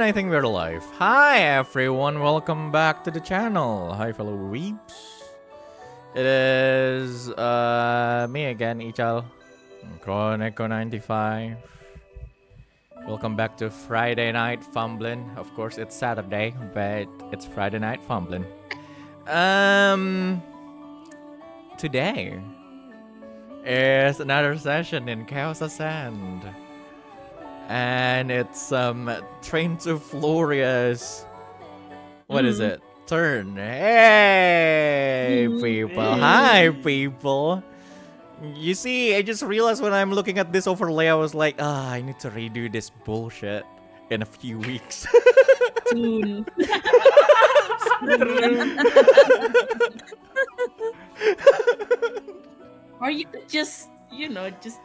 I think we're live. Hi everyone, welcome back to the channel. Hi fellow weeps. It is me again, Ical. Chroneco95. Welcome back to Friday Night Fumbling. Of course it's Saturday, but it's Friday Night Fumbling. Today is another session in Chaos Ascend. And it's Train to Floria's what is it? Turn. Hey people. Hi people. You see, I just realized when I'm looking at this overlay, I was like, I need to redo this bullshit in a few weeks. Soon. Or you could just,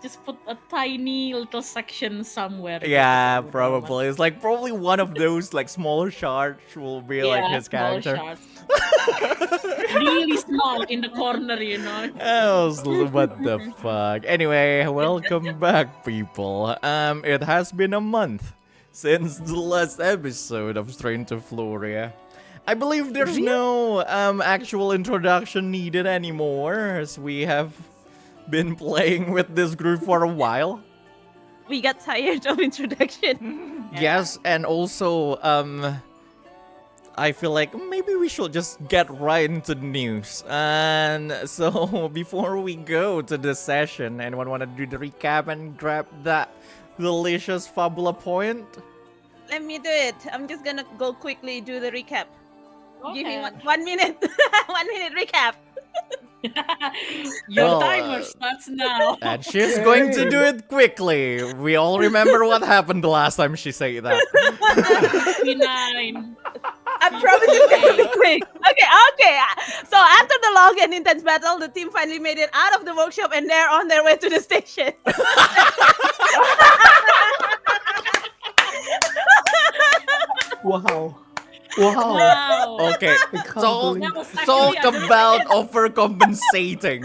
just put a tiny little section somewhere. Yeah, probably. It's like probably one of those like small shards will be like his character. Really small in the corner, What the fuck? Anyway, welcome back, people. It has been a month since the last episode of Train to Floria. I believe there's no actual introduction needed anymore, as we have been playing with this group for a while. We got tired of introduction. Yes, and also I feel like maybe we should just get right into the news. And so before we go to the session, anyone want to do the recap and grab that delicious Fabula point? Let me do it. I'm just gonna go quickly do the recap. Okay. Give me 1 minute. 1 minute recap. Your timer starts now. And she's going to do it quickly. We all remember what happened the last time she said that. 59. I promise it's gonna be quick. Okay. So after the long and intense battle, the team finally made it out of the workshop and they're on their way to the station. Wow. Okay, talk about overcompensating.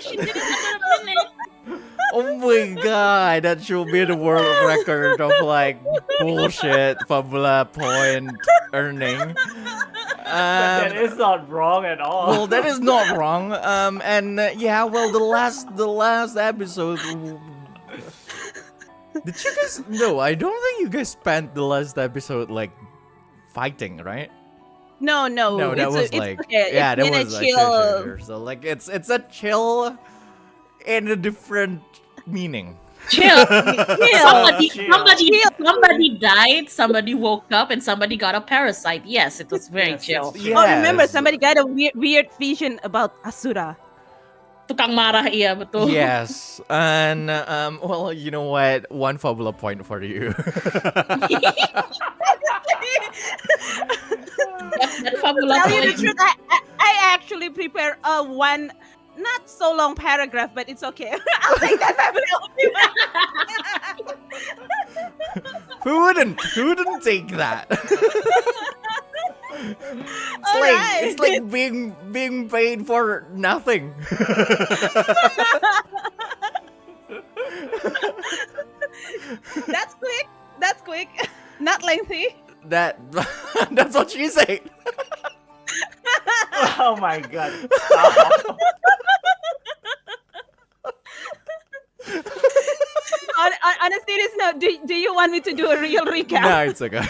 She did it under a minute. Oh my god, that should be the world record of like bullshit Fabula point earning. But that is not wrong at all. Well, that is not wrong. Well, the last episode. Did you guys? No, I don't think you guys spent the last episode like fighting, right? No. No, that was like okay. that was was like chill. So like it's a chill in a different meaning. Chill. Somebody died, somebody woke up, and somebody got a parasite. Yes, it was very chill. Yes. Oh, remember, somebody got a weird vision about Asura. Tukang marah, iya, betul. Yes, and well, you know what? One Fabula point for you. That Fabula Tell you the point. truth, I actually prepared one not so long paragraph, but it's okay. I'll take that Fabula. Who wouldn't take that? It's like being paid for nothing. That's quick. Not lengthy. That's what she said. Oh my god. Stop. On a serious note, do you want me to do a real recap? No, it's okay.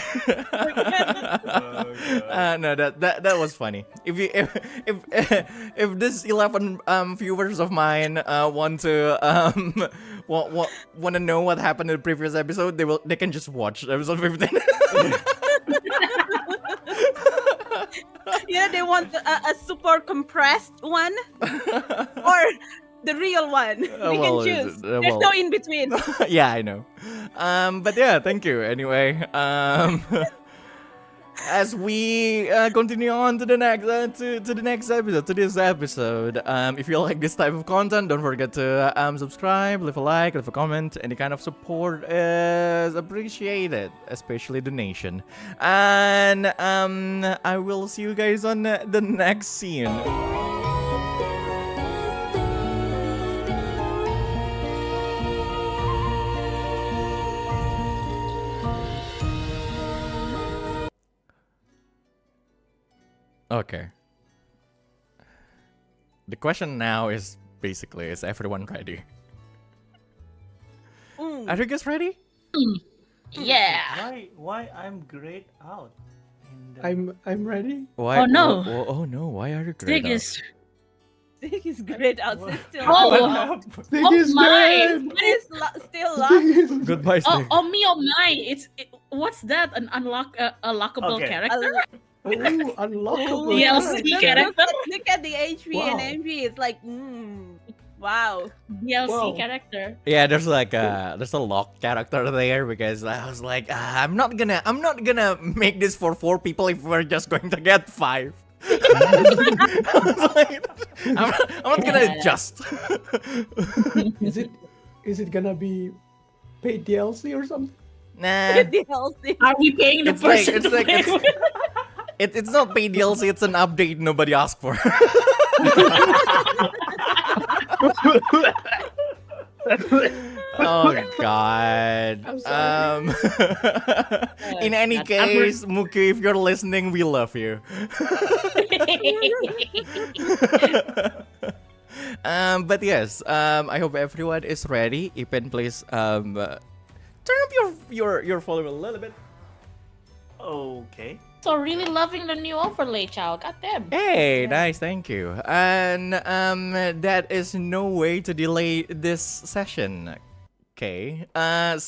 No, that was funny. If this 11 viewers of mine want to want to know what happened in the previous episode, they can just watch episode 15. They want a super compressed one or the real one. They can choose. There's no in between. Yeah, I know. But yeah, thank you. Anyway, as we continue on to the next to this episode, if you like this type of content, don't forget to subscribe, leave a like, leave a comment. Any kind of support is appreciated, especially donation. And I will see you guys on the next scene. Okay. The question now is basically, is everyone ready? Are you guys ready? Yeah. Why I'm grayed out? I'm ready. Why? Oh, no. Oh no! Why are you grayed Stygg out? is. Stygg is great out. What? Still Oh. alive. Stygg Oh is my. dead. He's still Stygg alive. is Goodbye, Oh, Stygg. oh me, oh my! What's that? An unlockable Okay. character? Oh, unlockable. DLC Look, character? look at the HP Wow. and MV. It's like, wow. DLC Wow. character. Yeah, there's like there's a lock character there because I was like, I'm not gonna make this for 4 people if we're just going to get 5. I was like, I'm not gonna Yeah. adjust. Is it gonna be paid DLC or something? Nah, DLC. Are we paying the It's like- person it's to like- play it's- with? it's not paid DLC. It's an update nobody asked for. Oh God. I'm sorry. In any God. case, Muki, if you're listening, we love you. But yes, I hope everyone is ready. Ipen, please turn up your volume a little bit. Okay. So really loving the new overlay, Chow. Goddamn. Hey, nice, thank you. And that is no way to delay this session. Okay. Turn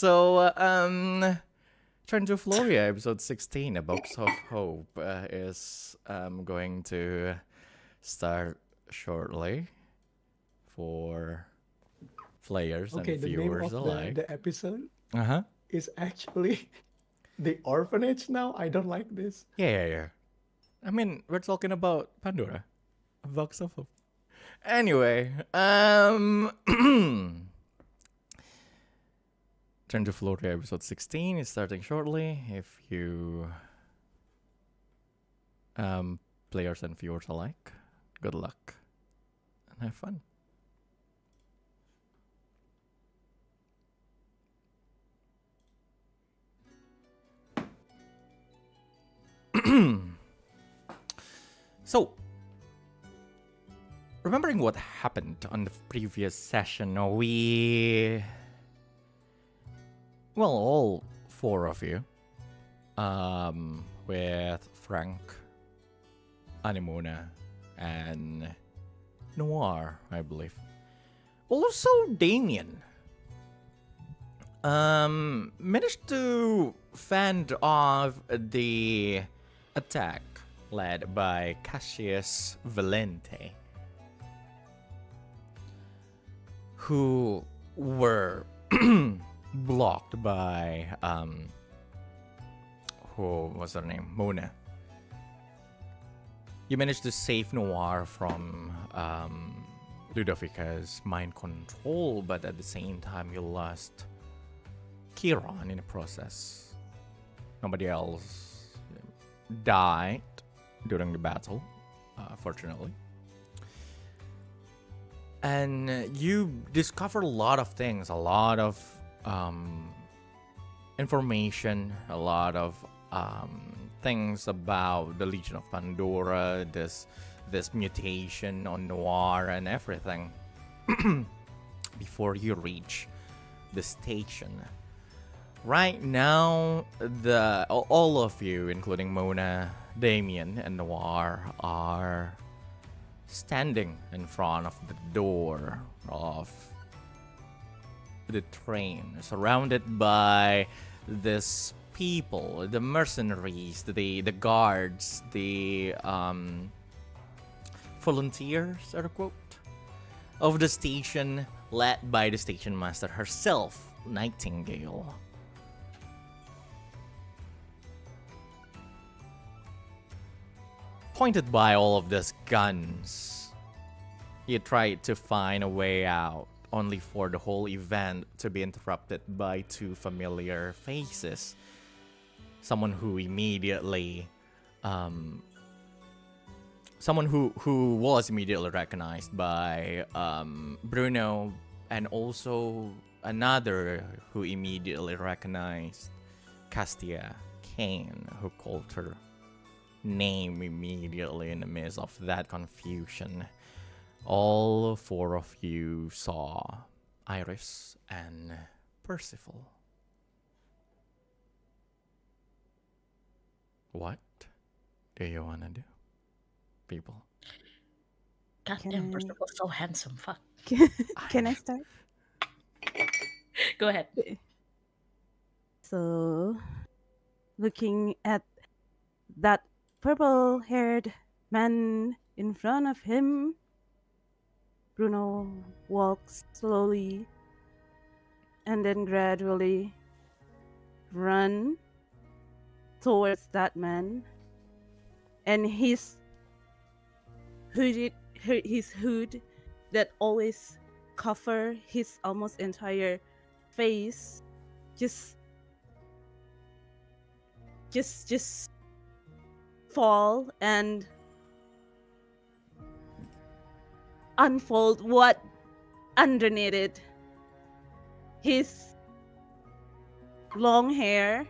to Floria, episode 16, A Box of Hope, is going to start shortly for players Okay, and the name viewers of alike. the episode Uh-huh. is actually The Orphanage now. I don't like this. Yeah. I mean, we're talking about Pandora. A box of hope. Anyway, Turn to Floria episode 16 is starting shortly. If you players and viewers alike, good luck and have fun. So, remembering what happened on the previous session, all 4 of you, with Frank, Anemona, and Noir, I believe. Also Damien. Managed to fend off the attack led by Cassius Valente, who were blocked by who was her name? Mona. You managed to save Noir from Ludovica's mind control, but at the same time you lost Chiron in the process. Nobody else died during the battle, fortunately. And you discover a lot of things, a lot of information, a lot of things about the Legion of Pandora, this mutation on Noir and everything before you reach the station. Right now, all of you, including Mona, Damien, and Noir, are standing in front of the door of the train, surrounded by this people, the mercenaries, the guards, the volunteers, are quote, of the station, led by the station master herself, Nightingale. Pointed by all of these guns, you tried to find a way out, only for the whole event to be interrupted by 2 familiar faces. Someone who immediately, someone who was immediately recognized by Bruno, and also another who immediately recognized Castia Kane, who called her name immediately in the midst of that confusion. All four of you saw Iris and Percival. What do you want to do, people? Goddamn, Percival's so handsome. Fuck. Can I start? Go ahead. So, looking at that purple-haired man in front of him, Bruno walks slowly and then gradually run towards that man, and his hood that always cover his almost entire face just fall and unfold what underneath it. His long hair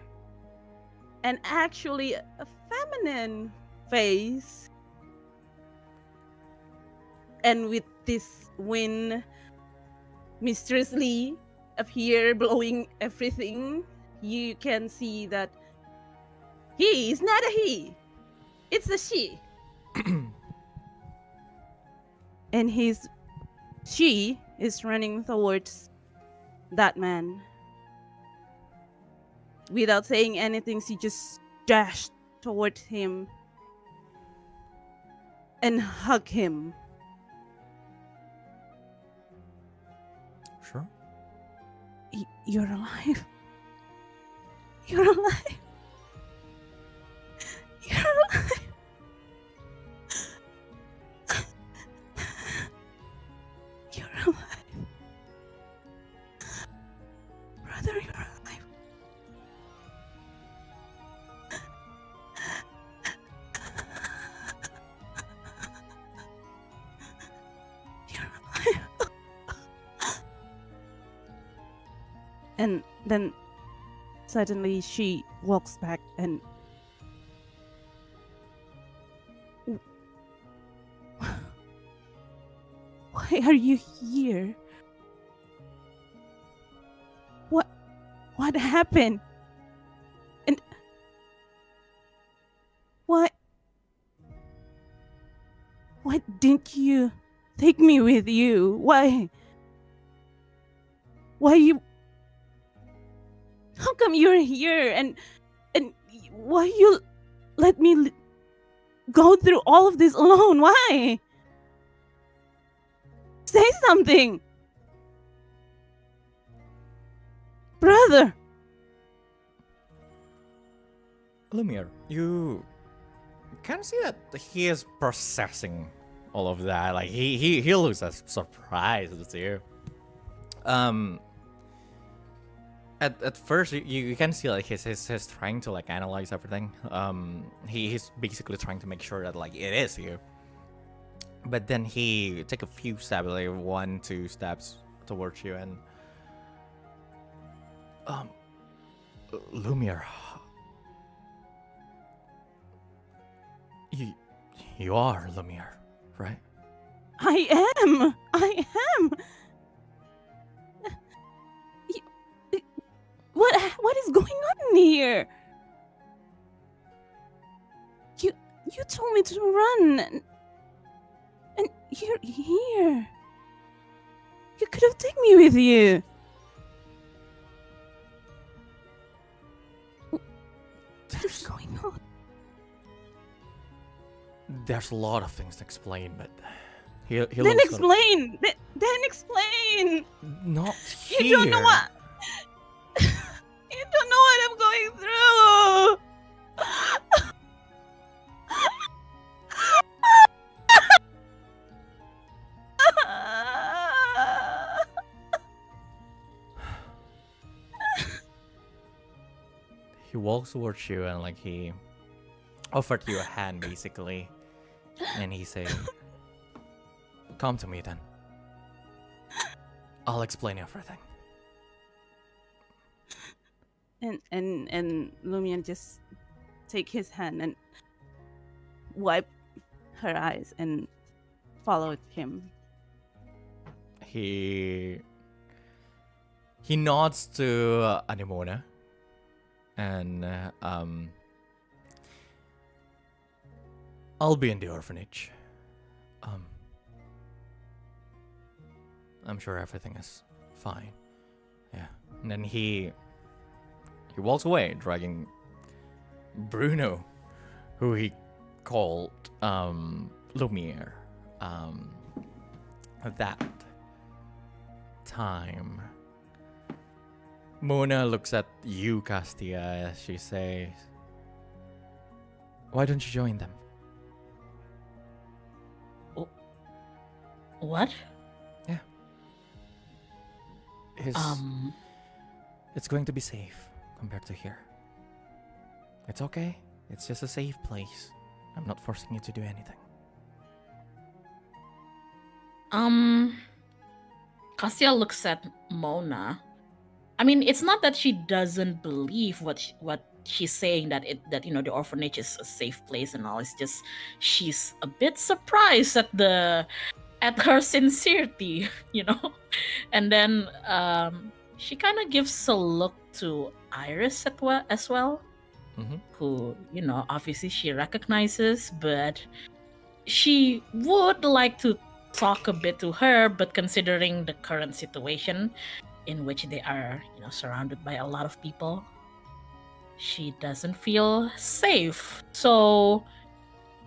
and actually a feminine face, and with this wind mysteriously appear blowing everything, you can see that he is not a he, it's a she. And she is running towards that man. Without saying anything, she just dashed towards him and hugged him. Sure. You're alive. You're alive. You're alive. You're alive. Brother, you're alive. You're alive. And then suddenly she walks back and why are you here? What happened? And why didn't you take me with you? Why you, how come you're here, and why you let me go through all of this alone? Why? Say something, brother. Lumiere, you can see that he is processing all of that. Like he looks as surprised as you. At first you can see like he's trying to like analyze everything. He's basically trying to make sure that like it is you. But then he take a few steps, like 1-2 steps towards you, and Lumiere, you are Lumiere, right? I am. What is going on here? You told me to run, and you're here. You could have taken me with you. What is going on? There's a lot of things to explain, but he Then looks explain. Then explain. not here. You don't know what. You don't know what I'm going through. He walks towards you and like he offered you a hand basically, and he say, "Come to me then. I'll explain everything." And Lumiere just take his hand and wiped her eyes and followed him. He nods to Anemona and I'll be in the orphanage. I'm sure everything is fine. Yeah. And then he walks away, dragging Bruno, who he called Lumiere. At that time, Mona looks at you, Castia, as she says, "Why don't you join them?" What? Yeah. It's going to be safe compared to here. It's okay. It's just a safe place. I'm not forcing you to do anything. Cassia looks at Mona. I mean, it's not that she doesn't believe what she's saying, that the orphanage is a safe place and all. It's just she's a bit surprised at her sincerity, And then she kind of gives a look to Iris as well, who obviously she recognizes, but she would like to talk a bit to her, but considering the current situation in which they are surrounded by a lot of people, she doesn't feel safe. So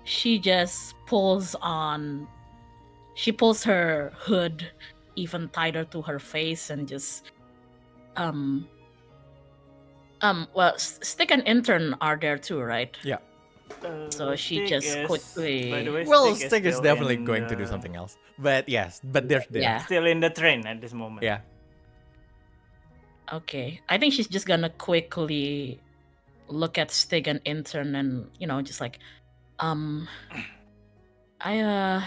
she just pulls her hood even tighter to her face and just Stygg and Intern are there too, right? Yeah. So she Stygg just is- quickly by the way, Well, Stygg Stygg is still definitely in going to do the- something else. But yes, but there's there. Yeah. Still in the train at this moment. Yeah. Okay, I think she's just gonna quickly look at Stygg and Intern and just like, I'm gonna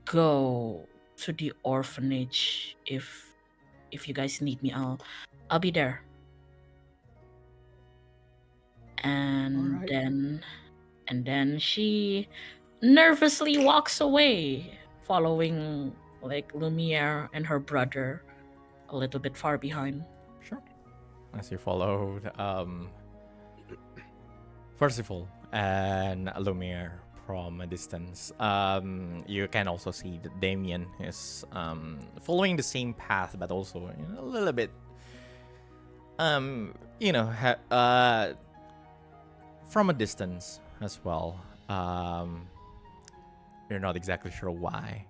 go to the orphanage. If you guys need me, I'll be there. And Alright. then she nervously walks away, following like Lumiere and her brother a little bit far behind. Sure. As you followed Percival and Lumiere from a distance, you can also see that Damien is following the same path, but also a little bit, from a distance as well. You're not exactly sure why.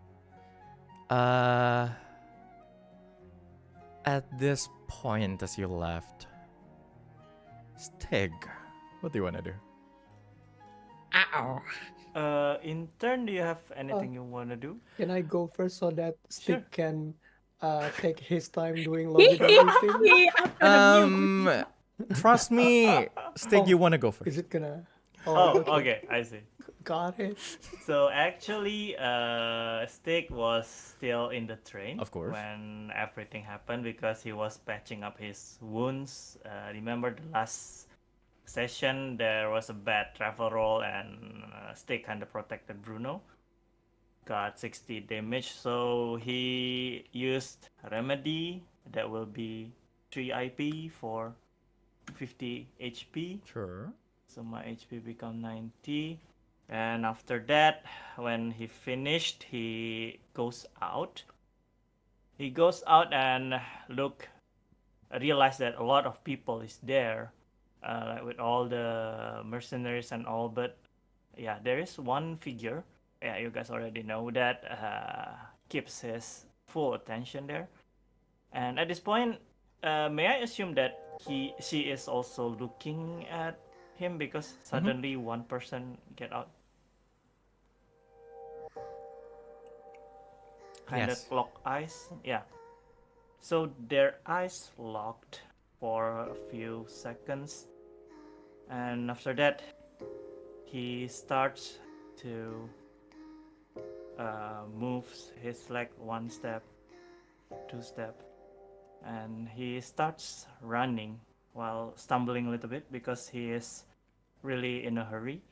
At this point, as you left, Stygg, what do you want to do? Ow. Intern, do you have anything you want to do? Can I go first so that Sure. Stygg can take his time doing logic and everything? Trust me, Stygg, you want to go Is first. it gonna? Oh, okay, I see. Got it. So actually, Stygg was still in the train, Of course. when everything happened, because he was patching up his wounds. Remember the last session, there was a bad travel roll, and Stygg kind of protected Bruno. Got 60 damage, so he used remedy. That will be 3 IP for 50 HP. Sure. So my HP become 90. And after that, when he finished, he goes out. He goes out and realize that a lot of people is there, with all the mercenaries and all. But yeah, there is one figure. Yeah, you guys already know that keeps his full attention there. And at this point, may I assume that she is also looking at him, because suddenly one person get out, kind of Yes. lock eyes. Yeah, so their eyes locked for a few seconds, and after that he starts to move his leg 1 step, 2 step, and he starts running while stumbling a little bit, because he is really in a hurry,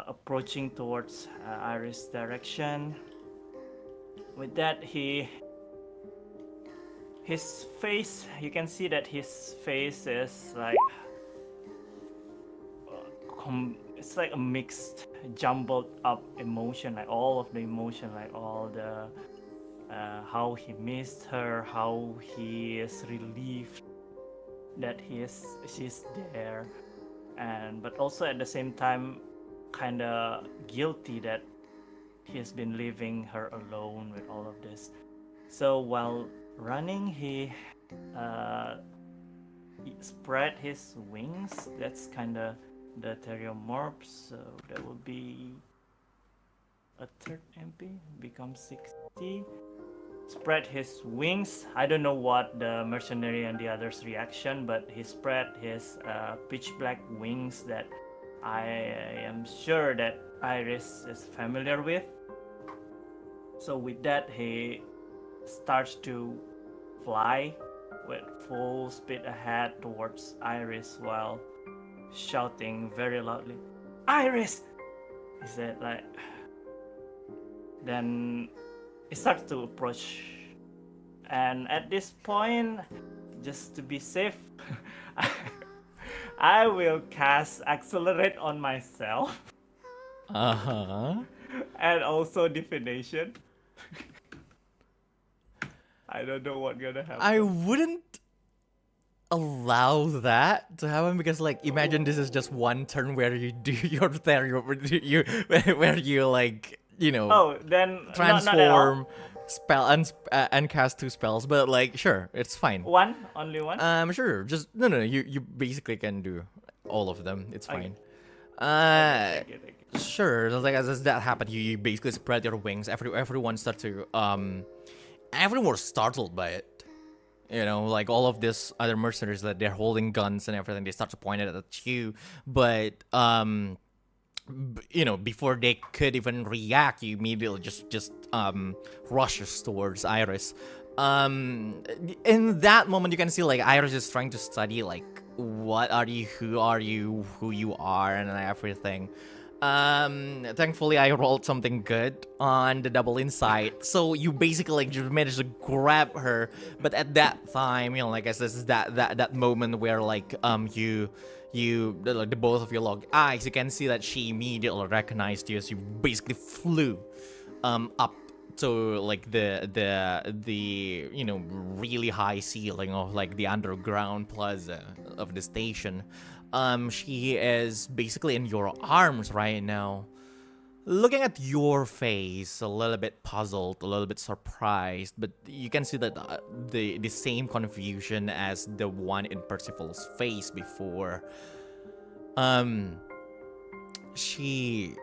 approaching towards Iris' direction. With that, his face, you can see that his face is like it's like a mixed, jumbled up emotion, like all of the emotion, like all the how he missed her, how he is relieved that she's there, and but also at the same time kind of guilty that he's been leaving her alone with all of this. So while running, he spread his wings. That's kind of the Theriomorph, so that will be a third MP, becomes 60. Spread his wings. I don't know what the mercenary and the others' reaction, but he spread his pitch black wings that I am sure that Iris is familiar with. So with that, he starts to fly with full speed ahead towards Iris while shouting very loudly, "Iris!" He said, like. Then he starts to approach, and at this point, just to be safe, I will cast Accelerate on myself. And also Divination. I don't know what's gonna happen. I wouldn't allow that to happen because, like, imagine this is just one turn where you do your where you like, you know, then transform, spell and cast 2 spells. But like, sure, it's fine. Only one. Sure, just no. You basically can do all of them. It's fine. Thank you. Sure. Like as that happened, you basically spread your wings. Everyone start to everyone was startled by it. You know, like all of these other mercenaries that they're holding guns and everything, they start to point it at you. But you know, before they could even react, you immediately just rushes towards Iris. In that moment, you can see like Iris is trying to study like what are you, who you are, and everything. Thankfully I rolled something good on the double insight, so you basically like just managed to grab her. But at that time, you know, like I said, this is that moment where like you like the both of you lock eyes. You can see that she immediately recognized you as you basically flew up to like the you know, really high ceiling of like the underground plaza of the station. She is basically in your arms right now, looking at your face, a little bit puzzled, a little bit surprised, but you can see that the same confusion as the one in Percival's face before. She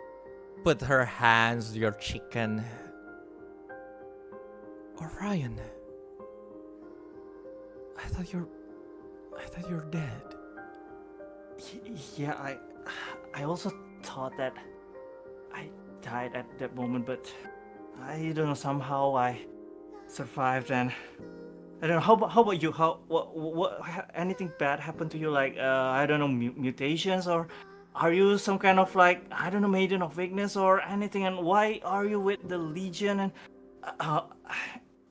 put her hands to your chicken. Orion, I thought you're dead. Yeah, I also thought that I died at that moment, but I don't know, somehow I survived. And I don't know, how about you? What anything bad happened to you? Like I don't know, mutations, or are you some kind of like, I don't know, maiden of weakness or anything? And why are you with the Legion? And I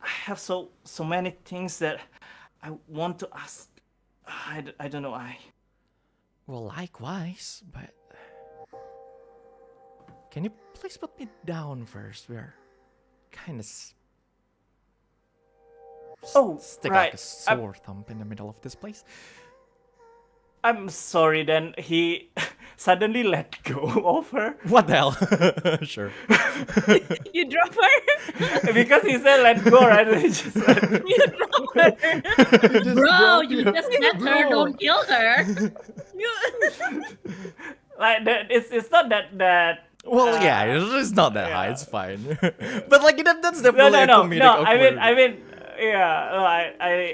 have so many things that I want to ask. I don't know. Well, likewise, but can you please put me down first? We're kind of stick right. like a sore thump in the middle of this place. I'm sorry. Then he suddenly let go of her. What the hell? Sure. You drop her? Because he said let go, right? And he just let You drop her. Bro, you just let her, don't kill her. like that. It's not that. Well, yeah, it's not that high. It's fine. But like that's definitely a comedic. No. awkward. I mean, yeah.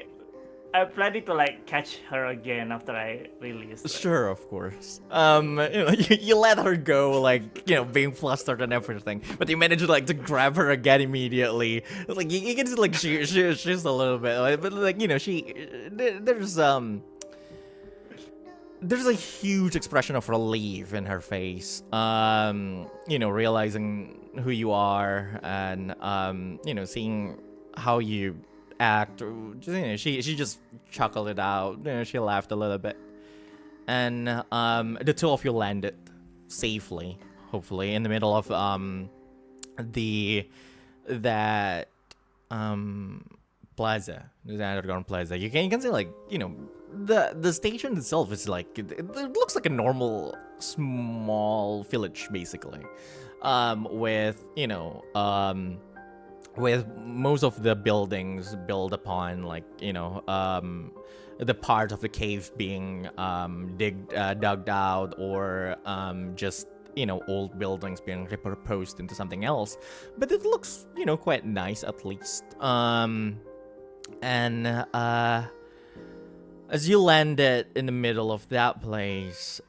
I'm planning to like catch her again after I release. Sure, of course. You know, you let her go, like, you know, being flustered and everything, but you manage to like to grab her again immediately. It's like you can see like she's a little bit, like, but like, you know, there's there's a huge expression of relief in her face. Realizing who you are and seeing how you act. She just chuckled it out. She laughed a little bit, and the two of you landed safely, hopefully, in the middle of plaza, the underground plaza. You can see the station itself is it looks like a normal small village basically, with most of the buildings built upon the part of the cave being dug out, or just old buildings being repurposed into something else. But it looks quite nice at least. And as you landed in the middle of that place,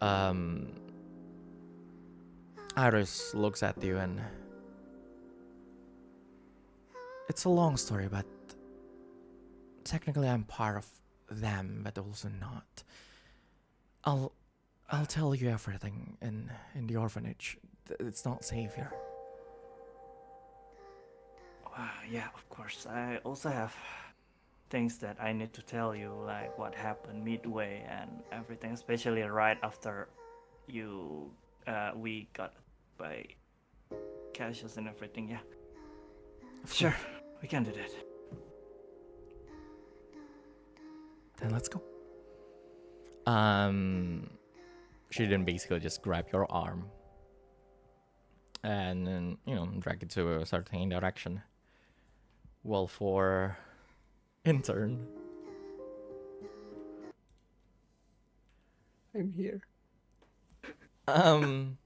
Iris looks at you, and it's a long story, but technically I'm part of them, but also not. I'll tell you everything in the orphanage. It's not safe here. Yeah, of course. I also have things that I need to tell you, like what happened midway and everything, especially right after we got by Cassius and everything. Yeah, sure, we can do that. Then let's go. She then basically just grab your arm and then drag it to a certain direction. Well, for Intern, I'm here. I'm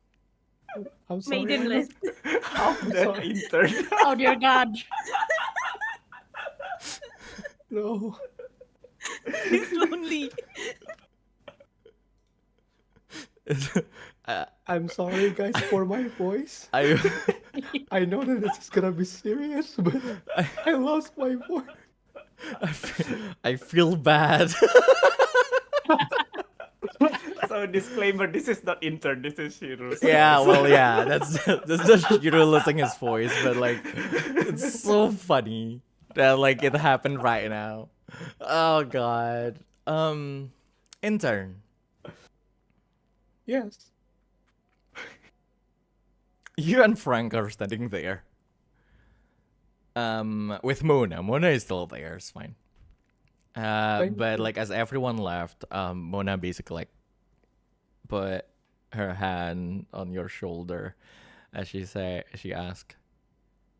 sorry. Maidenless. The Intern. Oh dear God. No. He's lonely. I'm sorry, guys, for my voice. I know that this is gonna be serious, but I lost my voice. I feel bad. So disclaimer: this is not Intern. This is Shiru. Yeah, well, yeah, that's just Shiru losing his voice, but it's so funny that it happened right now. Oh God. Intern. Yes. You and Frank are standing there. With Mona. Mona is still there, it's fine. But as everyone left, Mona basically put her hand on your shoulder as she asked,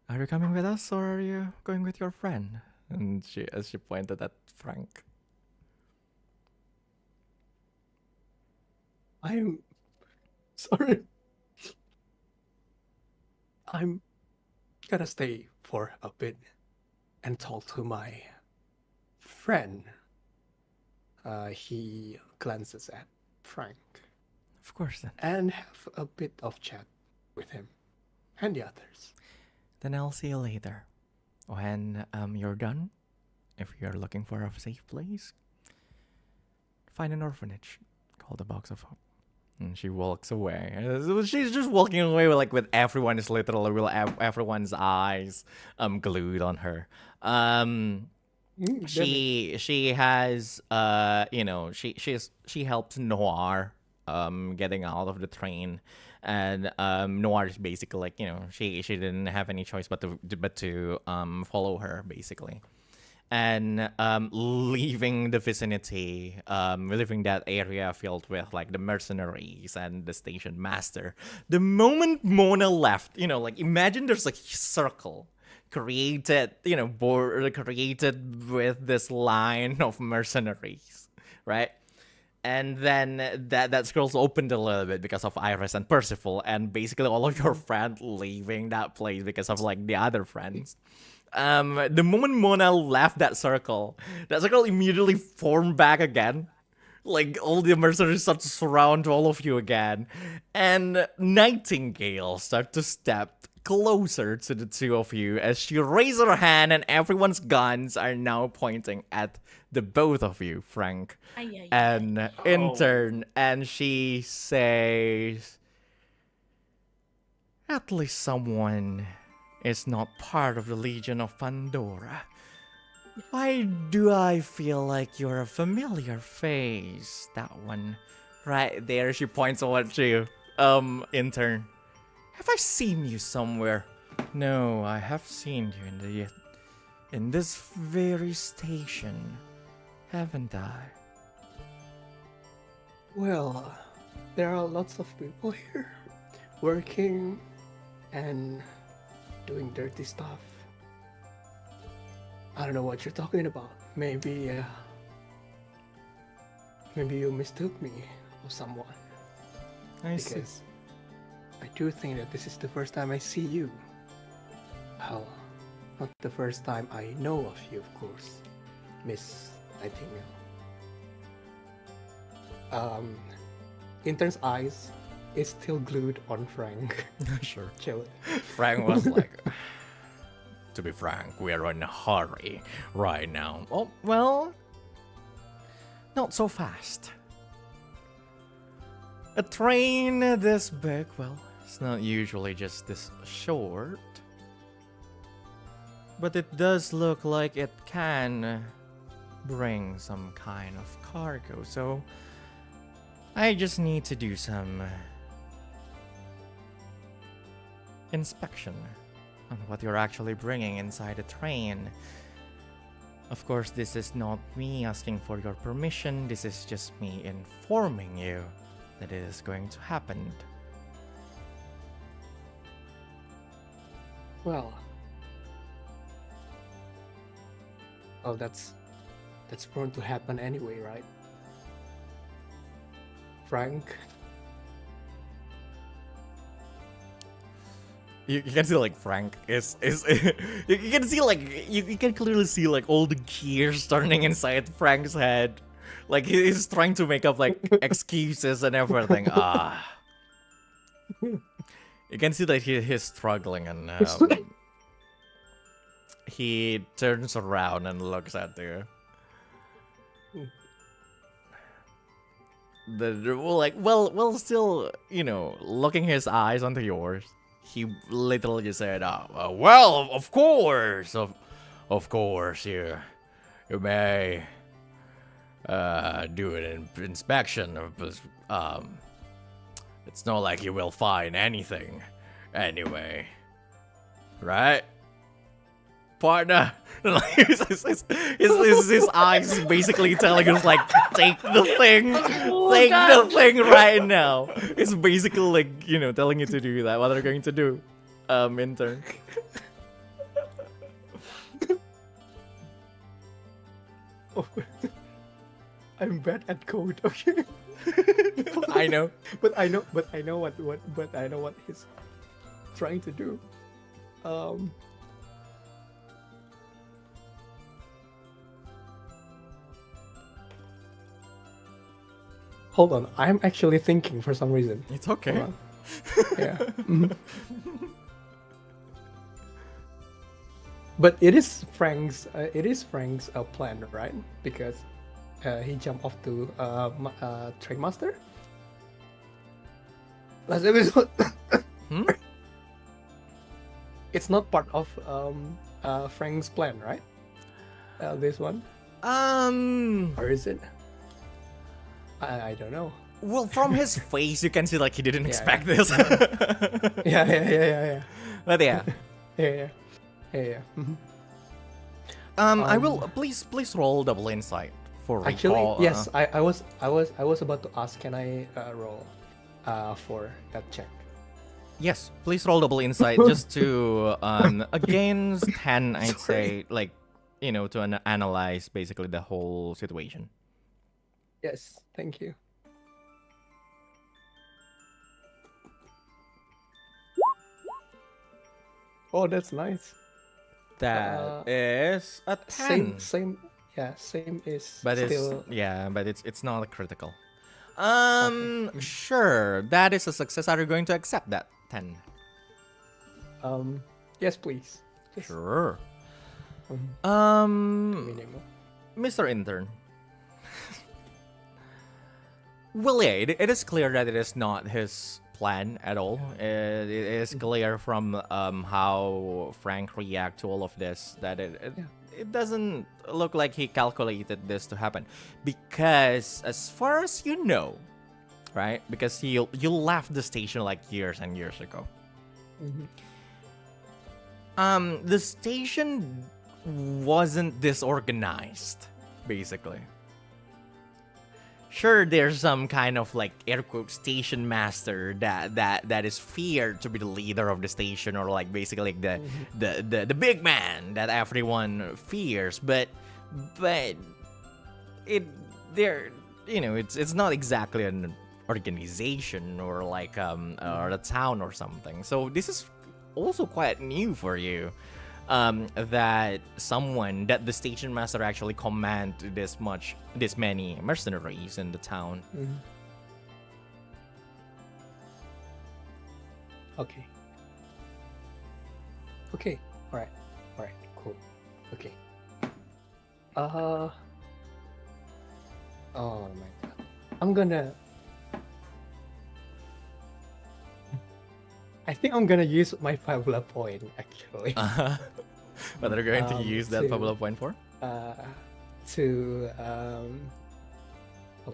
"Are you coming with us, or are you going with your friend?" And she pointed at Frank. I'm sorry. I'm gonna stay for a bit and talk to my friend. He glances at Frank. Of course, then. And have a bit of chat with him and the others. Then I'll see you later. When you're done, if you're looking for a safe place, find an orphanage called the Box of Hope. And she walks away. She's just walking away with everyone's everyone's eyes glued on her. She has she helps Noir getting out of the train, and Noir is basically she didn't have any choice but to follow her basically. And leaving the vicinity, leaving that area filled with the mercenaries and the station master. The moment Mona left, imagine there's a circle created, created with this line of mercenaries, right? And then that scroll's opened a little bit because of Iris and Percival, and basically all of your friends leaving that place because of the other friends. The moment Mona left that circle immediately formed back again. All the mercenaries start to surround all of you again. And Nightingale start to step closer to the two of you as she raises her hand and everyone's guns are now pointing at the both of you, Frank and Intern. And she says, at least someone is not part of the Legion of Pandora. Why do I feel like you're a familiar face? That one right there. She points over at you, Intern. Have I seen you somewhere? No, I have seen you in this very station, haven't I? Well, there are lots of people here working and doing dirty stuff. I don't know what you're talking about. Maybe you mistook me for someone. I see. Because I do think that this is the first time I see you. Well, not the first time I know of you, of course, Miss Nightingale. Intern's eyes is still glued on Frank. Sure. Chilling. Frank was like, to be frank, we're in a hurry right now. Oh, well, not so fast. A train this big, well, it's not usually just this short. But it does look like it can bring some kind of cargo, so I just need to do some inspection on what you're actually bringing inside the train. Of course, this is not me asking for your permission, this is just me informing you that it is going to happen. Well, that's prone to happen anyway, right? Frank? You can see like Frank is you can see like you can clearly see like all the gears turning inside Frank's head. Like he's trying to make up like excuses and everything. You can see that he's struggling, and he turns around and looks at you. Still, looking his eyes onto yours. He literally said, well, of course, of course, you may do an inspection, but it's not like you will find anything anyway, right, partner? his eyes basically telling us like, take the thing, the thing right now. It's basically like, telling you to do that. What are you going to do, Intern? Oh, I'm bad at code. Okay. I know. But I know what he's trying to do. Hold on, I'm actually thinking for some reason. It's okay. Yeah. But it is Frank's plan, right? Because he jumped off to Train Master last episode. It's not part of Frank's plan, right? This one. Or is it? I don't know. Well, from his face, you can see like he didn't expect this. Yeah. But yeah. Yeah. I will please roll double insight for recall. Actually, yes. I was about to ask. Can I roll for that check? Yes, please roll double insight just to against 10, I'd say, like, to analyze basically the whole situation. Yes, thank you. Oh, that's nice. That is a 10. Same is But still... it's not a critical. Sure, that is a success. Are you going to accept that 10? Yes, please. Just, Sure. minimum. Mr. Intern. Well, yeah, it is clear that it is not his plan at all. It is clear from how Frank react to all of this that it doesn't look like he calculated this to happen. Because as far as you know, right? Because you left the station like years and years ago. The station wasn't disorganized, basically. Sure, there's some kind of like air quote station master that is feared to be the leader of the station, or like basically like the big man that everyone fears, but it's not exactly an organization or like or a town or something. So this is also quite new for you. That the station master actually command this many mercenaries in the town. Okay. All right, cool. Okay. Oh my god. I think I'm gonna use my Fabula point actually. What are you going to use that Fabula point for? Hold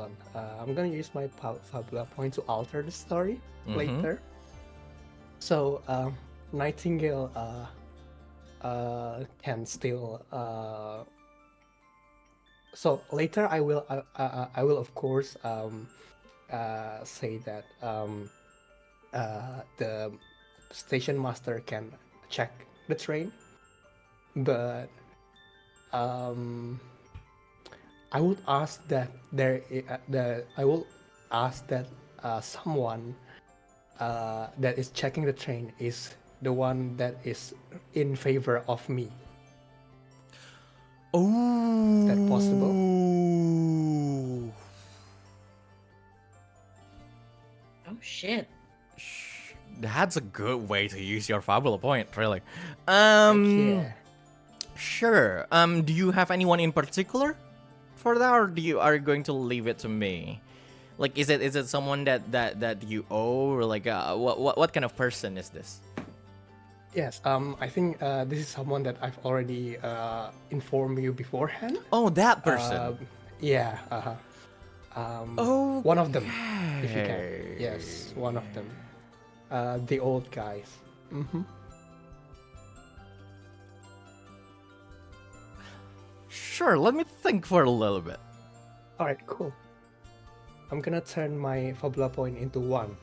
on. I'm gonna use my Fabula point to alter the story later. So Nightingale can still. So later I will of course say that the station master can check the train, but I would ask that someone that is checking the train is the one that is in favor of me. Oh, is that possible? Oh shit. That's a good way to use your Fabula point, really. Yeah. Sure. Do you have anyone in particular for that, or are you going to leave it to me? Like, is it someone that you owe, or like what kind of person is this? Yes. I think this is someone that I've already informed you beforehand. Oh, that person. Yeah. Oh. One of them, if you can. Yes, one of them. The old guys. Sure, let me think for a little bit. Alright, cool. I'm gonna turn my Fabula point into one.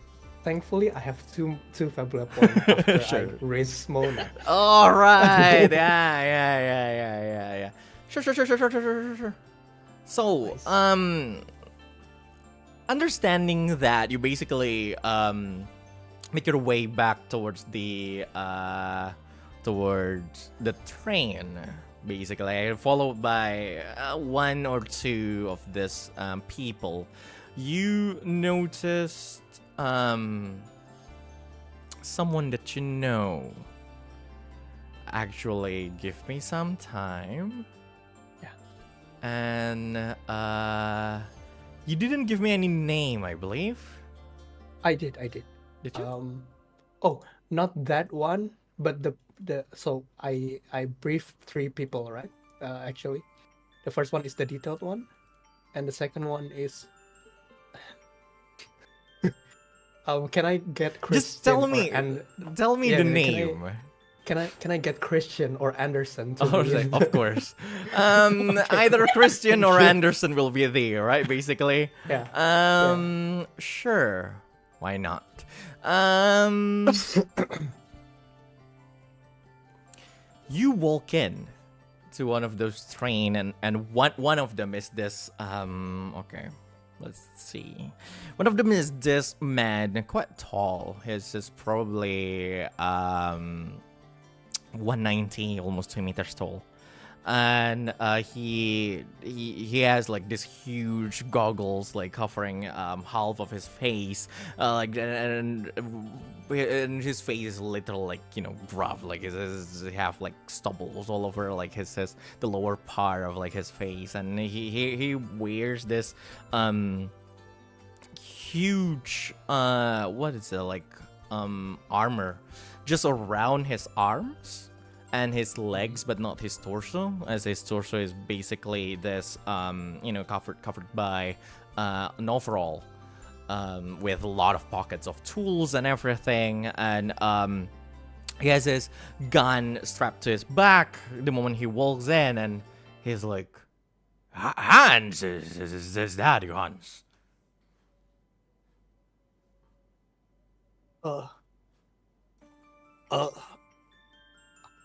Thankfully, I have two Fabula points after Sure. I raise Mona. Alright, yeah. Sure. So, Nice. Understanding that you basically make your way back towards the train, basically, followed by one or two of this people, you noticed someone that you know. Actually, give me some time. Yeah. And you didn't give me any name, I believe. I did. Did you? Oh, not that one, but the so I briefed three people, right? Actually, the first one is the detailed one, and the second one is. Can I get Christian? Just tell me. Tell me the name. Can I get Christian or Anderson? Oh, of course. Either Christian or Anderson will be there, right? Basically. Yeah. Sure. Why not? You walk in to one of those train, and one of them is this. Okay. Let's see. One of them is this man, quite tall. He's probably 190, almost 2 meters tall. and he has like this huge goggles like covering half of his face, and his face is literally like, you know, rough, like he have like stubbles all over like his the lower part of like his face, and he wears this huge what is it, like armor just around his arms and his legs, but not his torso, as his torso is basically this you know, covered by an overall with a lot of pockets of tools and everything, and he has his gun strapped to his back the moment he walks in, and he's like, Hans, is that you, Hans?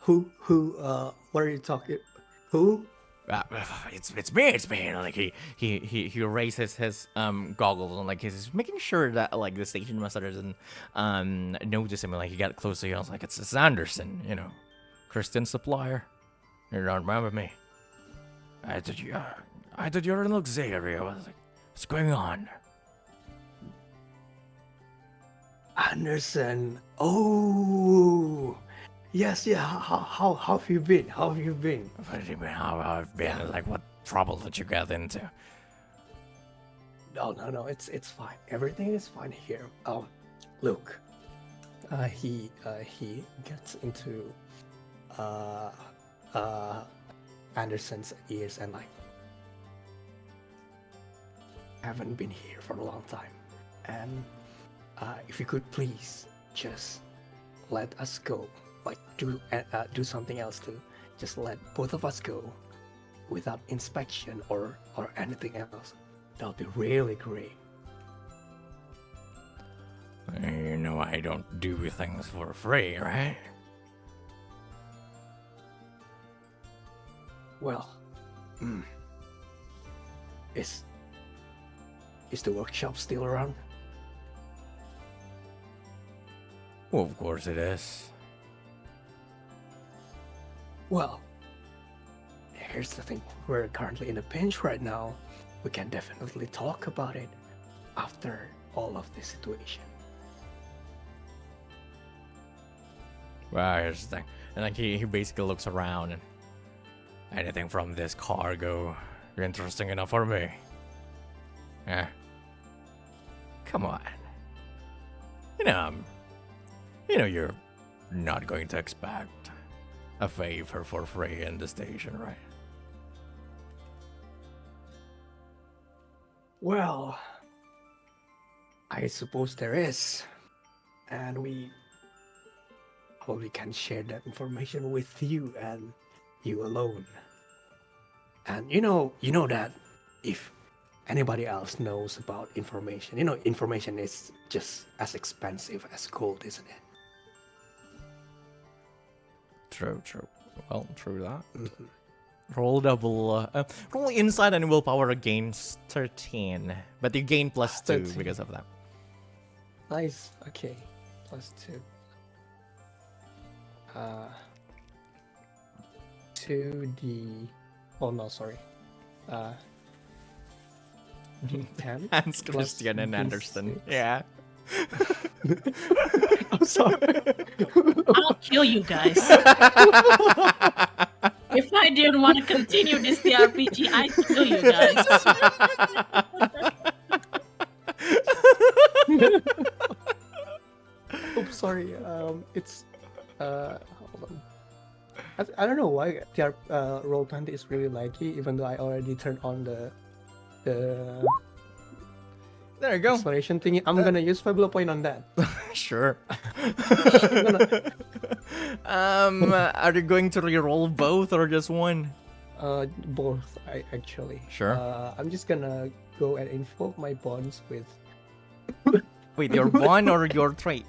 Who, what are you talking? Who? It's me. Like he raises his goggles, and like he's making sure that like the station master doesn't notice him. Like he got close to you. I was like, it's Anderson, you know, Christian supplier. You don't remember me? I thought you're in Luxeria. I was like, what's going on? Anderson. Oh, yes, yeah. How have you been? How have you been? What do you mean, how I've been? Like, what trouble did you get into? No, it's fine. Everything is fine here. Look, he gets into Anderson's ears and like, haven't been here for a long time, and if you could please just let us go, like do something else to just let both of us go without inspection or anything else. That would be really great. You know, I don't do things for free, right? Well, is the workshop still around? Well, of course it is. Well, here's the thing. We're currently in a pinch right now. We can definitely talk about it after all of this situation. Well, here's the thing. And like he basically looks around, and anything from this cargo interesting enough for me? Yeah. Come on. You know you're not going to expect a favor for free in the station, right? Well, I suppose there is. And we probably can share that information with you and you alone. And you know that if anybody else knows about information, information is just as expensive as gold, isn't it? True. Well, true that. Mm-hmm. Roll double. Roll insight and willpower against 13, but you gain plus 2 13. because of that. Nice. Okay. +2. 2d. Oh no, sorry. D10. Hans, plus Christian, and Anderson. D6. Yeah. I'm sorry. I'll kill you guys. If I didn't want to continue this TRPG, I'd kill you guys. Oops, sorry. It's hold on. I don't know why TR Roll20 is really laggy, even though I already turned on the There you go. exploration thingy. I'm gonna use Fabula point on that. Sure. Are you going to reroll both or just one? Both, actually. Sure. I'm just gonna go and invoke my bonds with. Wait, your bond or your trait?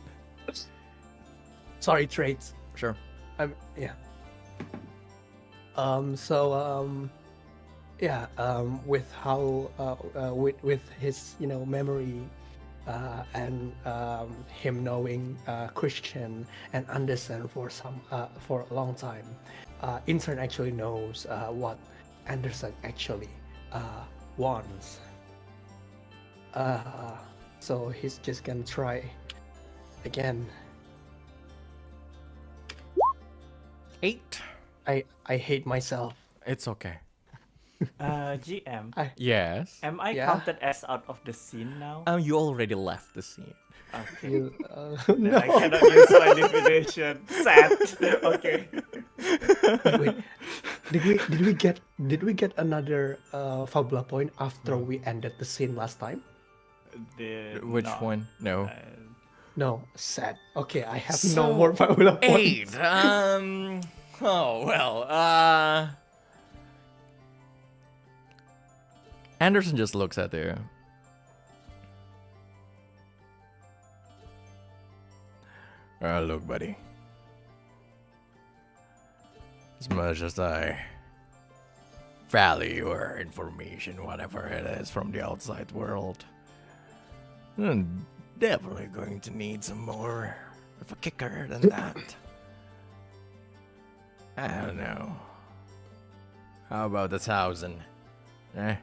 Sorry, traits. Sure. Yeah. With how with his memory and him knowing Christian and Anderson for a long time, Intern actually knows what Anderson actually wants. So he's just gonna try again. 8. I hate myself. It's okay. GM, Yes. am I Yeah. counted as out of the scene now? You already left the scene. Okay. You, Then no. I cannot use my divination. Sad. Okay. Wait, did we get another Fabula point after we ended the scene last time? Which one? No. No, sad. Okay, I have So, no more Fabula points. 8. Oh well. Anderson just looks at you. Look, buddy. As much as I value your information, whatever it is from the outside world, I'm definitely going to need some more of a kicker than that. I don't know. How about 1,000? Eh?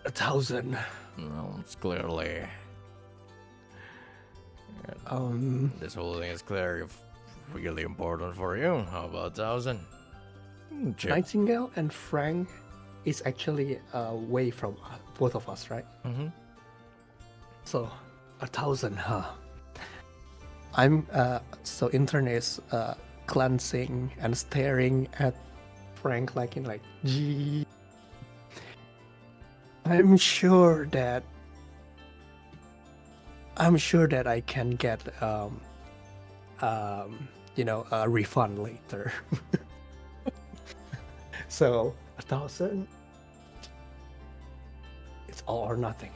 1,000. Well, it's clearly... This whole thing is clearly really important for you. How about 1,000? Check. Nightingale and Frank is actually away from both of us, right? Mm-hmm. So 1,000, huh? I'm so Intern is glancing and staring at Frank like gee. I'm sure that I can get a refund later. So 1,000, it's all or nothing.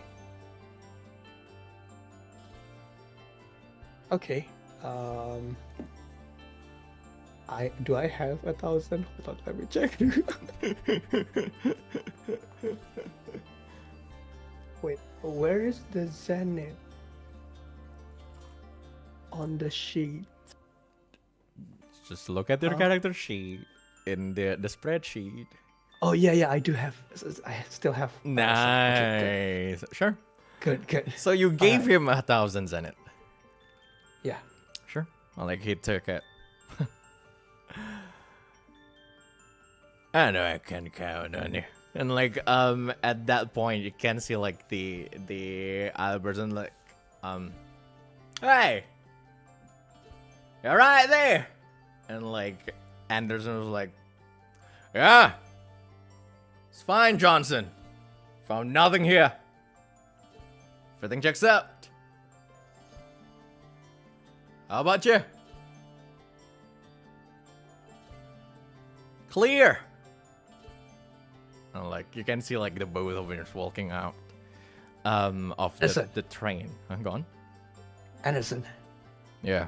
Okay. I have 1,000? Hold on, let me check. Wait, where is the Zenith on the sheet? Just look at your character sheet in the spreadsheet. Oh yeah, I do have. I still have. Okay, Nice. Sure. good. So you gave him 1,000 Zenith. Yeah. Sure. Well, like he took it. I know I can count on you. And like at that point you can see like the other person like hey, you're right there. And like Anderson was like, yeah, it's fine, Johnson. Found nothing here. Everything checks out. How about you? Clear. And like you can see like the both of them walking out of the train. Go on. Anderson, Yeah.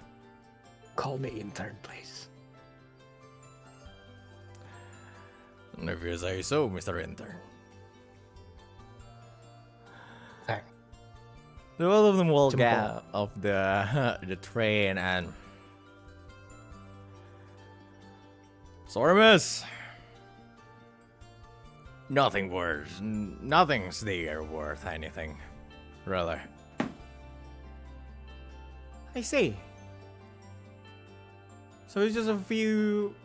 call me Intern, please. If you say so, Mr. Intern. Thank. The both of them walk Jump out of the train and... Sorry, miss. Nothing's there worth anything, really. I see. So it's just a few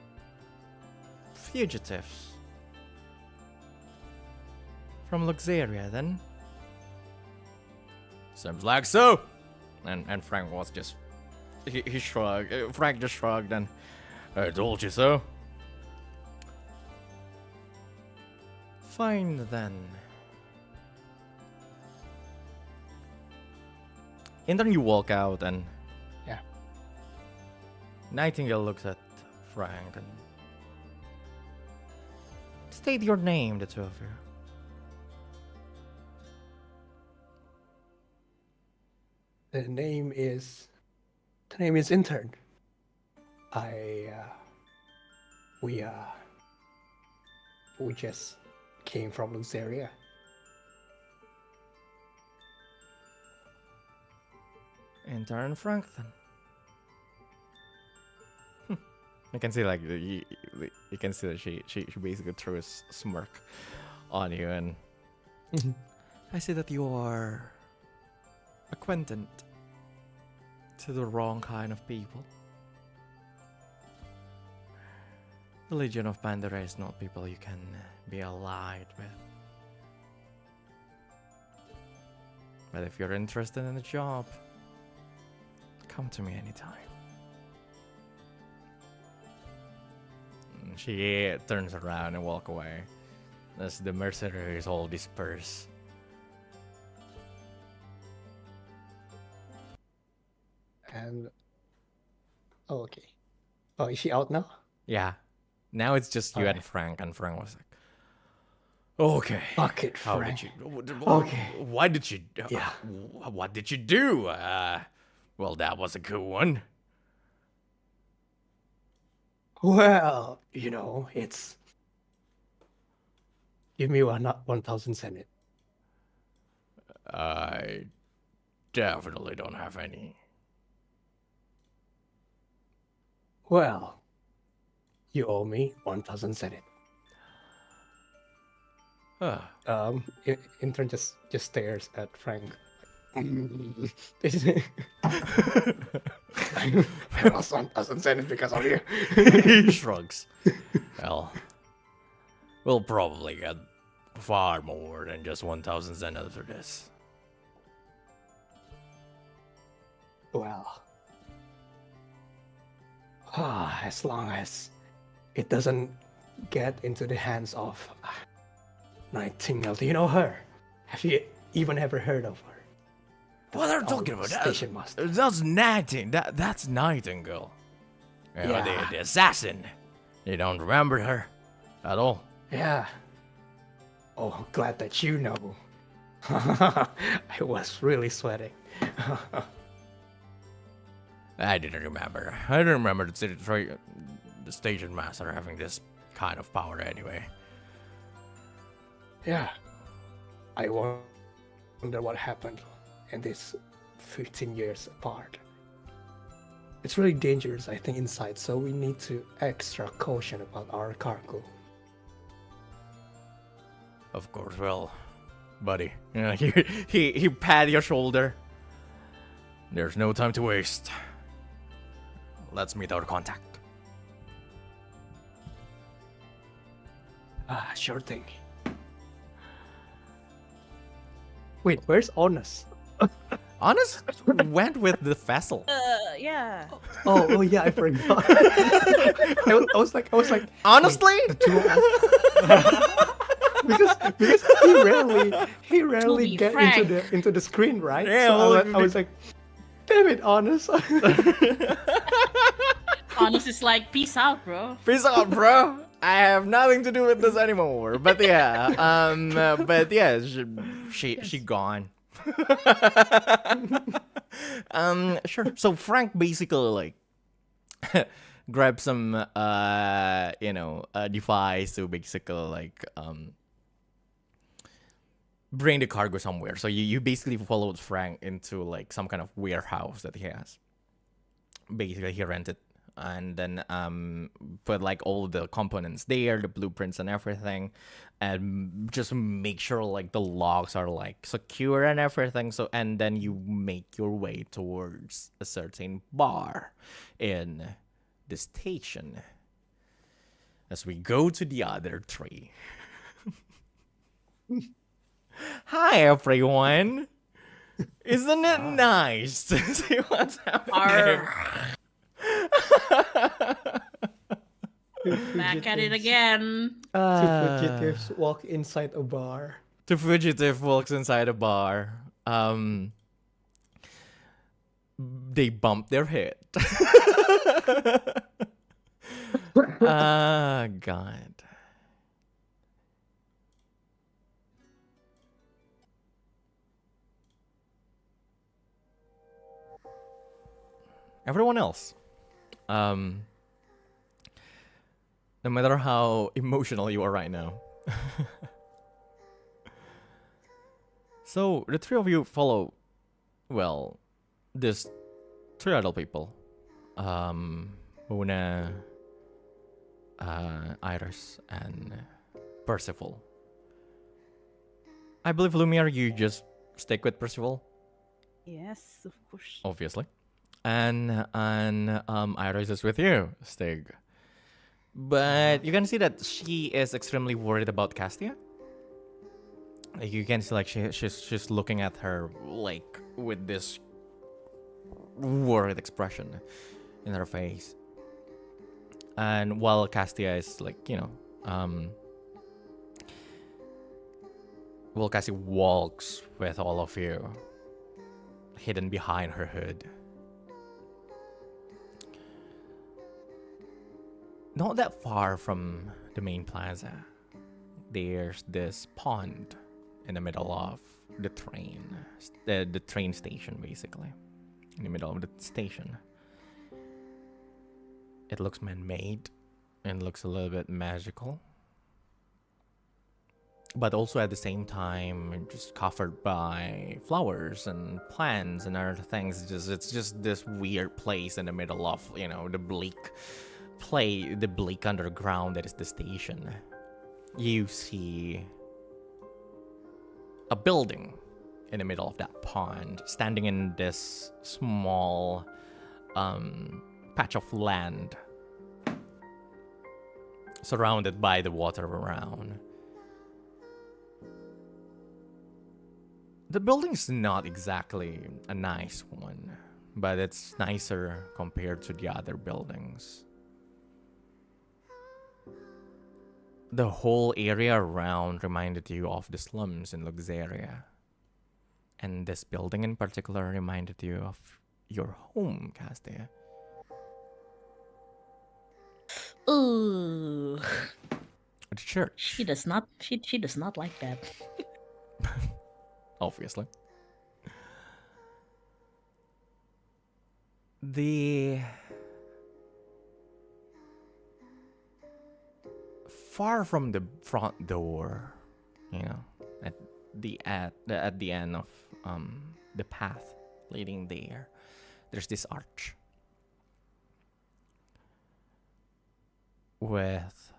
fugitives from Luxeria, then? Seems like so. And Frank was just he shrugged. Frank just shrugged and I told you so. Fine then. And then you walk out and Yeah. Nightingale looks at Frank and state your name, the two of you. The name is Intern. We just came from Luxeria. Intern Frank then. I can see like you can see that she basically threw a smirk on you, and I see that you are acquainted to the wrong kind of people. The Legion of Pandora is not people you can be allied with. But if you're interested in the job, come to me anytime. And she turns around and walk away as the mercenaries all disperse. And oh, okay. Oh, is she out now? Yeah. Now it's just you and Frank was like, okay. Fuck it, How Frank. did you? Okay. Why did you? Yeah. What did you do? Well, that was a cool one. Well, you know, it's. Give me 1,000 Senate. I definitely don't have any. Well, you owe me 1,000 Senate. Intern just stares at Frank. I lost 1,000 Senate because of you. He shrugs. Well, we'll probably get far more than just 1,000 Zen after this. Well, as long as it doesn't get into the hands of Nightingale. Do you know her? Have you even ever heard of her? What are you talking about? Station master. That's That's Nightingale. You know, Yeah. the assassin. You don't remember her at all. Yeah. Oh, glad that you know. I was really sweating. I didn't remember. I didn't remember the station master having this kind of power anyway. Yeah. I wonder what happened in this 15 years apart. It's really dangerous, I think, inside, so we need to extra caution about our cargo. Of course, well, buddy, you know, he pat your shoulder. There's no time to waste. Let's meet our contact. Sure thing. Wait, where's Honest? Honest went with the vessel. Yeah. Oh yeah, I forgot. I was like, Honestly, wait, the two of us? because he rarely be get frank. into the screen, right? Yeah, So well, I was like, damn it, Honest. Honest is like, peace out, bro. peace out, bro. I have nothing to do with this anymore. But yeah, she gone. Sure. So Frank basically like grab some device to basically like bring the cargo somewhere. So you basically followed Frank into like some kind of warehouse that he has. Basically he rented, and then put like all the components there, the blueprints and everything, and just make sure like the logs are like secure and everything. So and then you make your way towards a certain bar in the station as we go to the other tree. Hi everyone. Isn't it nice to see what's happening? Back at it again. Two fugitives walk inside a bar. The fugitive walks inside a bar. They bump their head. God. Everyone else, no matter how emotional you are right now. So the three of you follow, well, There's three other people. Mona, Iris, and Percival. I believe Lumiere, you just stick with Percival, Yes, of course. obviously. And Iris is with you, Stygg. But you can see that she is extremely worried about Castia. Like, you can see like she's looking at her like with this worried expression in her face. And while Castia is like, well, Cassie walks with all of you, hidden behind her hood. Not that far from the main plaza, there's this pond in the middle of the train station, basically. In the middle of the station. It looks man-made and looks a little bit magical. But also at the same time, just covered by flowers and plants and other things. It's just this weird place in the middle of, the bleak underground that is the station. You see a building in the middle of that pond, standing in this small patch of land, surrounded by the water around. The building's not exactly a nice one, but it's nicer compared to the other buildings. The whole area around reminded you of the slums in Luxeria. And this building in particular reminded you of your home, Castia. Ooh. The church. She does not like that. Obviously. The far from the front door, at the end of the path leading there, there's this arch with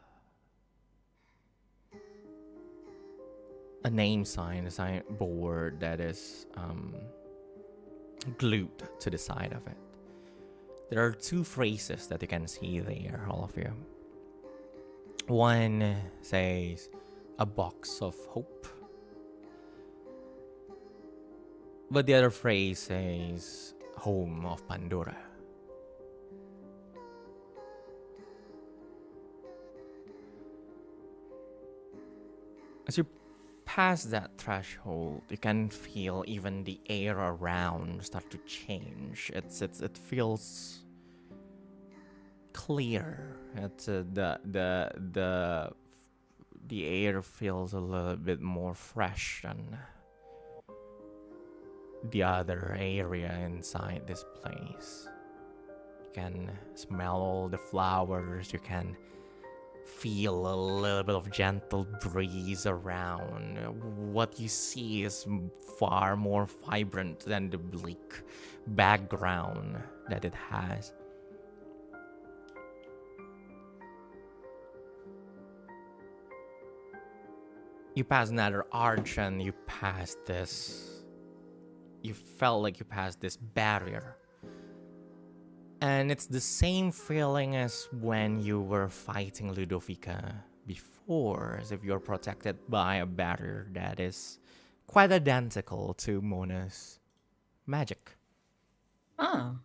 a name sign, a signboard that is glued to the side of it. There are two phrases that you can see there, all of you. One says, "A box of hope." But the other phrase says, "Home of Pandora." As you pass that threshold, you can feel even the air around start to change. It feels clear. The air feels a little bit more fresh than the other area inside this place. You can smell all the flowers. You can feel a little bit of gentle breeze around. What you see is far more vibrant than the bleak background that it has. You pass another arch and you pass this. You felt like you passed this barrier. And it's the same feeling as when you were fighting Ludovica before, as if you're protected by a barrier that is quite identical to Mona's magic. Oh.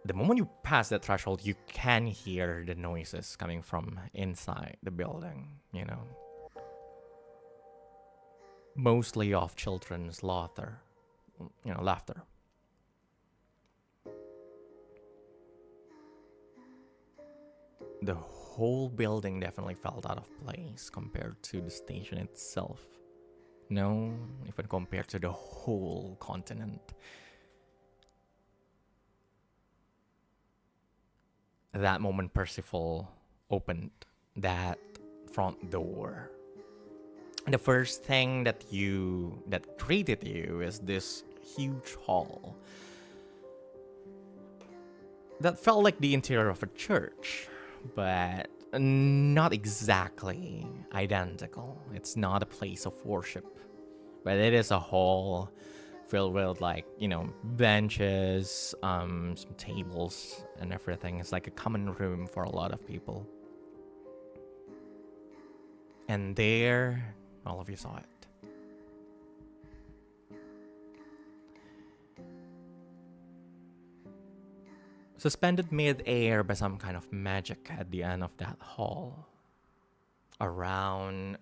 The moment you pass that threshold, you can hear the noises coming from inside the building, Mostly of children's laughter. The whole building definitely felt out of place compared to the station itself. No, even compared to the whole continent. At that moment, Percival opened that front door. the first thing that greeted you is this huge hall that felt like the interior of a church, but not exactly identical. It's not a place of worship, but it is a hall filled with, like, benches, some tables and everything. It's like a common room for a lot of people. And there, all of you saw it. Suspended mid-air by some kind of magic at the end of that hall, around,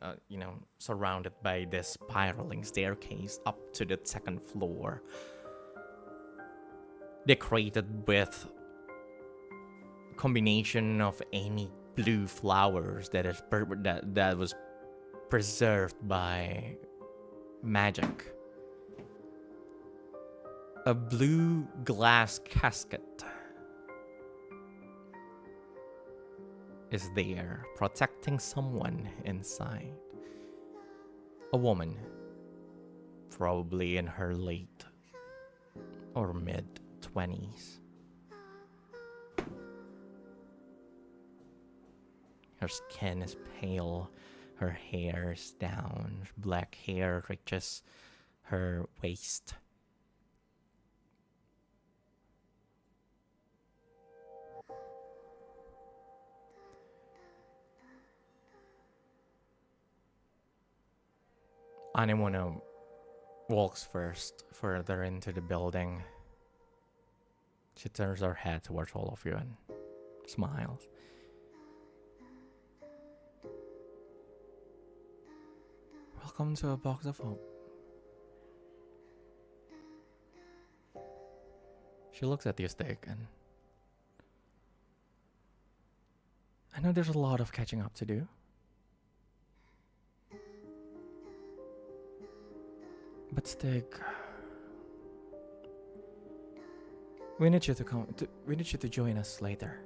surrounded by this spiraling staircase up to the second floor, decorated with combination of any blue flowers that was preserved by magic. A blue glass casket is there, protecting someone inside. A woman, probably in her late or mid-20s. Her skin is pale, her hair is down, black hair reaches her waist. Anemona walks further into the building. She turns her head towards all of you and smiles. Welcome to a box of hope. She looks at you, Stygg, and I know there's a lot of catching up to do. But Stygg, we need you to join us later.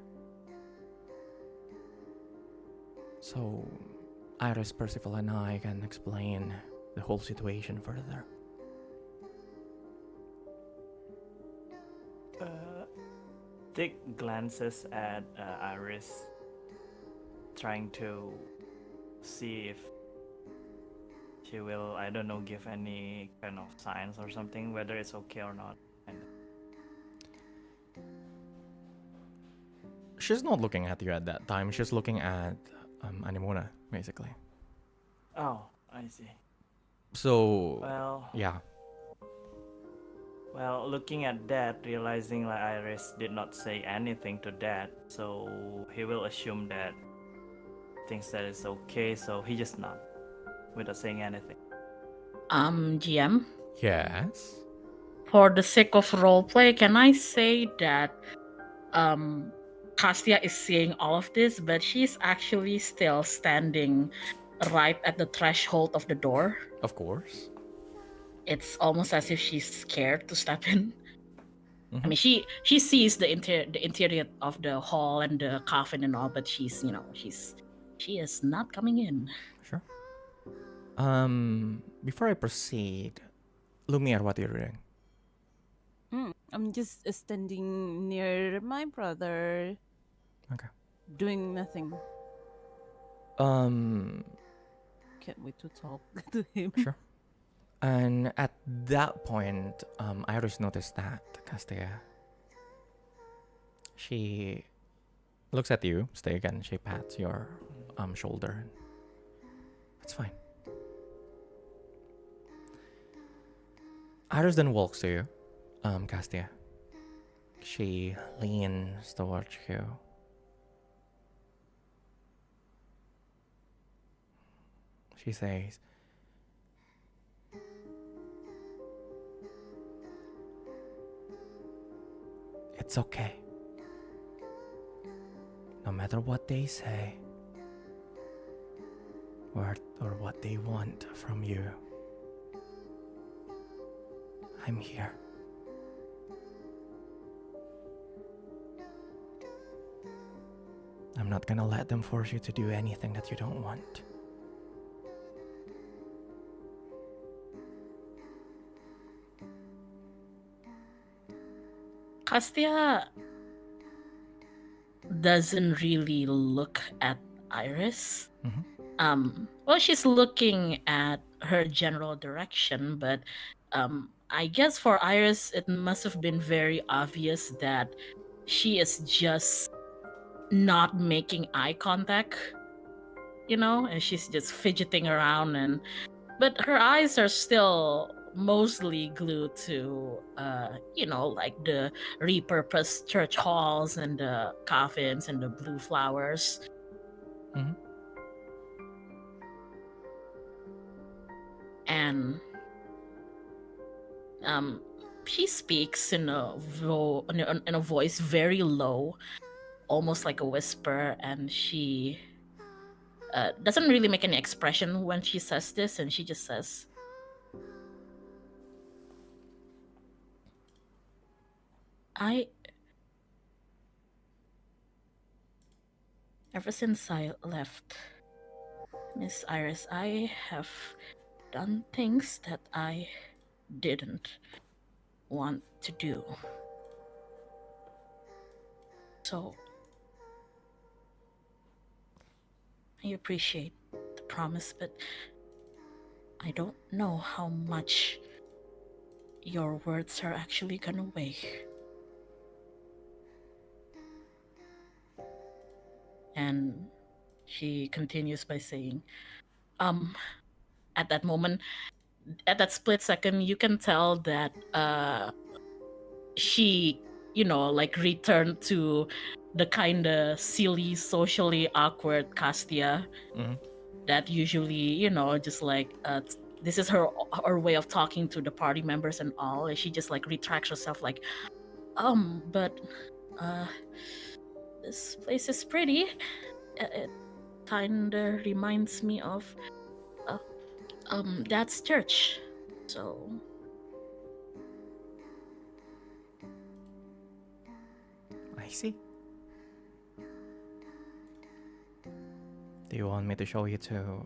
So Iris, Percival, and I can explain the whole situation further. Dick glances at Iris, trying to see if she will, I don't know, give any kind of signs or something, whether it's okay or not. She's not looking at you at that time. She's looking at Anemona, basically. Oh, I see. So, Well, yeah. Well, looking at that, realizing like Iris did not say anything to that, so he will assume that thinks that it's okay, so he just nod without saying anything. GM, Yes. for the sake of roleplay, can I say that Castia is seeing all of this, but she's actually still standing right at the threshold of the door? Of course. It's almost as if she's scared to step in. Mhm. I mean, she sees the interior of the hall and the coffin and all, but she is not coming in. Sure. Before I proceed, Lumiere, what are you doing? I'm just standing near my brother. Okay. Doing nothing. Um, Can't wait to talk to him. Sure. And at that point, Iris noticed that Castia. She looks at you, Stygg, and she pats your shoulder. It's fine. Iris then walks to you, Castia. She leans towards you. She says, "It's okay. No matter what they say or what they want from you, I'm here. I'm not gonna let them force you to do anything that you don't want. Castia doesn't really look at Iris. Well, she's looking at her general direction, but I guess for Iris, it must have been very obvious that she is just not making eye contact, and she's just fidgeting around, but her eyes are still mostly glued to like the repurposed church halls and the coffins and the blue flowers. Mhm. And she speaks in a voice very low, almost like a whisper, and she doesn't really make any expression when she says this, and she just says, ever since I left Miss Iris, I have done things that I didn't want to do. So I appreciate the promise, but I don't know how much your words are actually gonna weigh. And she continues by saying, at that moment, at that split second, you can tell that she, like returned to the kind of silly, socially awkward Castia that usually, just like this is her way of talking to the party members and all, and she just like retracts herself like, but this place is pretty. It kinda reminds me of Dad's church. So I see. Do you want me to show you to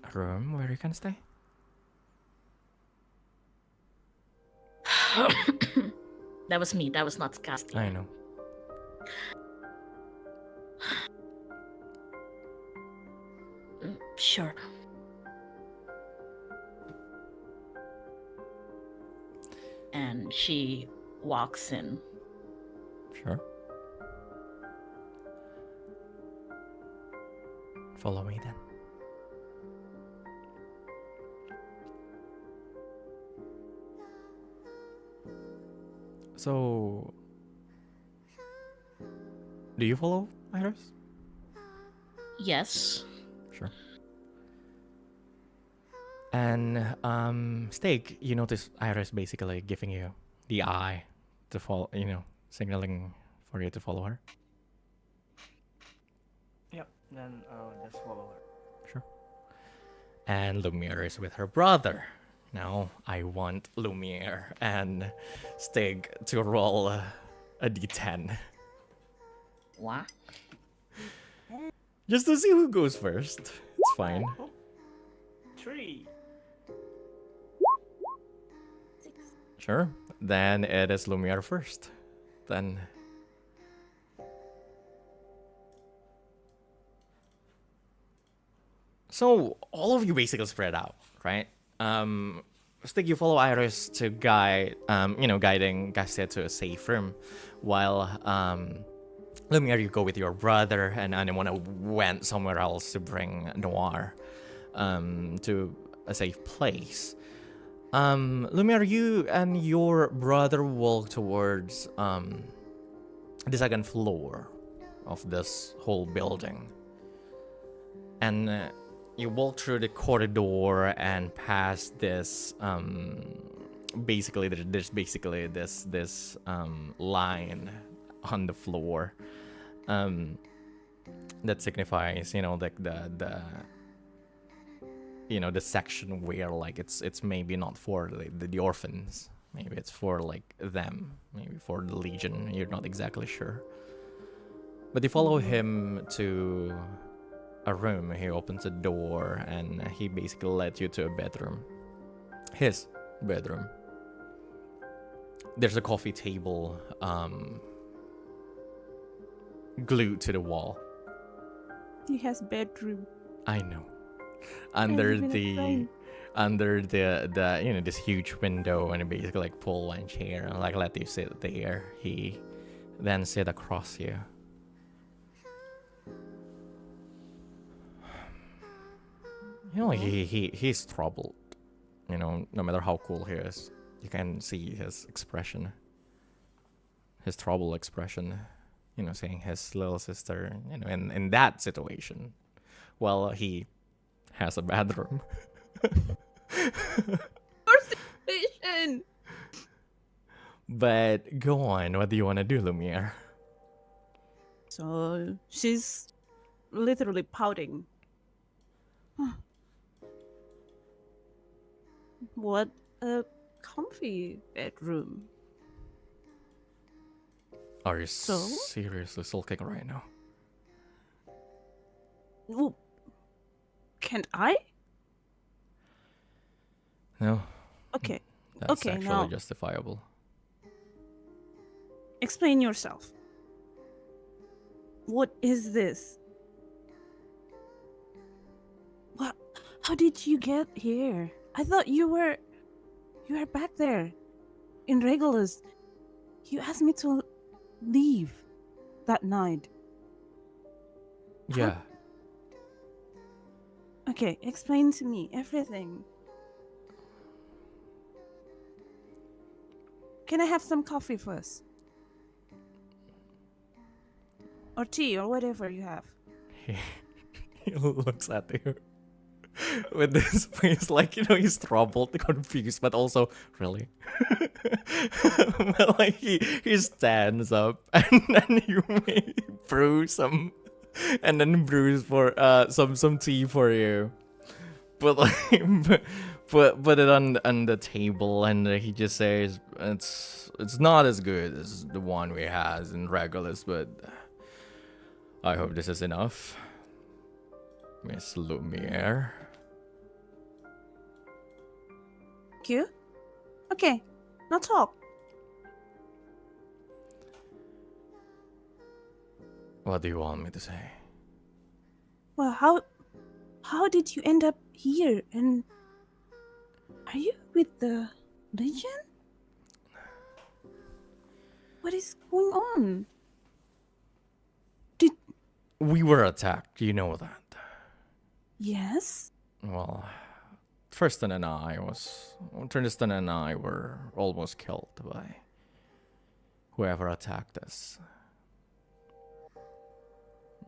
a room where you can stay? that was me. That was not Castia. I know. Sure. And she walks in. Sure. Follow me then. So, do you follow Iris? Yes. Sure. And Stygg, you notice Iris basically giving you the eye to follow, signaling for you to follow her. Yep, then I'll just follow her. Sure. And Lumiere is with her brother. Now I want Lumiere and Stygg to roll a d10. What? Just to see who goes first. It's fine. 3. Sure. Then it is Lumiere first. Then. So all of you basically spread out, right? Stygg, you follow Iris to guide, guiding Castia to a safe room, while Lumiere, you go with your brother, and Anemona went somewhere else to bring Noir to a safe place. Lumiere, you and your brother walk towards the second floor of this whole building. And you walk through the corridor and past this there's basically this line on the floor that signifies, the section where like it's maybe not for the orphans, maybe it's for like them, maybe for the Legion, you're not exactly sure. But you follow him to a room. He opens a door and he basically led you to a bedroom, his bedroom. there's a coffee table glued to the wall. He has bedroom. I know. I Under live in a the train. under the you know, this huge window, and basically like pull one chair and like let you sit there. He then sit across you. You know, like he's troubled. You know, no matter how cool he is, you can see his expression, his troubled expression. You know, seeing his little sister, you know, in that situation, well, he has a bathroom. Situation. But go on, what do you want to do, Lumiere? So she's literally pouting. What a comfy bedroom. Are you So? seriously sulking right now? Well, can't I? No, Okay, that's Okay, actually now- justifiable. explain yourself. What is this? What? How did you get here? I thought you were back there in Regulus. You asked me to leave that night. Yeah, Okay, explain to me everything. Can I have some coffee first? Or tea or whatever you have. he looks at you with this face, like, you know, he's troubled, confused, but also really. But like he stands up and then you may brew some, and then brews for some tea for you. But like put it on the table, and he just says it's not as good as the one we has in Regulus, but I hope this is enough, Miss Lumiere. Thank you. Okay, now talk. What do you want me to say? Well, how did you end up here? And are you with the Legion? What is going on? We were attacked, you know that. Yes. Well, Tristan and I were almost killed by whoever attacked us.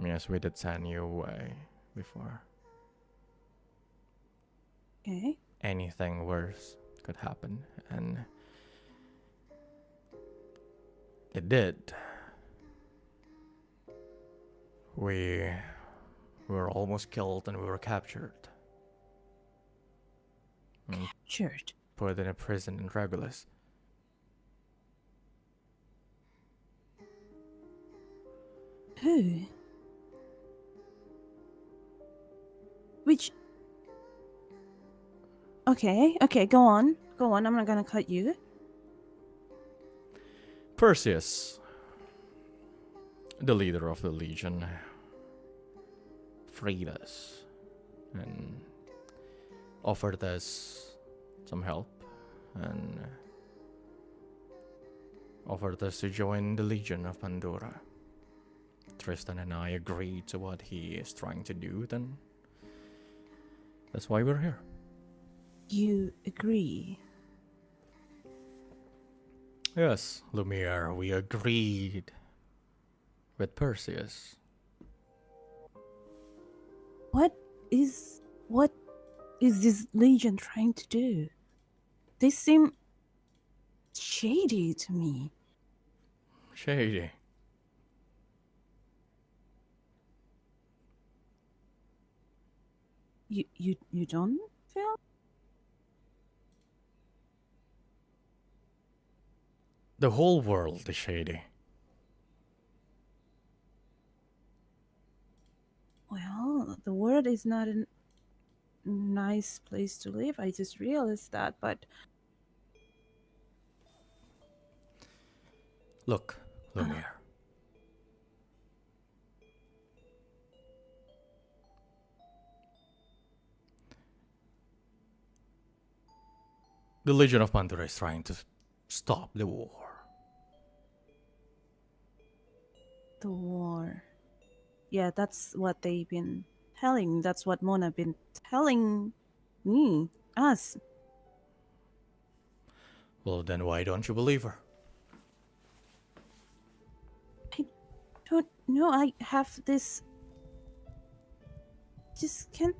Yes, we did send you away before. Okay. Anything worse could happen, and it did. We were almost killed and we were captured. And Captured. put in a prison in Regulus. Who? Which? Okay, go on. I'm not gonna cut you. Perseus, the leader of the Legion, freed us and offered us some help and offered us to join the Legion of Pandora. Tristan and I agreed to what he is trying to do, then that's why we're here. You agree? Yes, Lumiere, we agreed with Perseus. What is this Legion trying to do? They seem shady to me. Shady. You don't feel? The whole world is shady. Well, the world is not a nice place to live. I just realized that, but Look, Lumiere. The Legion of Pandora is trying to stop the war. The war. Yeah, that's what they've been telling. That's what Mona been telling me, us. Well, then why don't you believe her? I don't know. I have this. Just can't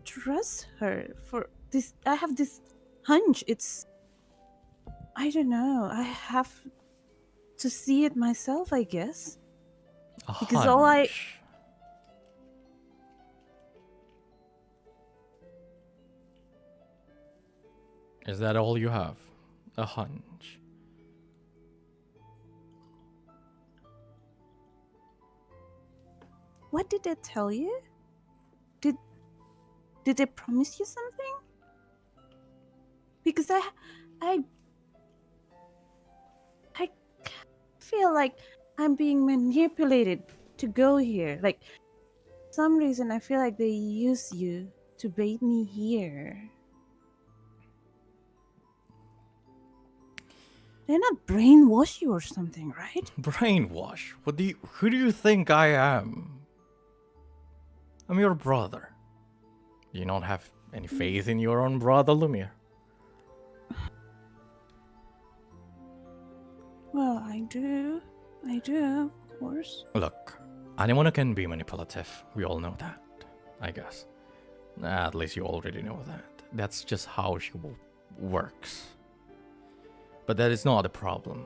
trust her for this. I have this hunch. It's. I don't know. I have to see it myself, I guess. A Because all I- hunch. Is that all you have? A hunch. What did they tell you? Did they promise you something? Because I feel like I'm being manipulated to go here. Like some reason I feel like they use you to bait me here. They're not brainwash you or something, right? Brainwash? Who do you think I am? I'm your brother. Do you not have any faith in your own brother, Lumiere? Well, I do, of course. Look, anyone can be manipulative. We all know that, I guess. At least you already know that. That's just how she works. But that is not the problem.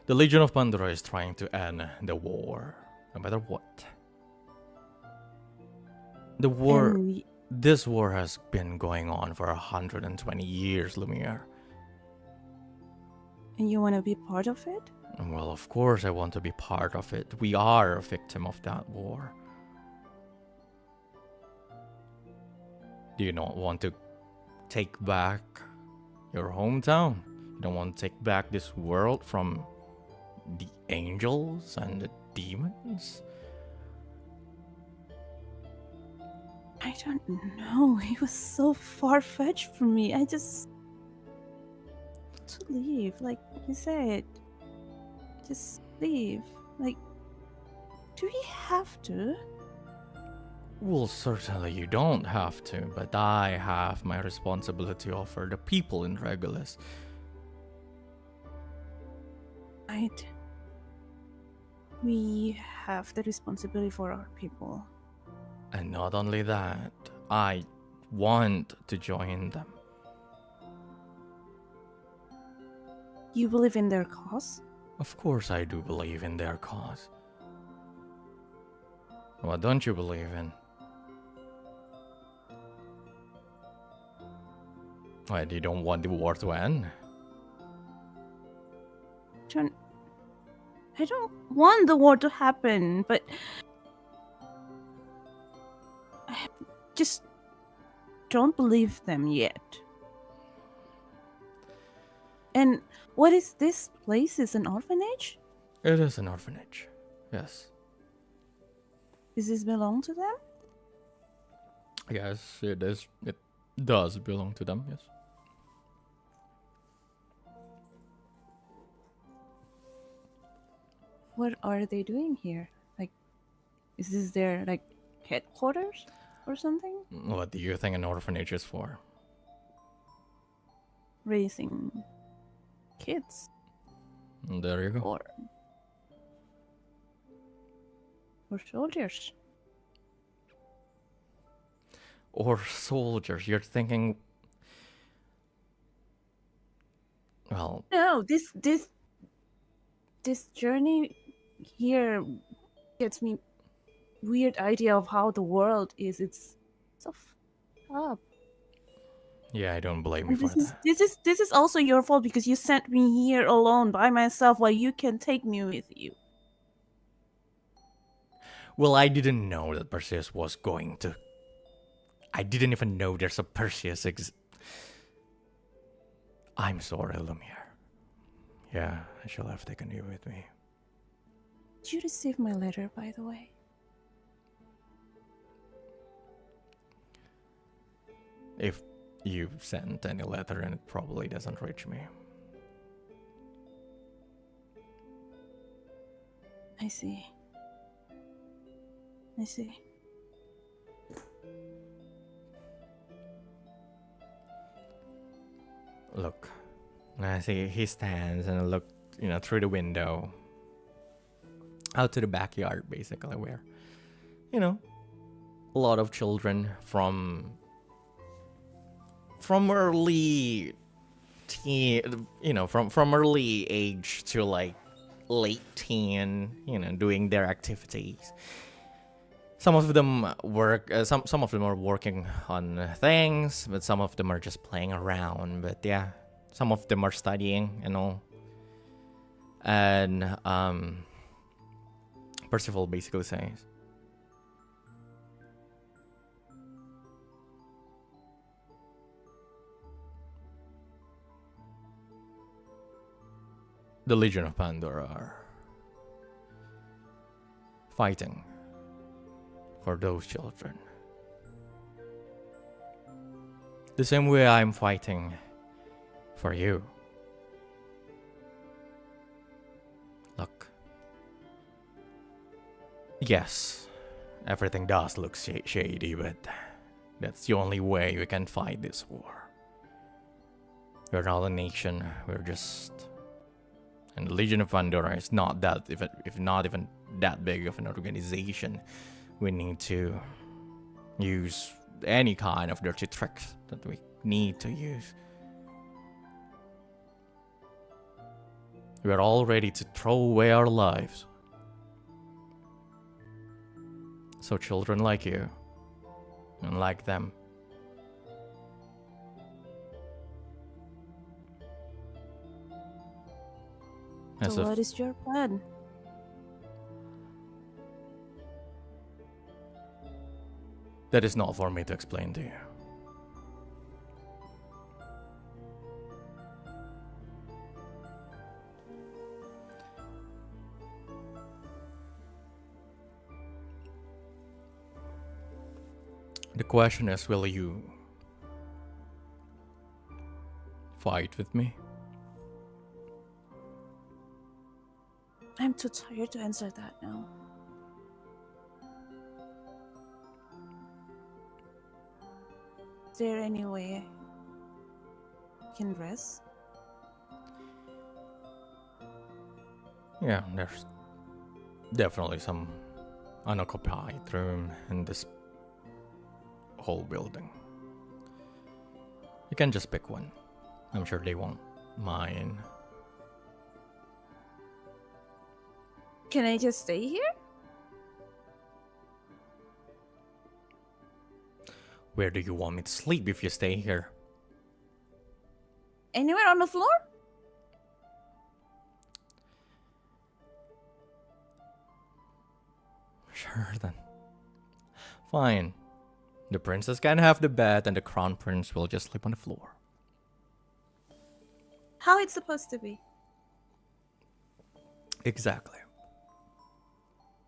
The Legion of Pandora is trying to end the war, no matter what. The war, And this war has been going on for 120 years, Lumiere. and you want to be part of it? Well, of course I want to be part of it. We are a victim of that war. Do you not want to take back your hometown? You don't want to take back this world from the angels and the demons? I don't know. It was so far-fetched for me. I just to leave, like you said. Just leave. Like, do we have to? Well, certainly you don't have to, but I have my responsibility over the people in Regulus. We have the responsibility for our people. And not only that, I want to join them. You believe in their cause? Of course I do believe in their cause. What don't you believe in? Why, you don't want the war to end? I don't want the war to happen, but I just don't believe them yet. And what is this place? Is an orphanage? It is an orphanage, yes. Does this belong to them? Yes, it is. It does belong to them, yes. What are they doing here? Like, is this their, like, headquarters or something? What do you think an orphanage is for? Raising kids There you go. or soldiers. Or soldiers. You're thinking... Well, No, this journey here gets me weird idea of how the world is. It's so up. yeah, I don't blame you And for this is that. this is also your fault because you sent me here alone by myself while you can take me with you. Well, I didn't know that Perseus was going to... I didn't even know there's a Perseus I'm sorry, Lumiere. Yeah, I shall have taken you with me. Did you receive my letter, by the way? If you sent any letter and it probably doesn't reach me. I see. I see. Look, I see he stands and I look, through the window out to the backyard, basically, where, a lot of children from early teen, from early age to like late teen, doing their activities. Some of them work. Some of them are working on things, but some of them are just playing around. But yeah, some of them are studying and all. And Percival basically says, "The Legion of Pandora are fighting for those children. The same way I'm fighting for you. Look. Yes, everything does look shady, but that's the only way we can fight this war. We're not a nation, we're just... And the Legion of Pandora is not that, if not even that big of an organization. We need to use any kind of dirty tricks that we need to use. We're all ready to throw away our lives. So children like you, and like them, So what is your plan? That is not for me to explain to you. The question is, will you fight with me? I'm too tired to answer that now. Is there any way I can rest? Yeah, there's definitely some unoccupied room in this whole building. You can just pick one. I'm sure they won't mind. Can I just stay here? Where do you want me to sleep if you stay here? Anywhere on the floor? Sure then. Fine. The princess can have the bed and the crown prince will just sleep on the floor. How it's supposed to be? Exactly.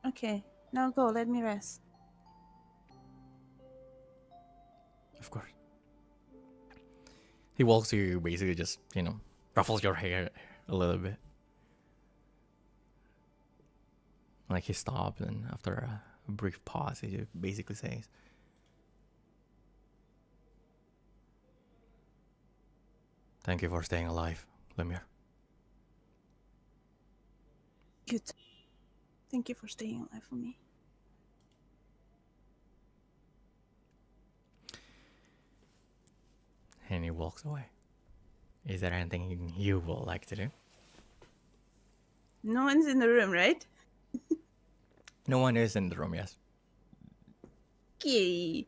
Okay, now go, let me rest. Of course. He walks to you, basically just, ruffles your hair a little bit. Like he stops, and after a brief pause, he basically says, "Thank you for staying alive, Lemire." Thank you for staying alive for me. And he walks away. Is there anything you would like to do? No one's in the room, right? No one is in the room, yes. Okay.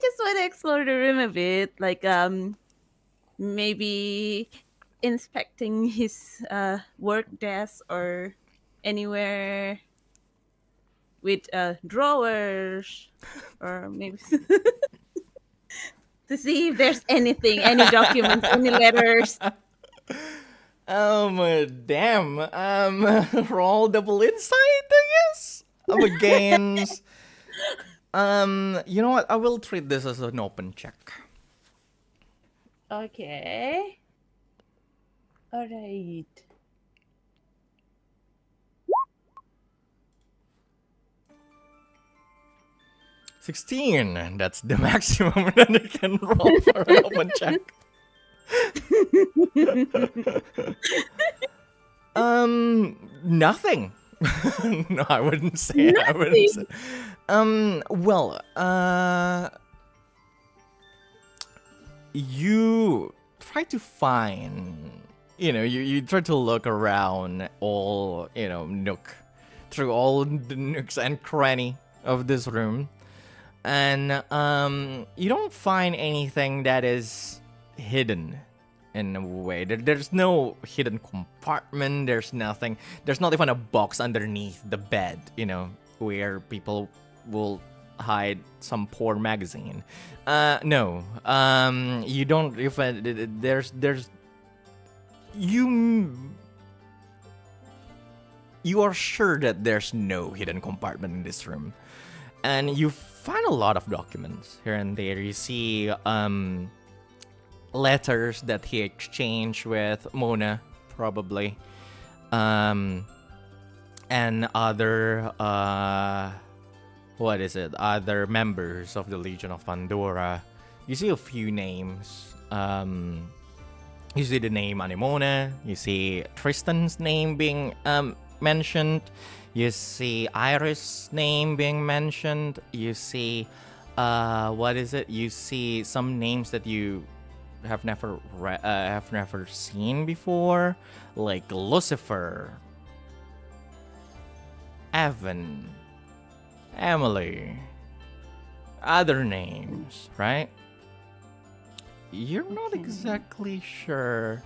Just want to explore the room a bit, like maybe inspecting his work desk or anywhere with drawers, or maybe to see if there's anything, any documents, any letters. Damn. Roll double insight, I guess. Against. You know what? I will treat this as an open check. Okay. All right. $16. That's the maximum that you can roll for an open check. Nothing. No, I wouldn't say. I wouldn't say. Well, you try to find, you try to look around all, through all the nooks and cranny of this room, and you don't find anything that is hidden in a way. There's no hidden compartment. There's nothing. There's not even a box underneath the bed, where people will hide some poor magazine. No. You don't. If you are sure that there's no hidden compartment in this room, and you find a lot of documents here and there. You see letters that he exchanged with Mona, probably, and other other members of the Legion of Pandora. You see a few names. You see the name Anemona. You see Tristan's name being mentioned. You see Iris' name being mentioned. You see you see some names that you have never seen before, like Lucifer, Evan, Emily, other names, right? You're not exactly sure.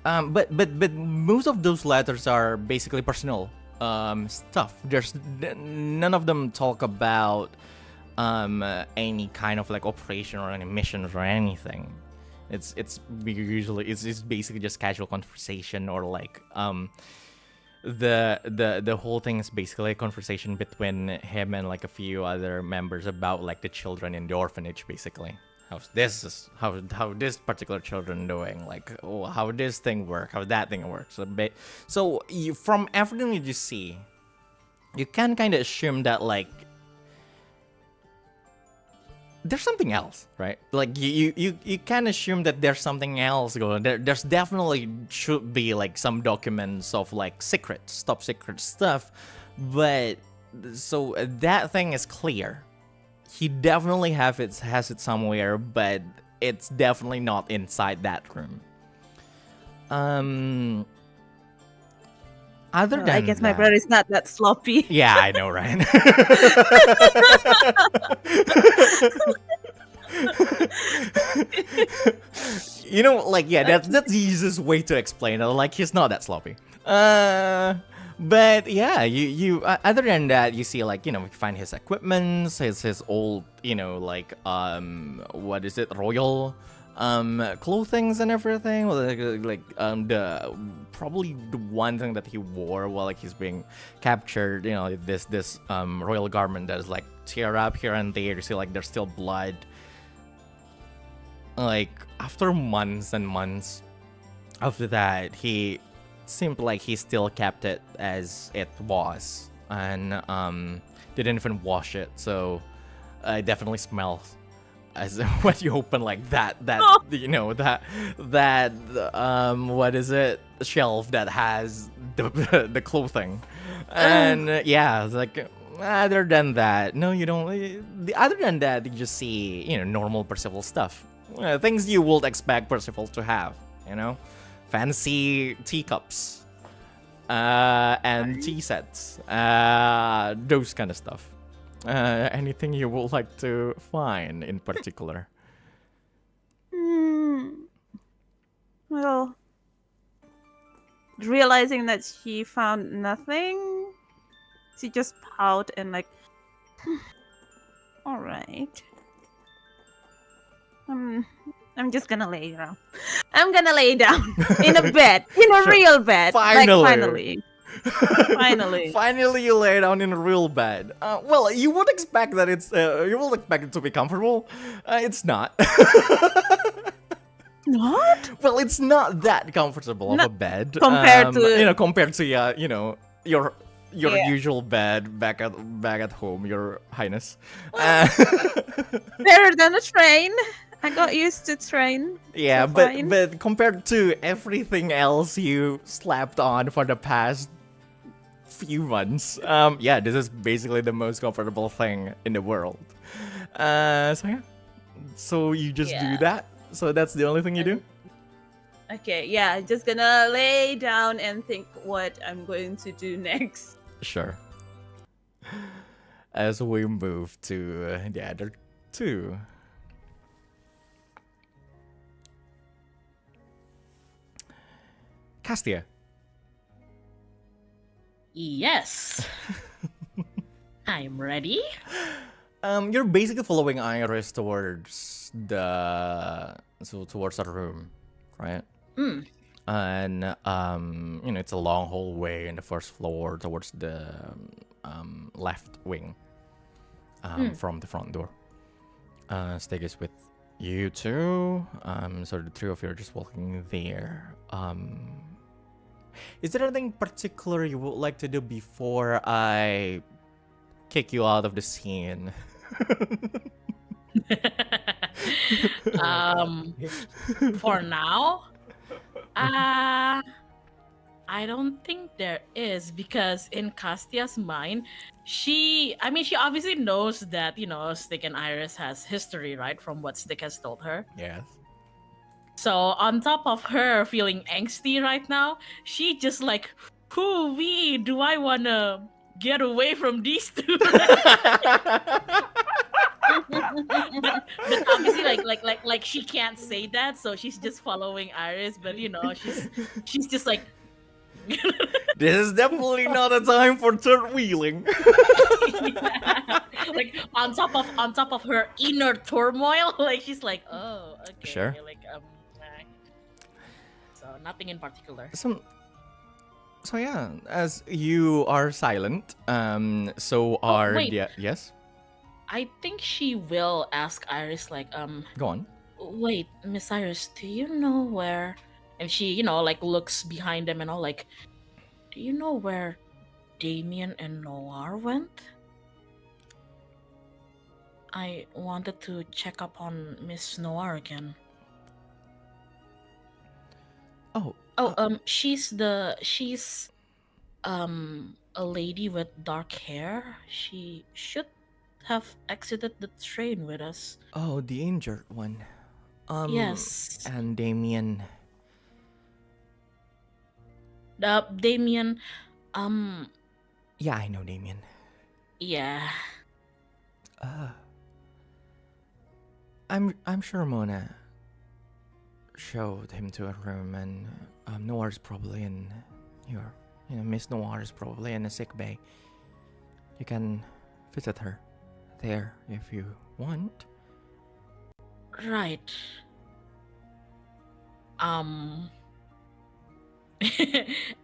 But most of those letters are basically personal stuff. There's none of them talk about any kind of like operation or any missions or anything. It's basically just casual conversation, or like the whole thing is basically a conversation between him and like a few other members about like the children in the orphanage, basically. How this particular children doing, like, oh, how this thing work, how that thing works. So you, from everything you just see, you can kind of assume that like there's something else, right? Like you can assume that there's something else going. There's definitely should be like some documents of like top secret stuff, but so that thing is clear. He definitely has it somewhere, but it's definitely not inside that room. Other than I guess that, my brother is not that sloppy. Yeah, I know, right? That's the easiest way to explain it. Like, he's not that sloppy. But yeah, you other than that, you see like, you find his equipment, his old, royal clothings and everything, the probably the one thing that he wore while like he's being captured, this royal garment that is like tear up here and there. You see like there's still blood. Like after months and months after that, he seemed like he still kept it as it was, and didn't even wash it, so it definitely smells as when you open like that shelf that has the clothing. And yeah, it's like, other than that, no, you don't. Other than that, you just see normal Percival stuff, things you would expect Percival to have, fancy teacups, and tea sets, those kind of stuff. Anything you would like to find in particular? Well, realizing that she found nothing, she just pout and like, all right. I'm just gonna lay down. I'm gonna lay down in a bed, in a Sure. real bed. Finally. Like, finally. Finally. Finally, you lay down in a real bed. Well, you would expect that it's. You will expect it to be comfortable. It's not. What? Well, it's not that comfortable of No, a bed compared to- you know, compared to your Yeah. usual bed back at home, Your Highness. Better than a train. I got used to train. Yeah, So but fine. but compared to everything else you slapped on for the past few months, yeah, this is basically the most comfortable thing in the world. So yeah, so you just do Yeah. that. So that's the only thing you do. Okay, yeah, I'm just gonna lay down and think what I'm going to do next. Sure. As we move to the other two. Castia. Yes. I'm ready. You're basically following Iris towards towards the room, right? Hmm. And you know, it's a long hallway in the first floor towards the left wing from the front door. Stygg is with you two. So the three of you are just walking there. Is there anything particular you would like to do before I kick you out of the scene? For now, I don't think there is, because in Castia's mind, she obviously knows that, Stygg and Iris has history, right, from what Stygg has told her. Yes. So on top of her feeling angsty right now, she just like, who do I wanna get away from these two? but obviously like she can't say that, so she's just following Iris, but she's just like This is definitely not a time for third wheeling. like on top of her inner turmoil, like she's like, oh, okay, Sure. like so nothing in particular. So yeah, as you are silent, so are wait. yes. I think she will ask Iris like, Go on. wait, Miss Iris, do you know where? And she, like looks behind them and all, like, do you know where Damien and Noir went? I wanted to check up on Miss Noir again. Oh, She's a lady with dark hair. She should have exited the train with us. oh, the injured one. Yes. And Damien. Damien, Yeah, I know Damien. yeah. I'm sure Mona showed him to a room, and Noir's probably in Miss Noir is probably in a sick bay. You can visit her there if you want. Right.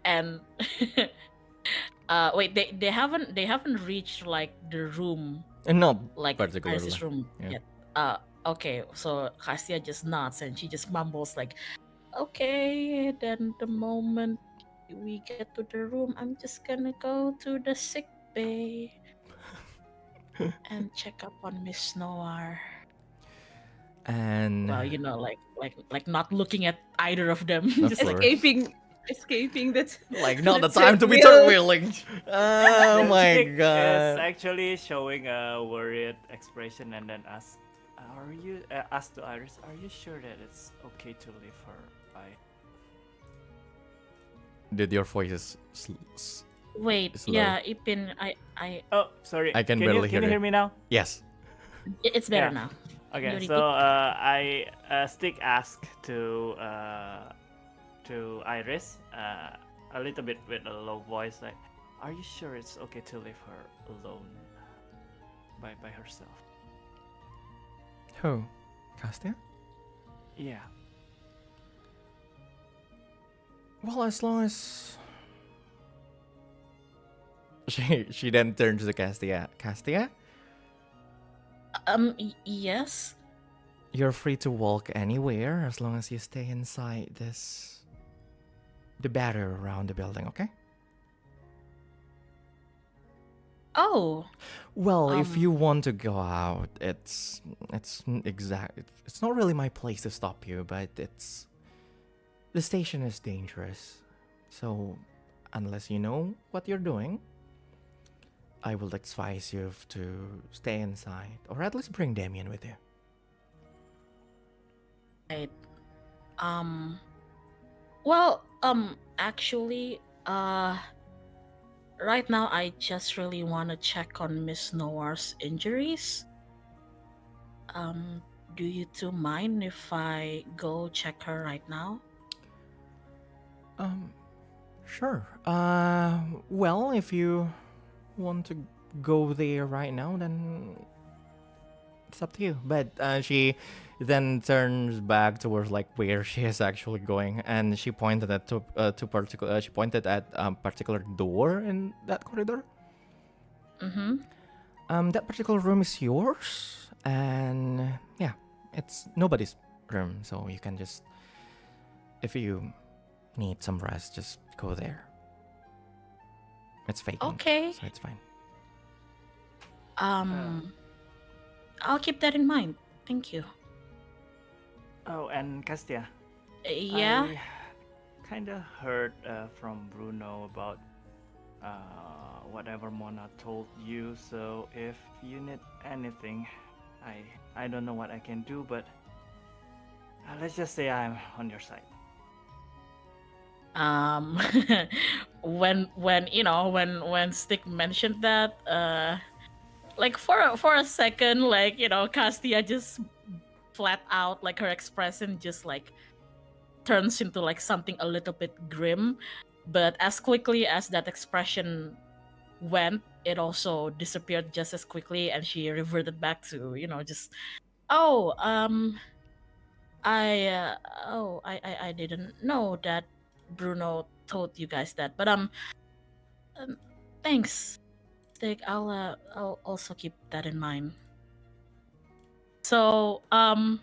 And wait, they haven't reached like the room, And not like particularly. Iris' room Yeah. yet. Okay, so Castia just nods and she just mumbles like, okay, then the moment we get to the room, I'm just gonna go to the sick bay and check up on Miss Noir. And Well, like not looking at either of them. Of Just like, course. Escaping that. like not the Let's time to be third wheeling. Oh my Stygg is god. actually showing a worried expression and then asks, ask to Iris, are you sure that it's okay to leave her by? Did your voice wait, Slow. yeah, Ipin, Oh, sorry. I can barely hear Can you you. hear me now? Yes. it's better Yeah. now. Okay, You so I Stygg asked to Iris a little bit with a low voice, like, are you sure it's okay to leave her alone by herself? Who? Castia? Yeah. Well, as long as she then turns to Castia. Castia, Yes. you're free to walk anywhere as long as you stay inside the barrier around the building, okay? Oh. Well, if you Um. want to go out, it's not really my place to stop you, but the station is dangerous. So, unless you know what you're doing, I will advise you to stay inside, or at least bring Damien with you. Right. Well. Actually. Right now, I just really want to check on Miss Noir's injuries. Do you two mind if I go check her right now? Sure. Well, if you want to go there right now, then it's up to you. But she then turns back towards like where she is actually going, and she pointed at she pointed at particular door in that corridor. Mm-hmm. That particular room is yours, and yeah, it's nobody's room, so you can just, if you need some rest, just go there. It's vacant, Okay. so it's fine. I'll keep that in mind. Thank you. Oh, and Castia. Yeah. I kind of heard from Bruno about whatever Mona told you. So if you need anything, I don't know what I can do, but let's just say I'm on your side. When Stygg mentioned that, like for a second, like Castia just flat out, like her expression just like turns into like something a little bit grim, but as quickly as that expression went, it also disappeared just as quickly, and she reverted back to just I didn't know that Bruno told you guys that, but thanks, Stygg. I'll also keep that in mind. So I'm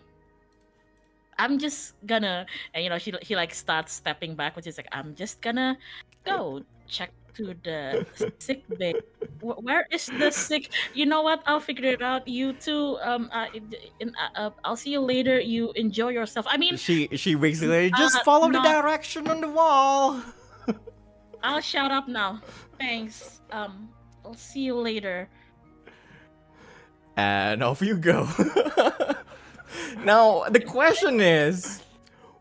just gonna, and he like starts stepping back, which is like, I'm just gonna go check to the sick bay. Where is the sick? You know what? I'll figure it out. You two, I'll see you later. You enjoy yourself. I mean, She basically just follow the no, direction on the wall. I'll shut up now. Thanks. I'll see you later. And off you go. Now the question is,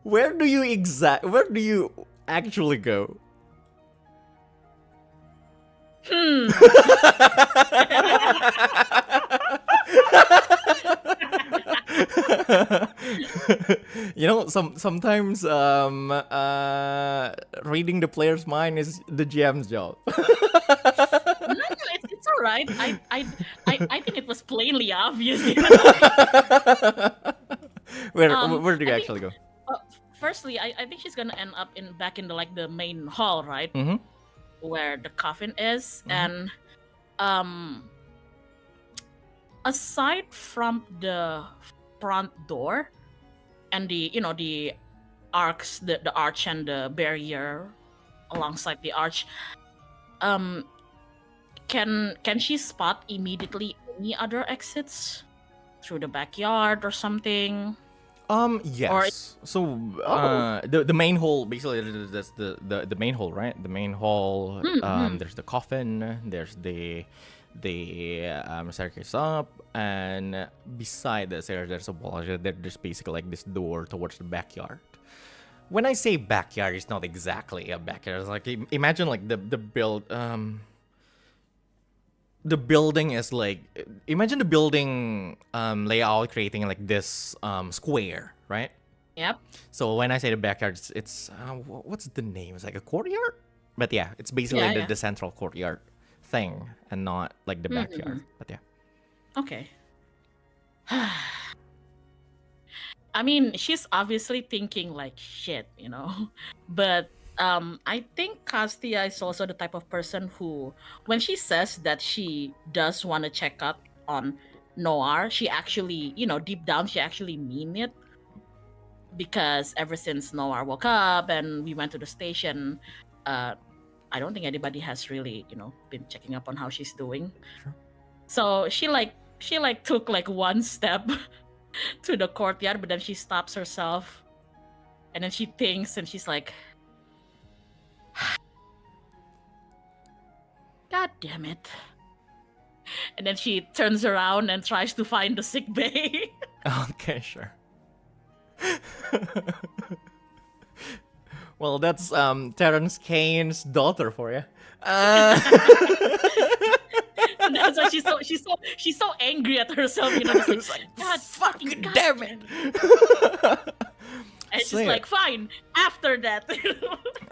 where do you actually go? Sometimes reading the player's mind is the GM's job. No, it's all right. I think it was plainly obvious. Where do you I actually think, go? Firstly, I think she's gonna end up back in the main hall, right? Mm-hmm. Where the coffin is, Mhm. and aside from the front door and the arcs, the arch and the barrier alongside the arch, can she spot immediately any other exits through the backyard or something? Yes. So the main hall, basically that's the main hall, right? The main hall. Mm-hmm. There's the coffin. There's the staircase up, and beside the stairs there's a wall. There's basically like this door towards the backyard. When I say backyard, it's not exactly a backyard. It's like imagine like the building is like, imagine the building layout creating like this square, right? Yep. So when I say the backyard, it's what's the name? It's like a courtyard, but yeah, it's basically the central courtyard thing and not like the backyard. But yeah. Okay. I mean, she's obviously thinking like shit, you know. But I think Castia is also the type of person who, when she says that she does want to check up on Noir, she actually, you know, deep down she actually mean it, because ever since Noir woke up and we went to the station, I don't think anybody has really, you know, been checking up on how she's doing. Sure. So she took like one step to the courtyard, but then she stops herself, and then she thinks, and she's like, God damn it. And then she turns around and tries to find the sick bay. Okay, sure. Well, that's Terrence Kane's daughter for you. And that's why she's so angry at herself, you know, just It's like, like, God fucking fucking damn it. And she's So, yeah. like, fine, after that.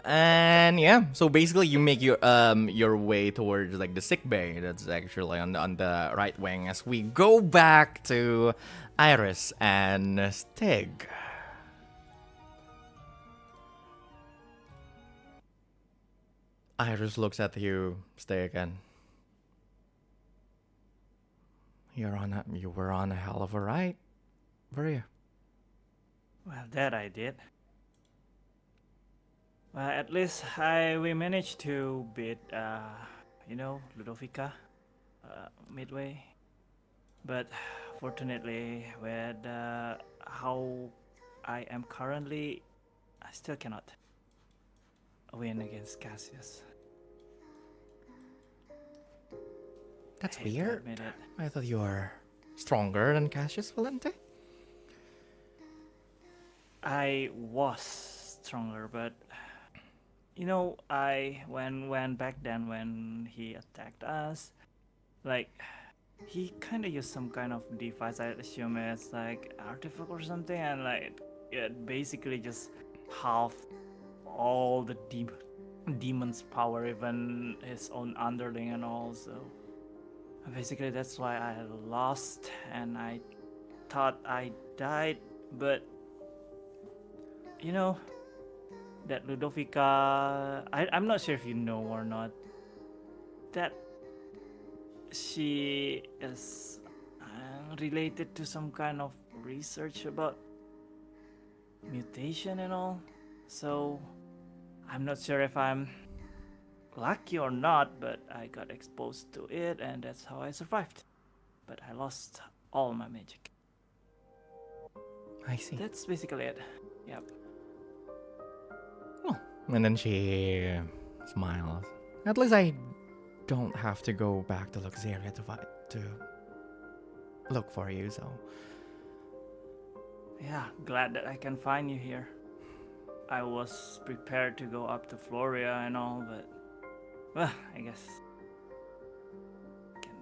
And yeah, so basically you make your way towards like the sick bay. That's actually on the right wing as we go back to Iris and Stygg. Iris looks at you, Stygg, and you were on a hell of a ride, were you? Well, that I did. Well, at least we managed to beat, Ludovica, midway. But fortunately, with how I am currently, I still cannot win against Cassius. That's I hate to weird. admit it. I thought you were stronger than Cassius Valente. I was stronger, but when back then when he attacked us, like he kind of used some kind of device. I assume it's like artifact or something, and like it basically just half all the demon's power, even his own underling and all. So basically, that's why I lost, and I thought I died, but that Ludovica, I'm not sure if you know or not, that she is related to some kind of research about mutation and all. So I'm not sure if I'm lucky or not, but I got exposed to it, and that's how I survived. But I lost all my magic. I see. That's basically it. Yep. Well, and then she smiles. At least I don't have to go back to Luxeria to look for you, so... Yeah, glad that I can find you here. I was prepared to go up to Floria and all, but... Well, I guess... I can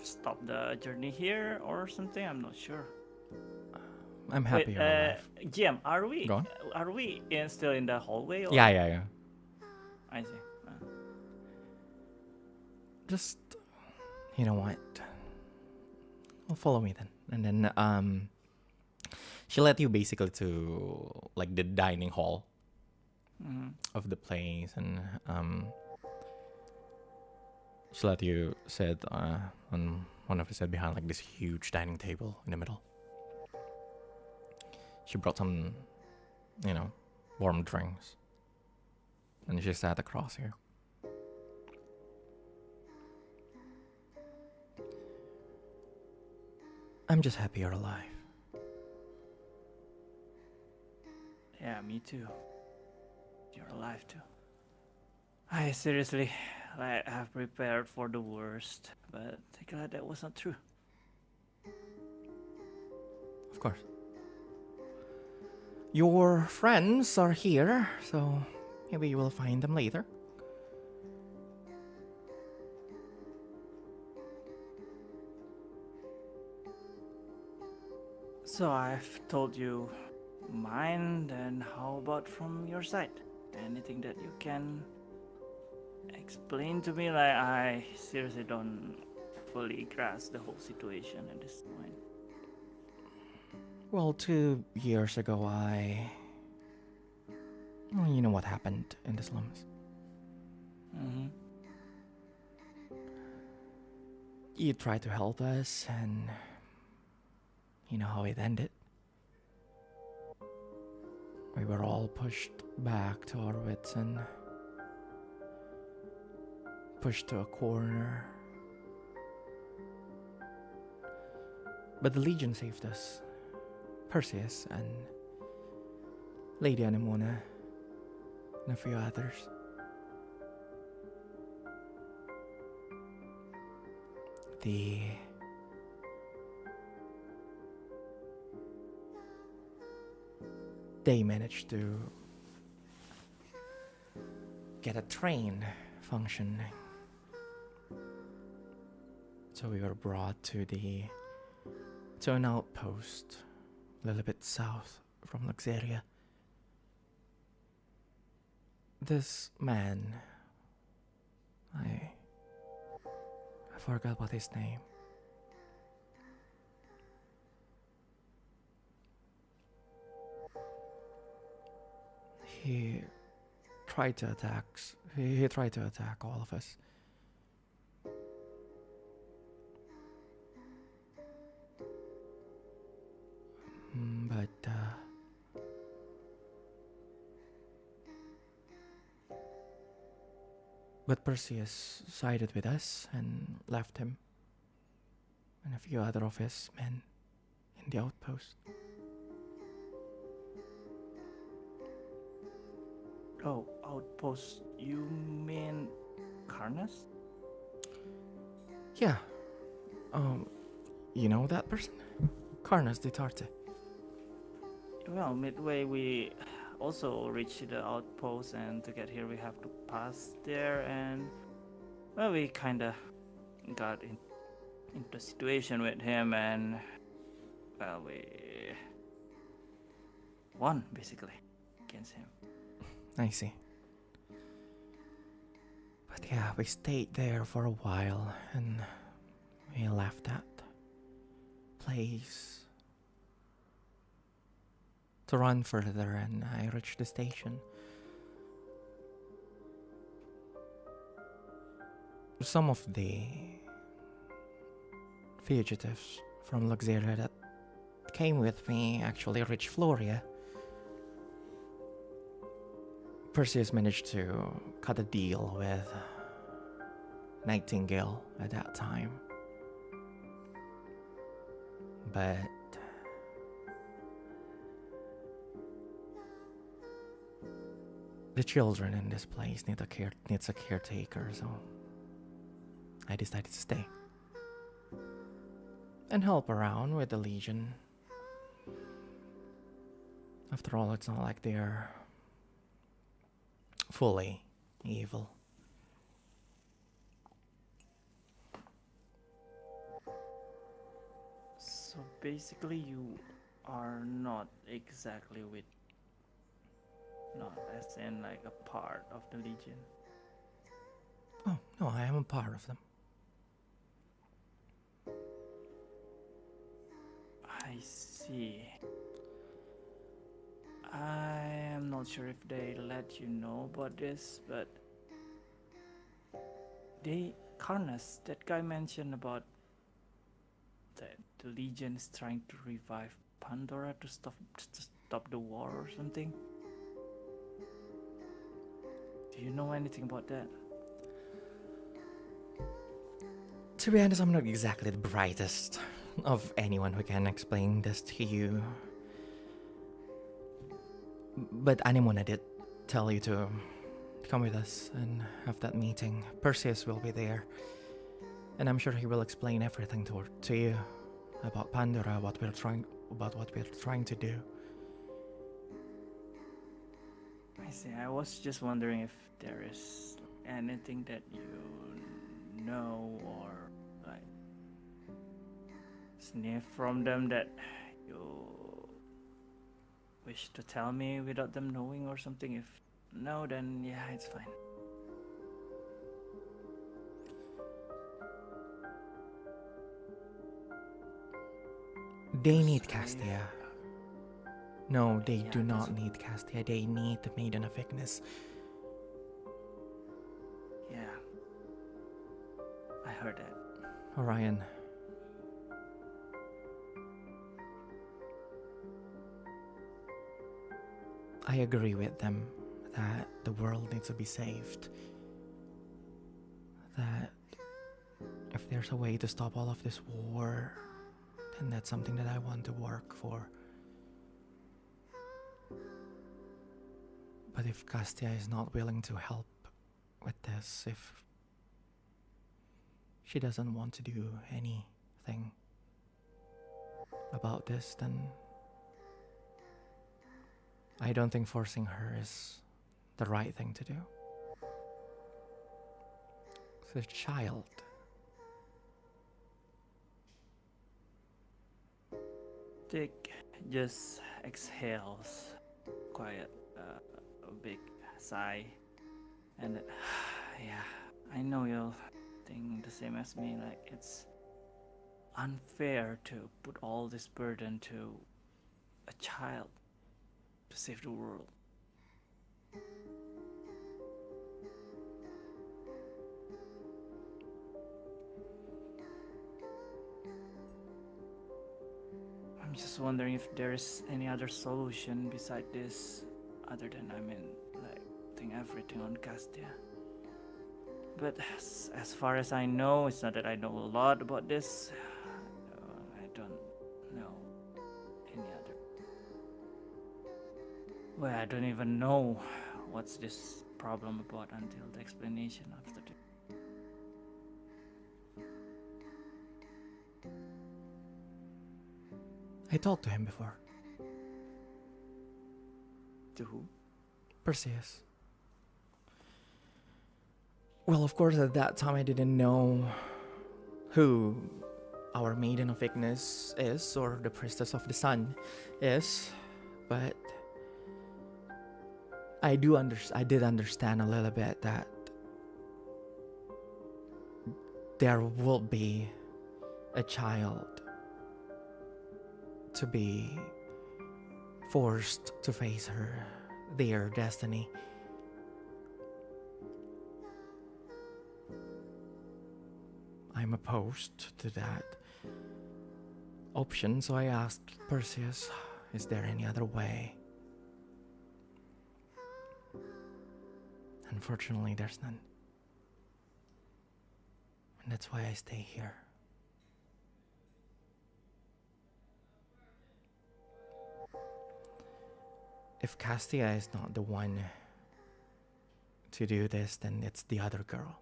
stop the journey here or something, I'm not sure. I'm happy Wait, you're alive. GM, Go on. are we still in the hallway? Or? Yeah. I see. Just... You know what? Well, follow me then. And then, she led you basically to, like, the dining hall of the place, and, she let you sit on one of the set behind, like, this huge dining table in the middle. She brought some, warm drinks. And she sat across here. I'm just happy you're alive. Yeah, me too. You're alive too. I seriously, have prepared for the worst, but glad that was not true. Of course. Your friends are here, so maybe you will find them later. So I've told you mine, then how about from your side? Anything that you can explain to me? Like, I seriously don't fully grasp the whole situation at this point. Well, 2 years ago, well, you know what happened in the slums. Mm-hmm. You tried to help us, and you know how it ended. We were all pushed back to our wits and pushed to a corner. But the Legion saved us. Perseus and Lady Anemona and a few others. They managed to get a train functioning. So we were brought to an outpost a little bit south from Luxeria. This man, I forgot what his name. He tried to attack. He tried to attack all of us. But Perseus sided with us and left him and a few other of his men in the outpost. Oh, outpost. You mean Karnas? Yeah. You know that person? Karnas de Tarte. Well, midway we also reached the outpost, and to get here we have to pass there, and well, we kinda got into a situation with him, and well, we won basically against him. I see. But yeah, we stayed there for a while and we left that place to run further, and I reached the station. Some of the fugitives from Luxeria that came with me actually reached Floria. Perseus managed to cut a deal with Nightingale at that time. But the children in this place needs a caretaker, so I decided to stay and help around with the Legion. After all, it's not like they're fully evil. So basically you are not exactly with, not as in like a part of the Legion. Oh, no, I am a part of them. I see. I am not sure if they let you know about this, but Karnas, that guy mentioned about that the Legion is trying to revive Pandora to stop the war or something. Do you know anything about that? To be honest, I'm not exactly the brightest of anyone who can explain this to you. But Anemona did tell you to come with us and have that meeting. Perseus will be there, and I'm sure he will explain everything to you about Pandora, what we're trying to do. I see. I was just wondering if there is anything that you know or like sniff from them that you wish to tell me without them knowing or something. If no, then yeah, it's fine. They need Castia No, they Yeah, do that's- not need Castia. They need the Maiden of Ignis. Yeah. I heard that. Orion. I agree with them that the world needs to be saved. That if there's a way to stop all of this war, then that's something that I want to work for. But if Castia is not willing to help with this, if she doesn't want to do anything about this, then I don't think forcing her is the right thing to do. It's a child. Stygg just exhales quiet, a big sigh, and yeah, I know you'll think the same as me. Like, it's unfair to put all this burden to a child to save the world. I'm just wondering if there is any other solution beside this, other than, like, putting everything on Castia. But as far as I know, it's not that I know a lot about this. I don't know any other. Well, I don't even know what's this problem about until the explanation after this. I talked to him before. To who? Perseus. Well, of course, at that time I didn't know who our Maiden of Ignis is, or the Priestess of the Sun is, but I did understand a little bit that there will be a child to be forced to face their destiny. I'm opposed to that option, so I asked Perseus, is there any other way? Unfortunately, there's none. And that's why I stay here. If Castia is not the one to do this, then it's the other girl.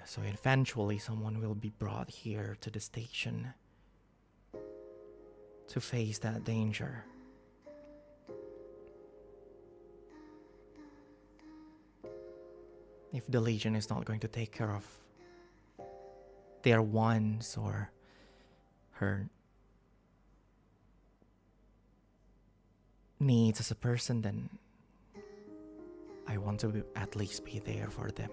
So eventually someone will be brought here to the station to face that danger. If the Legion is not going to take care of their wants or her needs as a person, then I want to at least be there for them.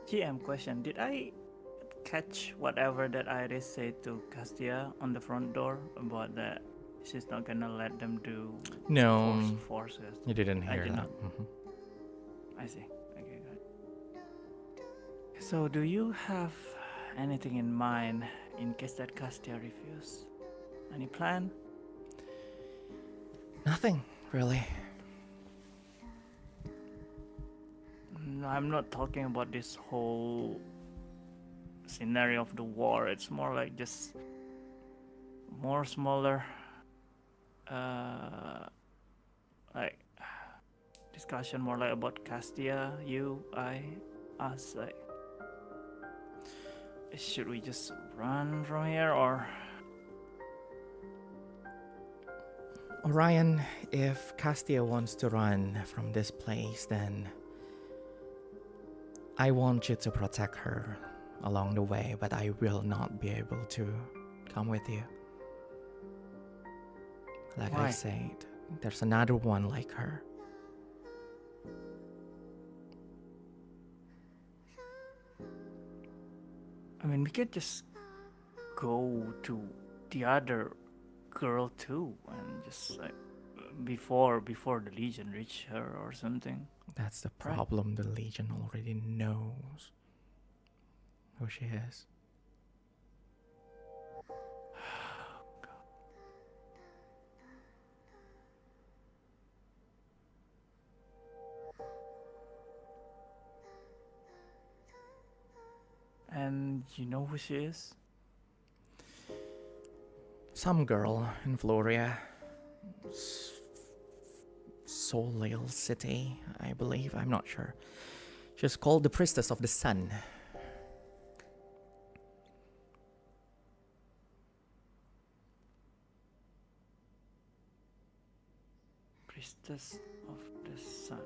GM question, did I catch whatever that Iris said to Castia on the front door about that she's not gonna let them do No, forces? you didn't I hear did that. not. I see. Okay, good. So, do you have anything in mind in case that Castia refuses? Any plan? Nothing, really. No, I'm not talking about this whole scenario of the war. It's more like just more smaller, like discussion, more like about Castia, you, I, us. Like, should we just run from here or? Orion, if Castia wants to run from this place, then I want you to protect her along the way, but I will not be able to come with you. Like I Why? said, there's another one like her. I mean, we could just go to the other girl too, and just like before the Legion reach her or something. That's the Right. problem. The Legion already knows who she is. And you know who she is? Some girl in Floria. Soleil City, I believe. I'm not sure. She's called the Priestess of the Sun. Priestess of the Sun.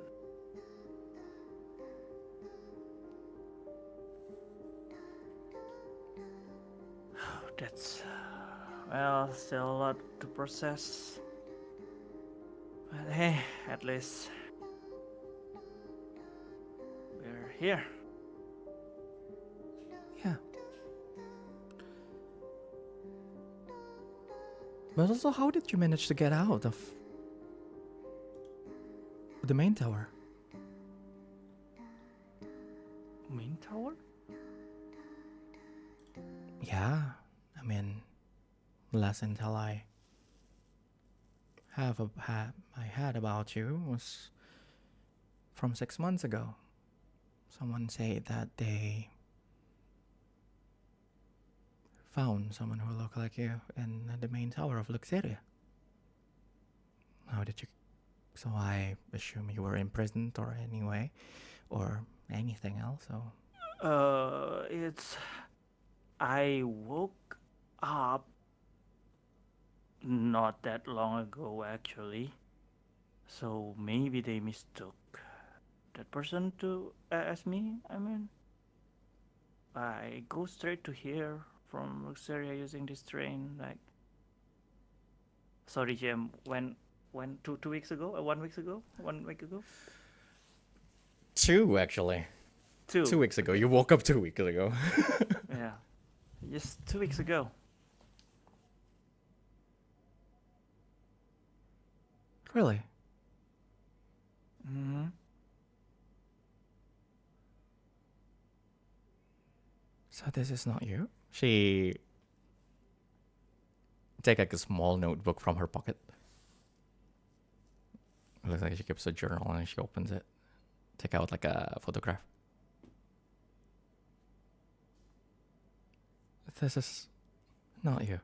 That's well, still a lot to process. But hey, at least we're here. Yeah. But also, how did you manage to get out of the main tower? Main tower? Yeah, I mean, last intel I had about you was from 6 months ago. Someone said that they found someone who looked like you in the main tower of Luxeria. How did you? So I assume you were imprisoned or anyway, or anything else. So It's I woke up not that long ago actually. So maybe they mistook that person to as me. I mean, I go straight to here from Luxeria using this train. Like, sorry, Jim. When 2 weeks ago? 1 week ago? 1 week ago? 2 actually. 2. 2 weeks ago. You woke up 2 weeks ago. Yeah, just 2 weeks ago. Really? Mm-hmm. So this is not you? She take like a small notebook from her pocket. It looks like she keeps a journal and she opens it. Take out like a photograph. This is not you.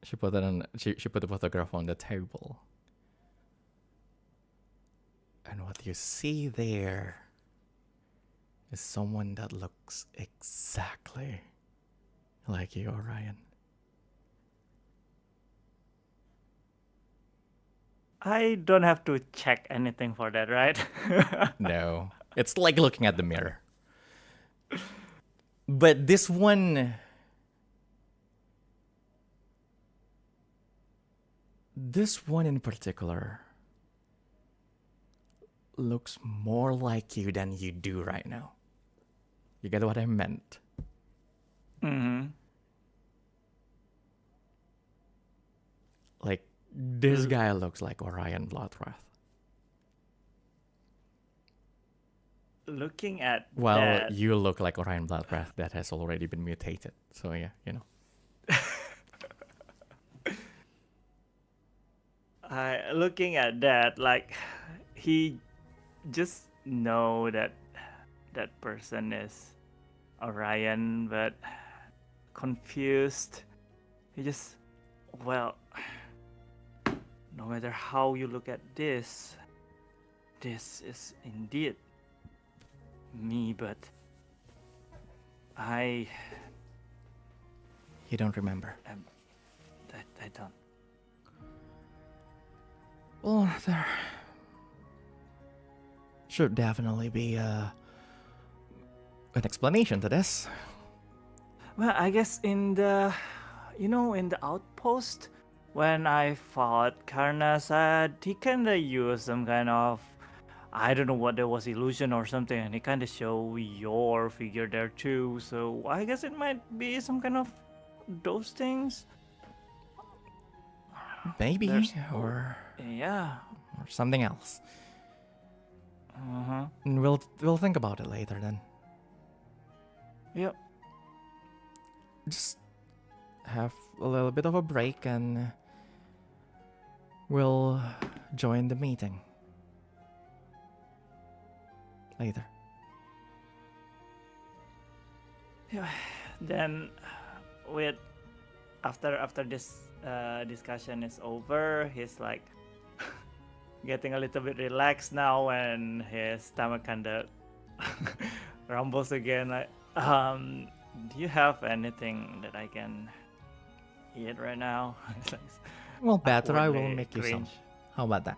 She put it on. She put the photograph on the table. And what you see there is someone that looks exactly like you, Orion. I don't have to check anything for that, right? No, it's like looking at the mirror. But this one, in particular looks more like you than you do right now. You get what I meant? Mm-hmm. Like, this guy looks like Orion Bloodwrath. Looking at Well, that, you look like Orion Bloodwrath that has already been mutated. So yeah, you know. looking at that, like he just know that that person is Orion, but confused. He just, well, no matter how you look at this, this is indeed me, but I You don't remember. I don't. Well, there should definitely be an explanation to this. Well, I guess in the, in the outpost, when I fought Karna said he kinda used some kind of I don't know what there was illusion or something, and it kind of show your figure there too. So I guess it might be some kind of those things. Maybe, There's- or Yeah. something else. Uh-huh. And we'll think about it later then. Yep. Just have a little bit of a break and we'll join the meeting later. Then, with after this discussion is over, he's like getting a little bit relaxed now, and his stomach kind of rumbles again. Like, do you have anything that I can eat right now? It's like Well, better I will awkwardly make you some. cringe. How about that?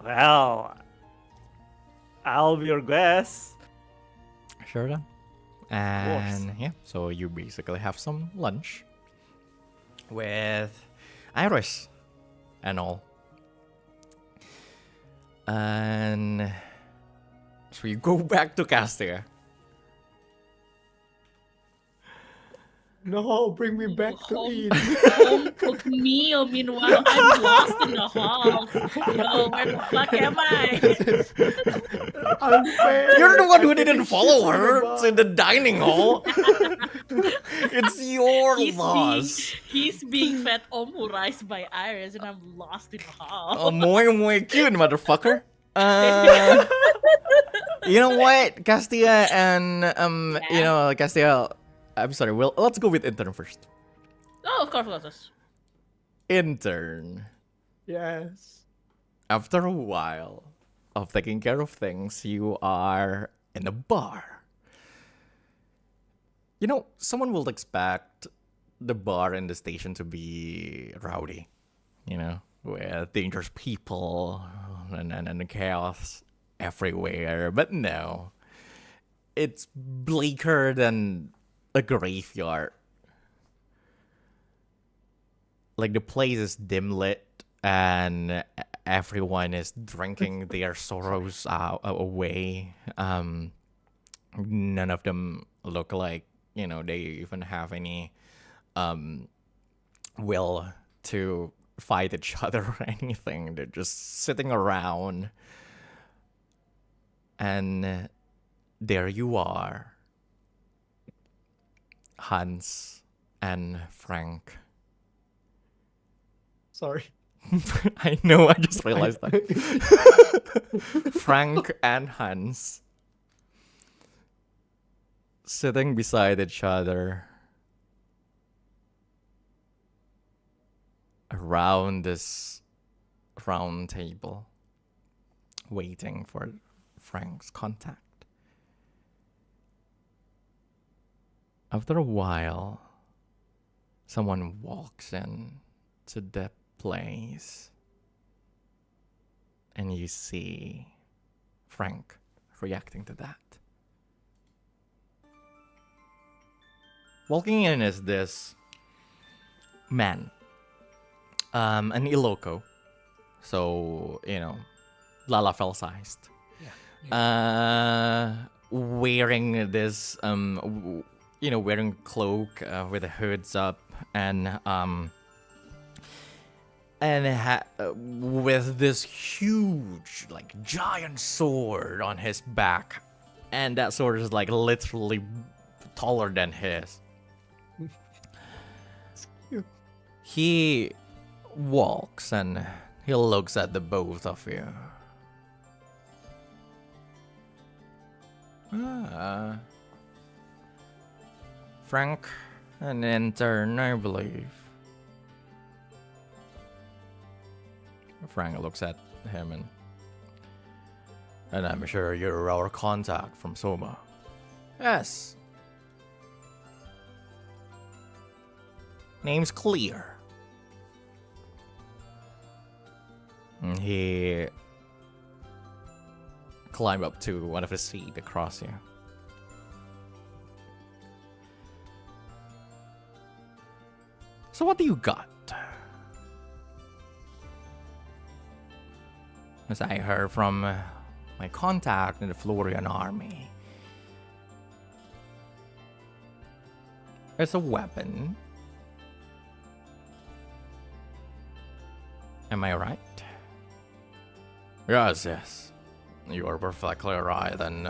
Well, I'll be your guest. Sure then. course. And yeah, so you basically have some lunch with Iris and all. And so you go back to Castia. No, bring me back to Home, eat. home cooked meal. Meanwhile, I'm lost in the hall. Yo, where the fuck am I? Unfair. You're the one who I didn't finished follow eating her the to the dining hall. It's your loss. He's being fed omurice by Iris, and I'm lost in the hall. Oh, muy cute, motherfucker. You know what, Castia and you know, Castia. I'm sorry. Well, let's go with Intern first. Oh, of course, let us. Intern. Yes. After a while of taking care of things, you are in a bar. You know, someone will expect the bar and the station to be rowdy, you know, with dangerous people and chaos everywhere. But no, it's bleaker than a graveyard. Like, the place is dim lit and everyone is drinking their sorrows away. None of them look like, you know, they even have any will to fight each other or anything. They're just sitting around. And there you are, Hans and Frank. Sorry. I know, I just realized that. Frank and Hans sitting beside each other around this round table, waiting for Frank's contact. After a while, someone walks in to the place, and you see Frank reacting to that. Walking in is this man, an Iloko, so, you know, Lalafell sized. Wearing this, you know, wearing a cloak with the hoods up, and with this huge, like, giant sword on his back, and that sword is like literally taller than his. He walks and he looks at the both of you. Frank, an intern, I believe. Frank looks at him and I'm sure you're our contact from Soma. Yes. Name's Clear. And he climbed up to one of his seats across you. So what do you got? as I heard from my contact in the Florian army. It's a weapon. Am I right? Yes, yes. You are perfectly right, and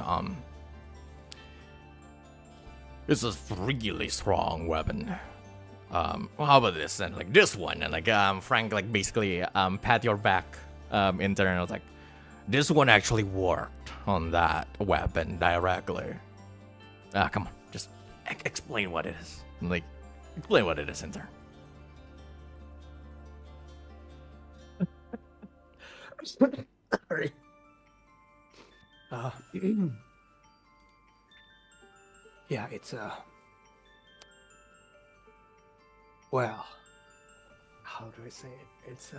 it's a really strong weapon. How about this and like this one? And like Frank like basically pat your back, Intern. I was like, this one actually worked on that weapon directly. Come on, just explain what it is. Like, explain what it is, Intern. Sorry. Yeah, it's well, how do I say it? It's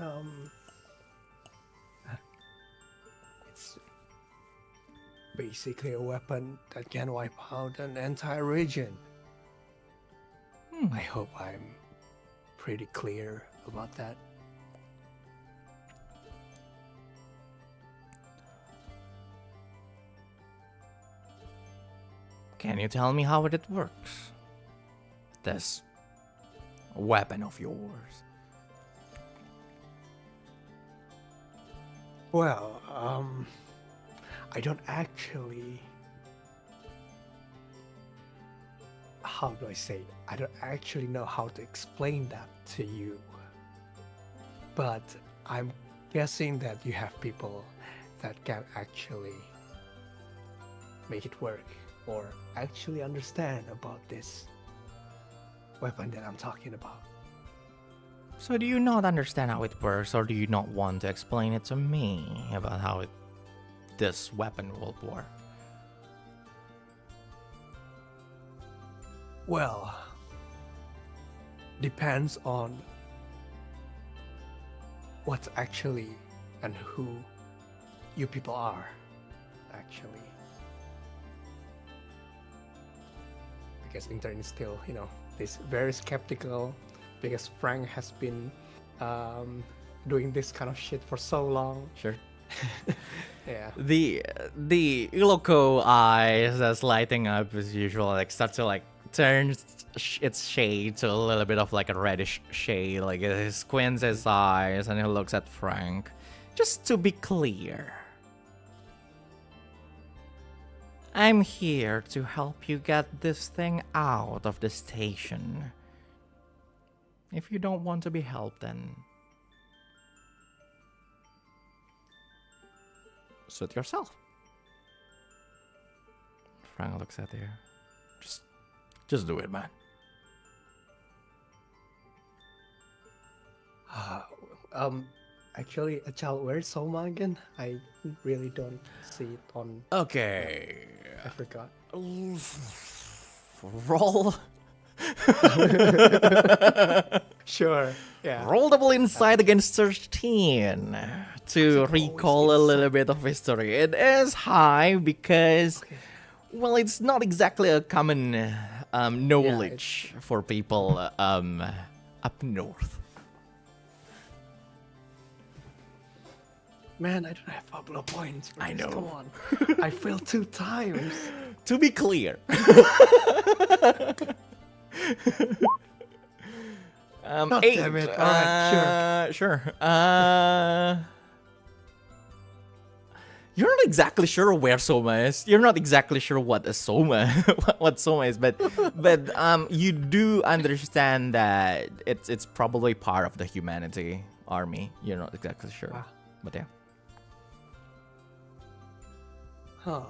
basically a weapon that can wipe out an entire region. I hope I'm pretty clear about that. Can you tell me how it works? This weapon of yours. Well, I don't actually. How do I say it? I don't actually know how to explain that to you. But I'm guessing that you have people that can actually make it work or actually understand about this weapon that I'm talking about. So do you not understand how it works, or do you not want to explain it to me about how this weapon will work? Well, depends on what's actually and who you people are, actually. Because Intern is still, is very skeptical because Frank has been doing this kind of shit for so long. Sure. Yeah. The Iloco eyes that's lighting up as usual, like start to like turn its shade to a little bit of like a reddish shade. Like he squints his eyes and he looks at Frank. Just to be clear, I'm here to help you get this thing out of the station. If you don't want to be helped, then suit yourself. Frank looks at you. Just do it, man. Actually, child, where's Soma again? I really don't see it on. Okay. I forgot. Roll. Sure. Yeah. Roll double insight against 13 to recall a little bit of history. It is high because, well, it's not exactly a common knowledge for people up north. Man, I don't have Fabula points. I know. Come on. I failed 2 times. To be clear. God 8. damn it. Alright, Sure. You're not exactly sure where Soma is. You're not exactly sure what a Soma, what Soma is, but you do understand that it's probably part of the humanity army. You're not exactly sure, but yeah. Huh.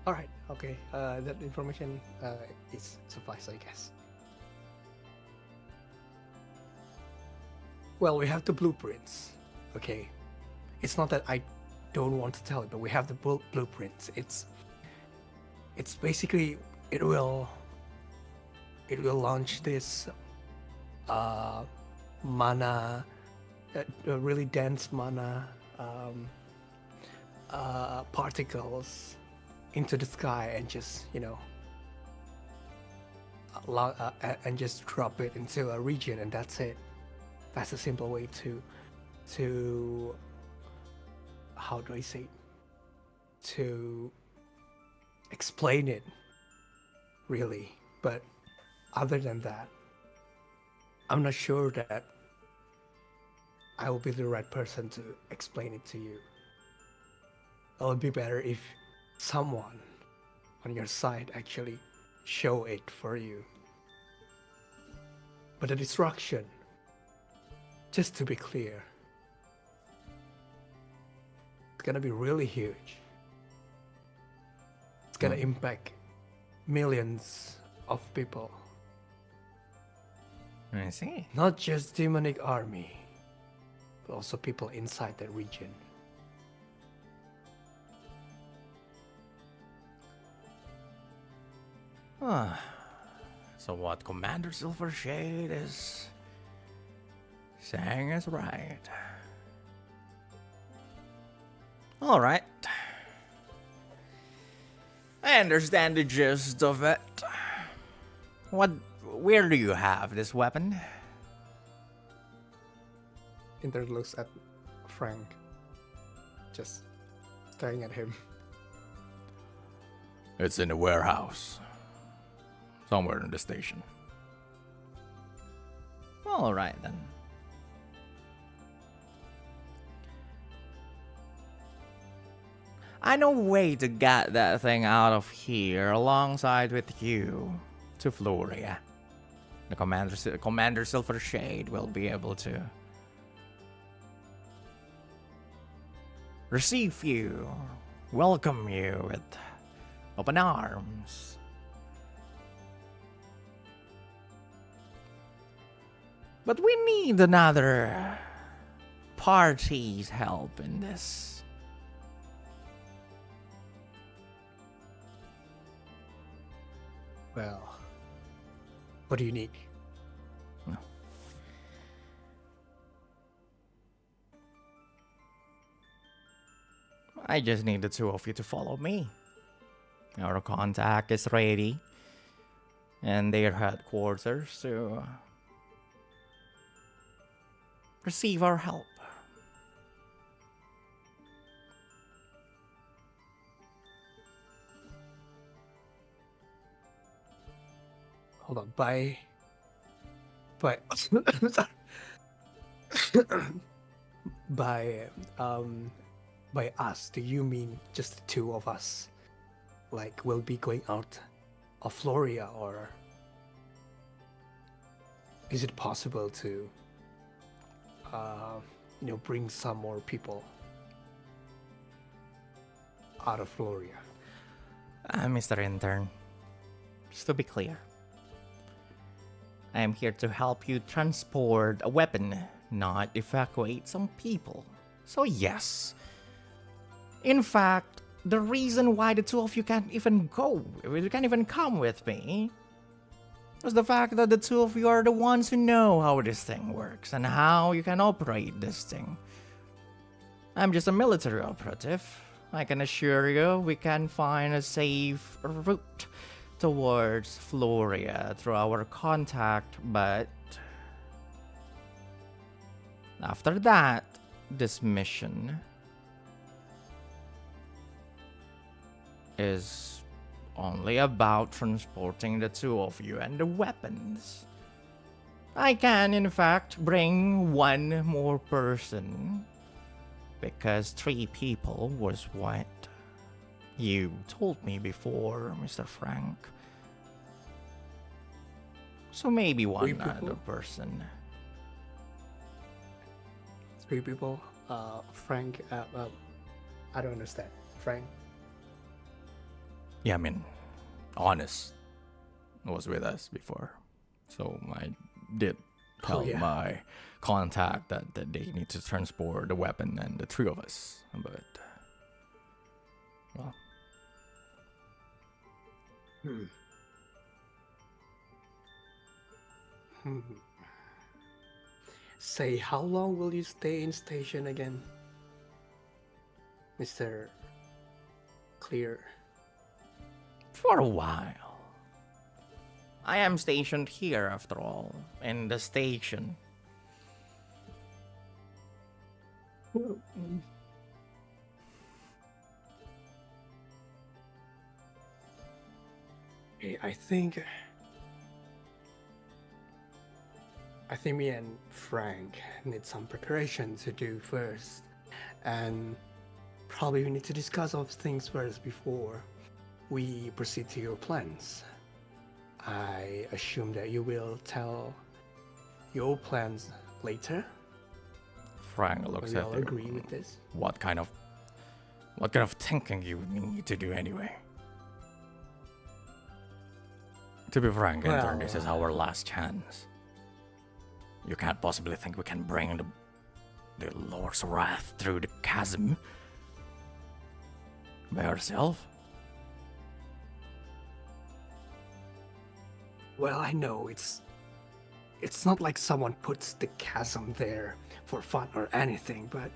Alright, okay. That information is suffice, I guess. Well, we have the blueprints. Okay. It's not that I don't want to tell it, but we have the blueprints. It's basically it will launch this mana, really dense mana particles into the sky and just and just drop it into a region, and that's it. That's a simple way to to, how do I say, to explain it, really. But other than that, I'm not sure that I will be the right person to explain it to you. It would be better if someone on your side actually show it for you. But the destruction, just to be clear, it's gonna be really huge. It's gonna impact millions of people. I see. Not just demonic army, but also people inside that region. So what Commander Silvershade is saying is right. Alright. I understand the gist of it. Where do you have this weapon? Intern looks at Frank, just staring at him. It's in a warehouse. Somewhere in the station. Alright then. I know a way to get that thing out of here alongside with you to Floria. The Commander Silvershade will be able to receive you, welcome you with open arms. But we need another party's help in this. Well, what do you need? I just need the two of you to follow me. Our contact is ready, and their headquarters to receive our help. Hold on, by by us, do you mean just the two of us? Like, we'll be going out of Floria, or is it possible to, bring some more people out of Floria? Mr. Intern, just to be clear, I am here to help you transport a weapon, not evacuate some people. So yes. In fact, the reason why the two of you can't even come with me, was the fact that the two of you are the ones who know how this thing works and how you can operate this thing. I'm just a military operative. I can assure you we can find a safe route towards Floria through our contact, but after that, this mission is only about transporting the two of you and the weapons. I can, in fact, bring one more person, because 3 people was what you told me before, Mr. Frank. So maybe one 3 people? other person. 3 people? Frank, I don't understand. Frank? Yeah, I mean, Honest was with us before. So I did tell yeah. my contact that they need to transport the weapon and the 3 of us. But, well. Say, how long will you stay in station again, Mr. Clear? For a while. I am stationed here, after all, in the station. Well, I think me and Frank need some preparation to do first, and probably we need to discuss all things first before we proceed to your plans. I assume that you will tell your plans later. Frank looks We at all you. agree with this. What kind of thinking you need to do anyway? To be frank, Intern, this is our last chance. You can't possibly think we can bring the Lord's wrath through the chasm by ourselves? Well, I know it's not like someone puts the chasm there for fun or anything, but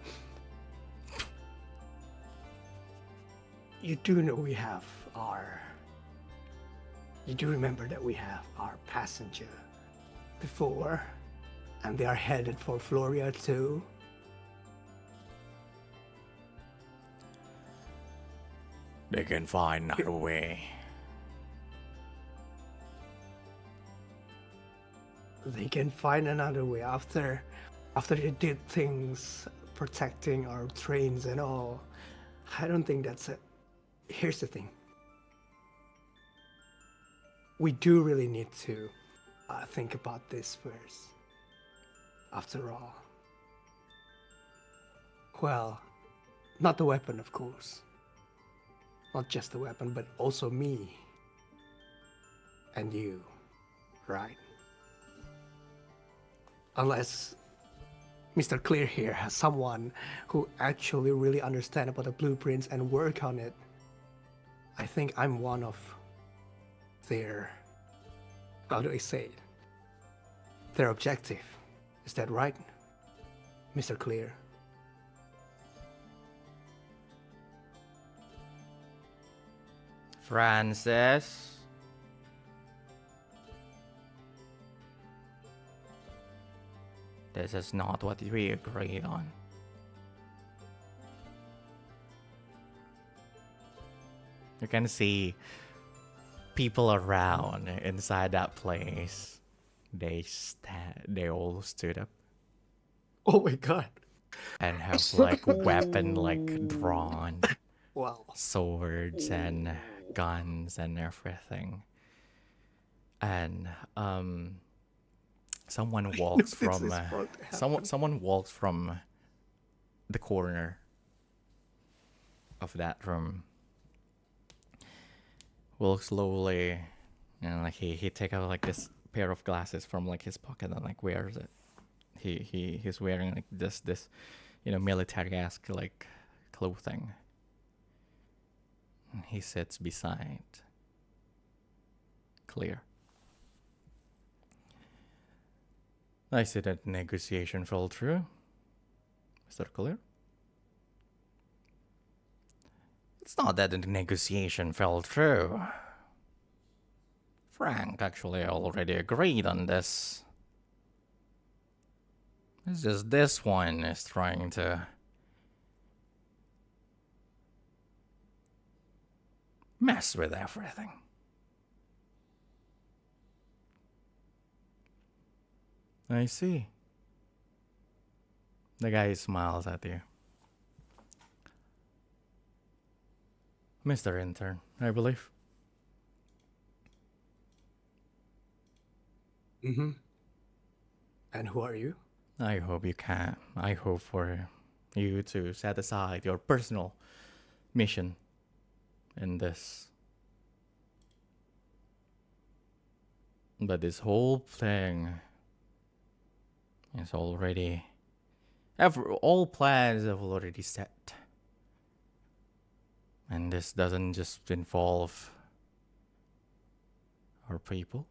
you do know you do remember that we have our passenger before, and they are headed for Floria too. They can find another way. They can find another way after they did things protecting our trains and all. I don't think that's it. Here's the thing. We do really need to think about this first. After all. Well, not the weapon, of course. Not just the weapon, but also me. And you. Right? Unless Mr. Clear here has someone who actually really understands about the blueprints and work on it. I think I'm one of their, how do I say it? Their objective. Is that right, Mr. Clear? Francis? This is not what we agreed on. You can see people around inside that place. They all stood up Oh my god. and have like weapon like drawn, Wow. swords and guns and everything. And someone walks This from is about to happen. someone walks from the corner of that room. Walks slowly, and like he take out like this pair of glasses from like his pocket and like wears it. He's wearing like this military-esque like clothing. And he sits beside Clear. I see that negotiation fell through, Mr. Clear. It's not that the negotiation fell through. Frank actually already agreed on this. It's just this one is trying to mess with everything. I see. The guy smiles at you. Mr. Intern, I believe. Mm-hmm. And who are you? I hope you can. I hope for you to set aside your personal mission in this. But this whole thing is already... all plans have already set. And this doesn't just involve our people.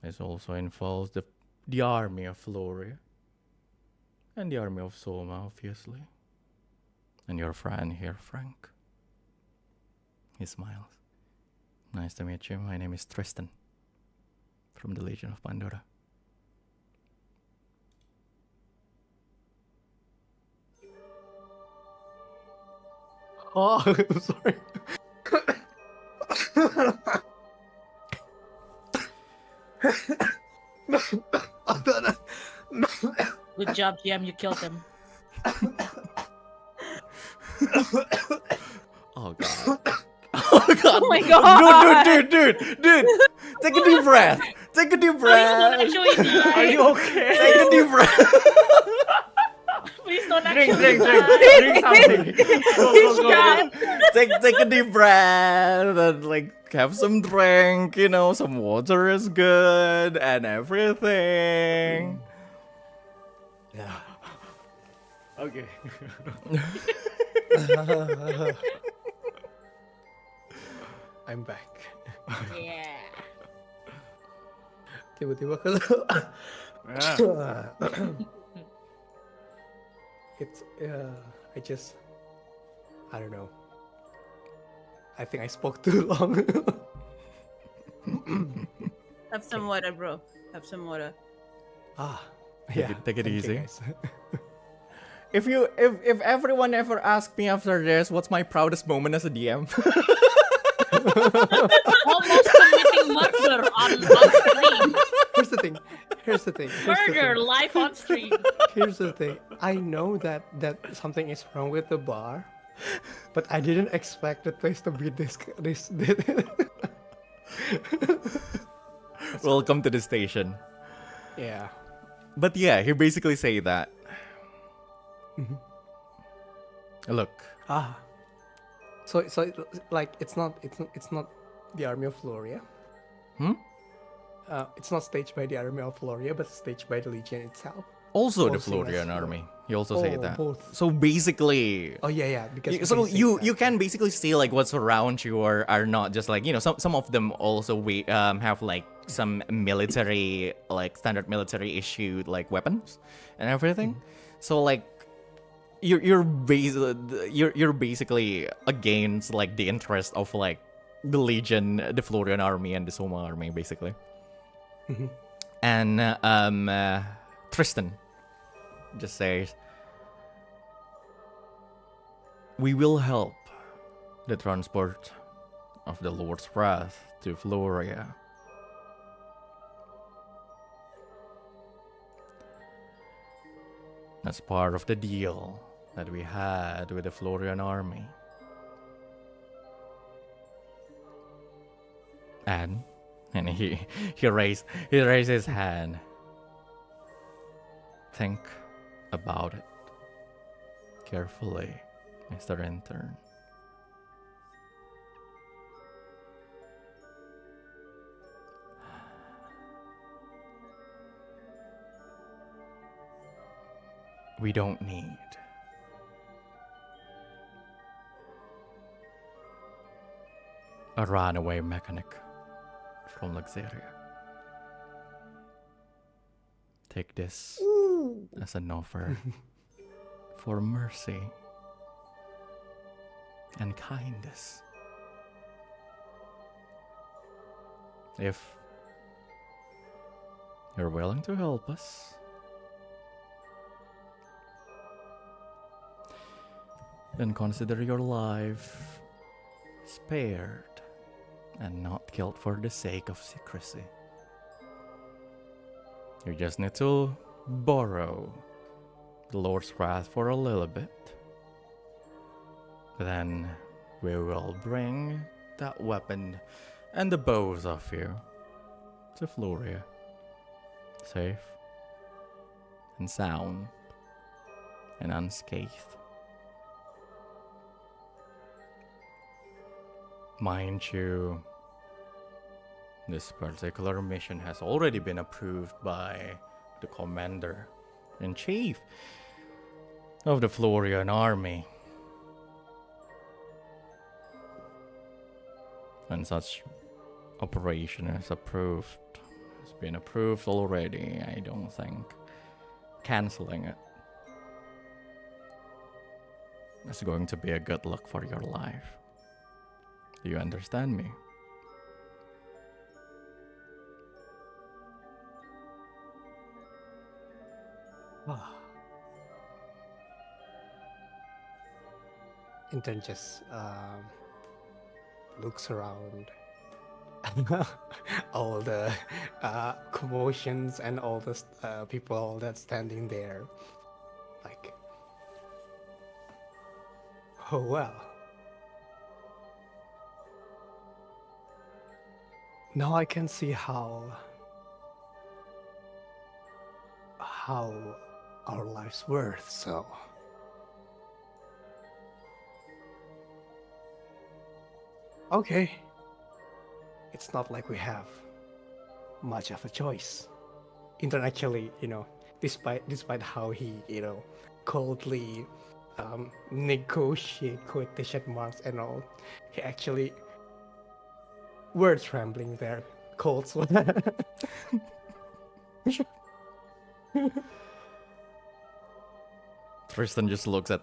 This also involves the army of Floria. And the army of Soma, obviously. And your friend here, Frank. He smiles. Nice to meet you. My name is Tristan. From the Legion of Pandora. Oh, I'm sorry. Good job, GM. You killed him. Oh god. Oh god. Oh my god. Dude. Take a deep breath. Take a deep Please don't breath. actually die. Are you okay? Take a deep breath. Please don't Drink, actually drink, die. drink something. Go. Take a deep breath and like have some drink, you know, some water is good and everything. Yeah. Okay. I'm back. Yeah. Tiba-tiba kalau Yeah. it's I don't know. I think I spoke too long. Have some water, bro. Have some water. Take it thank you, easy. guys. If everyone ever asks me after this, what's my proudest moment as a DM? Almost committing murder on stream. Here's the thing. Murder live on stream. Here's the thing. I know that something is wrong with the bar, but I didn't expect the place to be this. Welcome to the station. Yeah. But yeah, he basically say that. Look, So like it's not the army of Floria. It's not staged by the army of Floria, but staged by the Legion itself. also the Also, Florian yes. army. He also say Oh, that. both. So basically, Oh yeah, because so they say you that. can basically see like what's around you are not just like, you know, some of them also have like some military, like standard military issued like weapons and everything. So like you're basically against like the interest of like the Legion, the Florian army, and the Soma army basically. And Tristan just says, we will help the transport of the Lord's wrath to Floria. That's part of the deal that we had with the Florian army. And he raised his hand. Think about it carefully, Mr. Intern. We don't need a runaway mechanic from Luxeria. Take this as an offer for mercy and kindness. If you're willing to help us, then consider your life spared and not killed for the sake of secrecy. You just need to borrow the Lord's wrath for a little bit. Then we will bring that weapon and the both of you to Floria, safe and sound and unscathed. Mind you, this particular mission has already been approved by the Commander-in-Chief of the Florian army. And such operation is approved. It's been approved already. I don't think canceling it is going to be a good look for your life. Do you understand me? Intern just looks around all the commotions and all the people that's standing there. Like, oh well. Now I can see how our life's worth. So okay, it's not like we have much of a choice. Intern actually, despite how he, coldly negotiate quotation marks and all, he actually word trembling there, cold sweat. Tristan just looks at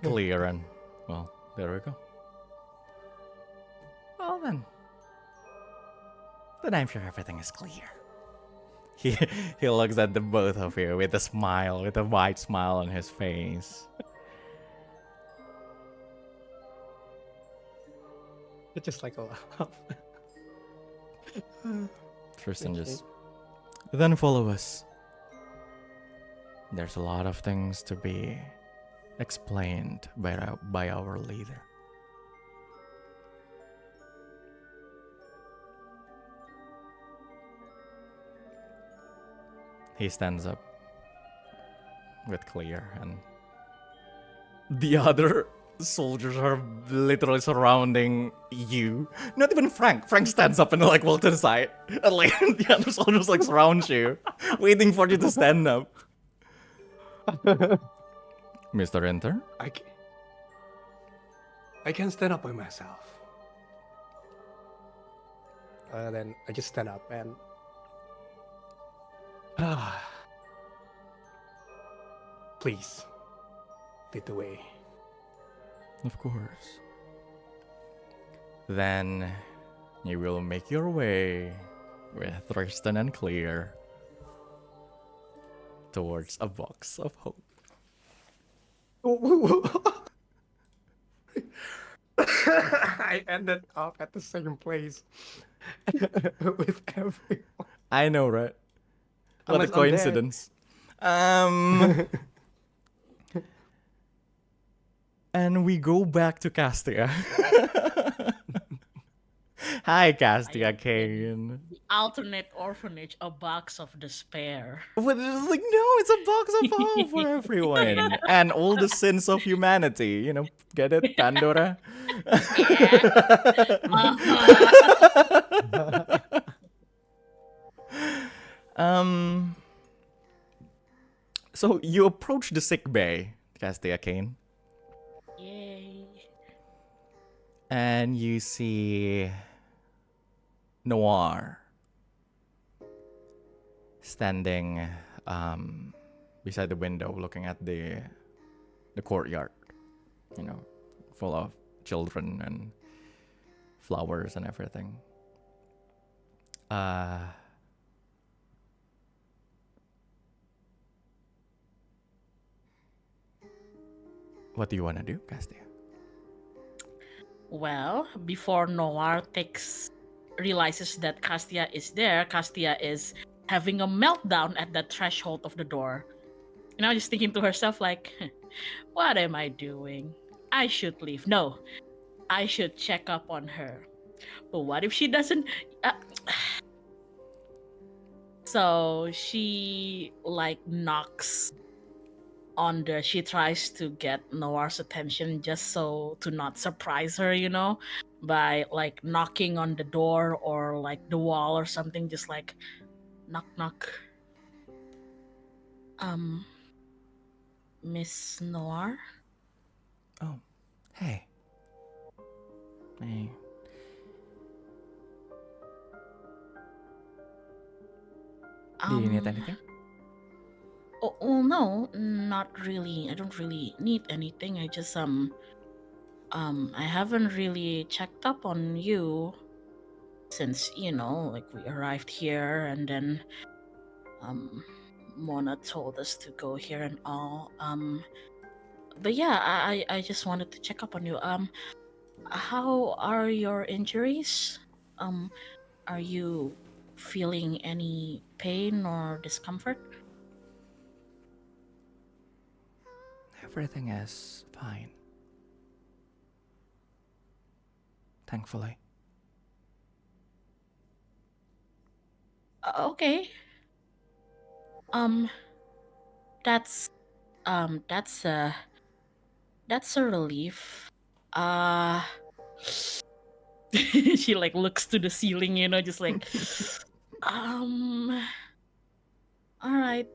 Clear and, well, there we go. Well then I'm sure everything is clear. He looks at the both of you with a smile, with a wide smile on his face. It's just like a laugh. Tristan Okay. just, then follow us. There's a lot of things to be explained by our leader. He stands up with Clear, and the other soldiers are literally surrounding you. Not even Frank. Frank stands up and like walks to the side, and like the other soldiers like surround you, waiting for you to stand up. Mr. Intern? I can stand up by myself. Then I just stand up and please lead the way. Of course. Then you will make your way with Tristan and Clear towards a box of hope. I ended up at the same place with everyone. I know, right? What a Unless I'm dead. coincidence. And we go back to Castia. Hi, Castia Kane. The alternate orphanage, a box of despair. But it's like, no, it's a box of hope for everyone. And all the sins of humanity. Get it, Pandora? So you approach the sick bay, Castia Kane. Yay. And you see Noir standing beside the window looking at the courtyard, full of children and flowers and everything. What do you want to do, Castia? Well, before Noir realizes that Castia is there, Castia is having a meltdown at the threshold of the door. Just thinking to herself like, what am I doing? I should leave. No, I should check up on her. But what if she doesn't? So she knocks on she tries to get Noir's attention just so to not surprise her, by knocking on the door or the wall or something, just knock knock. Miss Noir? Oh, hey. Hey. Do you need anything? Oh, no, not really. I don't really need anything. I just I haven't really checked up on you since we arrived here, and then Mona told us to go here and all. but yeah, I just wanted to check up on you. How are your injuries? Are you feeling any pain or discomfort? Everything is fine. Thankfully. Okay. Um, that's that's a relief. Uh she like looks to the ceiling, just like um all right.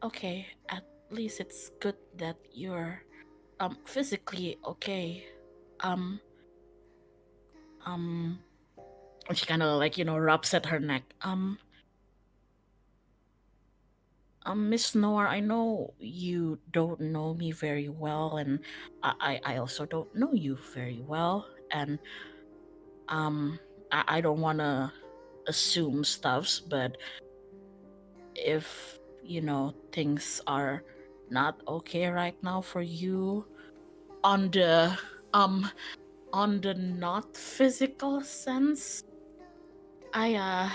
Okay, at least it's good that you're physically okay. Um um she kind of like, rubs at her neck. Miss Noir, I know you don't know me very well, and I also don't know you very well, and I don't want to assume stuffs, but if things are not okay right now for you on the not physical sense, I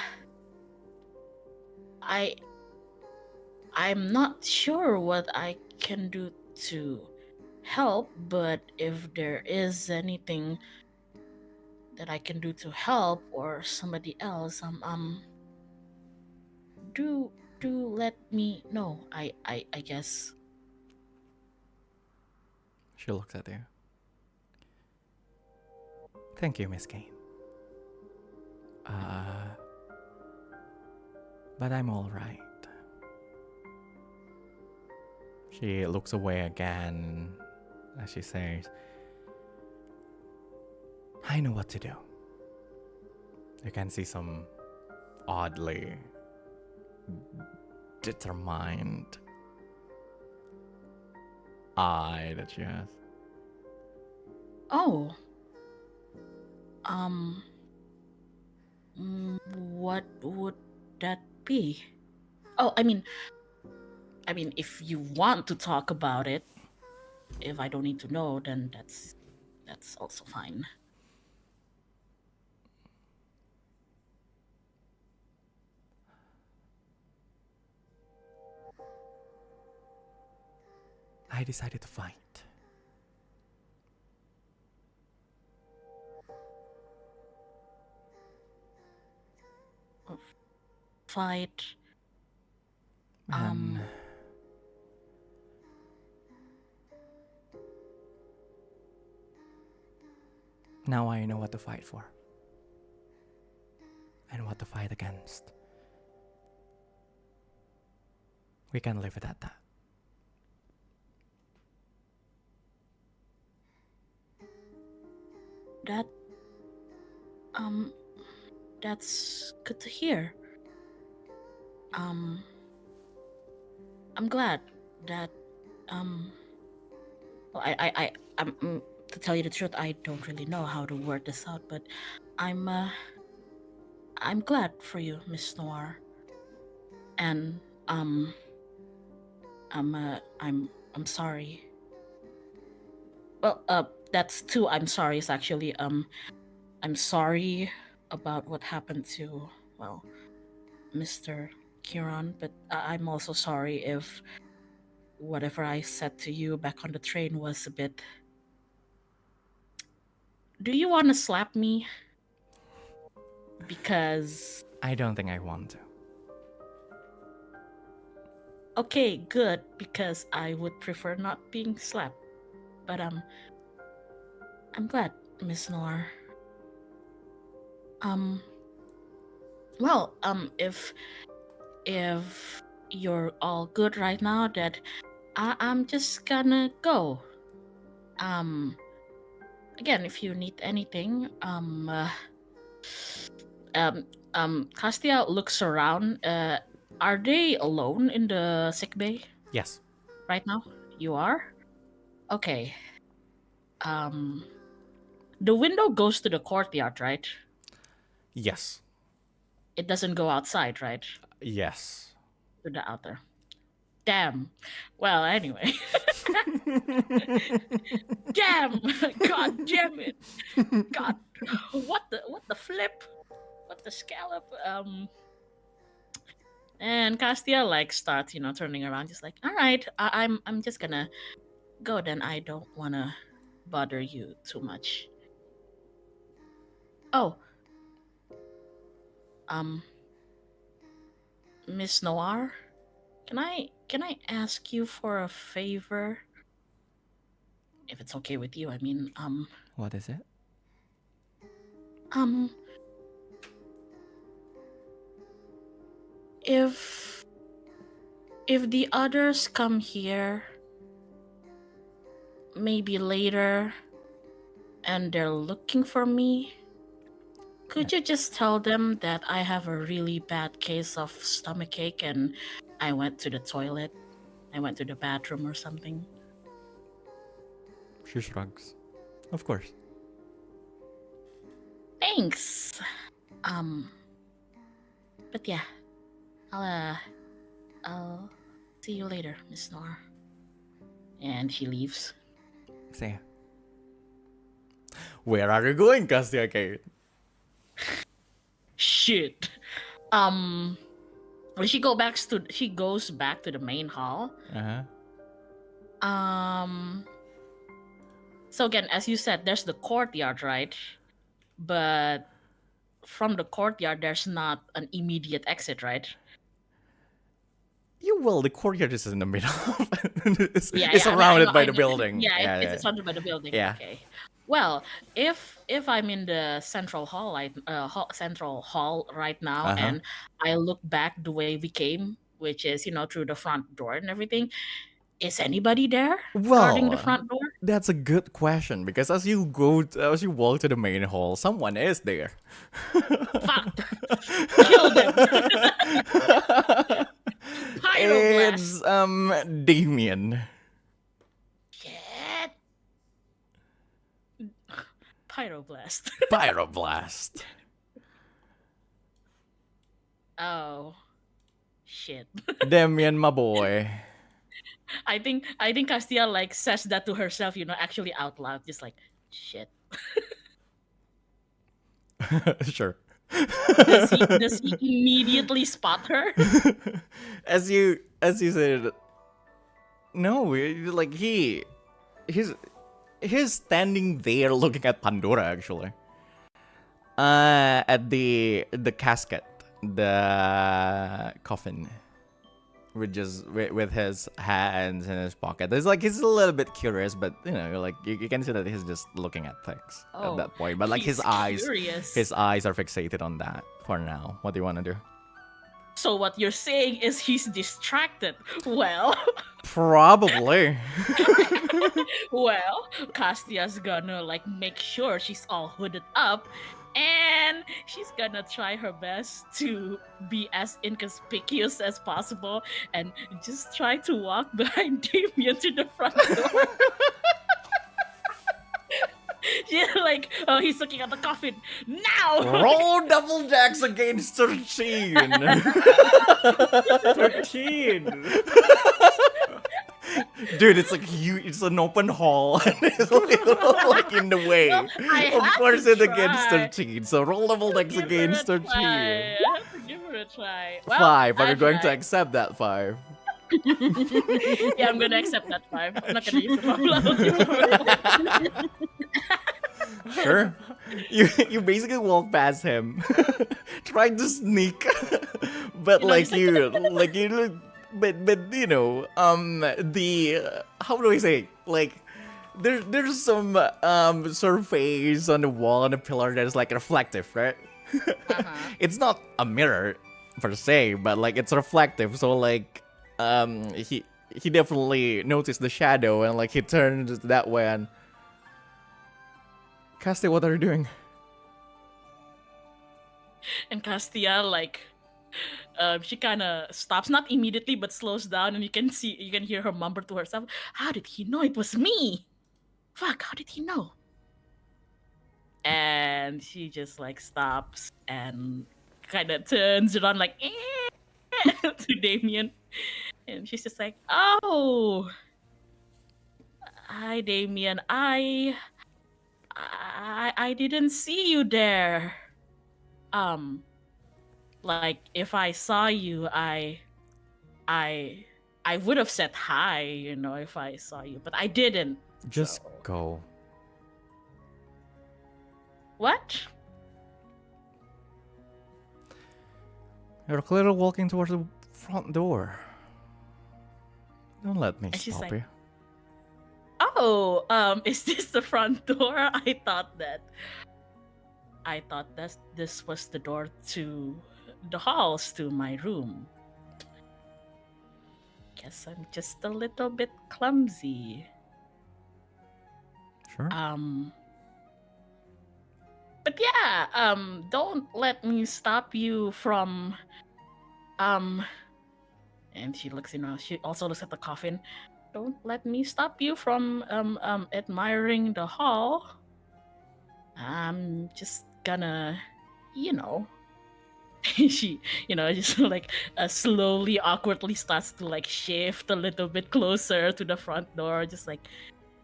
I'm not sure what I can do to help, but if there is anything that I can do to help or somebody else, do let me know. I guess. She looks at you. Thank you, Miss Kane. But I'm alright. She looks away again as she says, I know what to do. You can see some oddly determined eye that she has. Oh. What would that be? Oh, I mean, if you want to talk about it, if I don't need to know, then that's also fine. I decided to fight. Fight. And now I know what to fight for. And what to fight against. We can leave it at that. That's good to hear. I'm glad that well, to tell you the truth, I don't really know how to word this out, but I'm glad for you, Miss Noir. And I'm sorry. Well, that's two I'm sorry's actually. I'm sorry about what happened to, well, Mr. Kieran, but I'm also sorry if whatever I said to you back on the train was a bit. Do you want to slap me? Because I don't think I want to. okay, good, because I would prefer not being slapped. But I'm glad, Miss Noir. Well, if you're all good right now, that I'm just gonna go. Again, if you need anything, Castia looks around. Are they alone in the sick bay Yes. right now? You are? Okay. The window goes to the courtyard, right? Yes. It doesn't go outside, right? Yes. To the outer. Damn. Well, anyway. Damn. God damn it. God. What the flip? What the scallop? And Castia like starts, turning around, just like, all right, I'm just gonna go then. I don't wanna bother you too much. Oh, Miss Noir, can I ask you for a favor? If it's okay with you, I mean, What is it? If the others come here maybe later and they're looking for me, could you just tell them that I have a really bad case of stomachache and I went to the toilet? I went to the bathroom or something. She shrugs. Of course. Thanks. But yeah, I'll see you later, Miss Nor. And she leaves. See ya. Where are you going, Castia Kate? Shit. When she goes back to the main hall. So again, as you said, there's the courtyard, right? But from the courtyard, there's not an immediate exit, right? The courtyard is in the middle. It's I surrounded know, by the building. It's surrounded by the building. Yeah. Okay. Well, if I'm in the central hall, right now, and I look back the way we came, which is through the front door and everything, is anybody there guarding the front door? That's a good question because as you walk to the main hall, someone is there. Fuck! Kill them! It's Damien. Shit! Pyroblast. Pyroblast. Oh, shit. Damien, my boy. I think Castia like says that to herself, actually out loud, just like, shit. Sure. Does he immediately spot her? As you said, no, like he's standing there looking at Pandora actually. At the casket, the coffin. With his hands in his pocket. It's like he's a little bit curious, but you can see that he's just looking at things at that point. But like his eyes are fixated on that for now. What do you want to do? So what you're saying is he's distracted. Well, probably. Well, Castia's gonna like make sure she's all hooded up. And she's gonna try her best to be as inconspicuous as possible and just try to walk behind Damien to the front door. She's like, oh, he's looking at the coffin. Now! Roll double jacks against 13. 13! Dude, it's like it's an open hall and it's like in the way. Well, of course it's against 13. So roll double decks against 13. I have to give her a try. Well, 5. Are you going to tried. accept that 5? Yeah, I'm gonna accept that 5. I'm not gonna use the Fabula. Sure. You basically walk past him, trying to sneak, but how do I say, like there's some surface on the wall and the pillar that is like reflective, right? It's not a mirror per se, but like it's reflective, so like he definitely noticed the shadow and like he turned that way and Castia, what are you doing? And Castia, like, she kind of stops, not immediately, but slows down, and you can hear her mumble to herself, how did he know it was me? Fuck, how did he know? And she just, like, stops and kind of turns around, like, to Damien. And she's just like, "Oh, hi, Damien. I didn't see you there. Um, like if I saw you, I I would have said hi, you know, if I saw you, but I didn't. Just So go. what? You're clearly walking towards the front door. Don't let me And she's stop like, you. "Oh, is this the front door? I thought that this was the door to the halls to my room. Guess I'm just a little bit clumsy. Sure. But yeah, don't let me stop you from and she looks, you know, she also looks at the coffin. Don't let me stop you from admiring the hall. I'm just gonna, you know, she, you know, just like slowly, awkwardly starts to like shift a little bit closer to the front door, just like,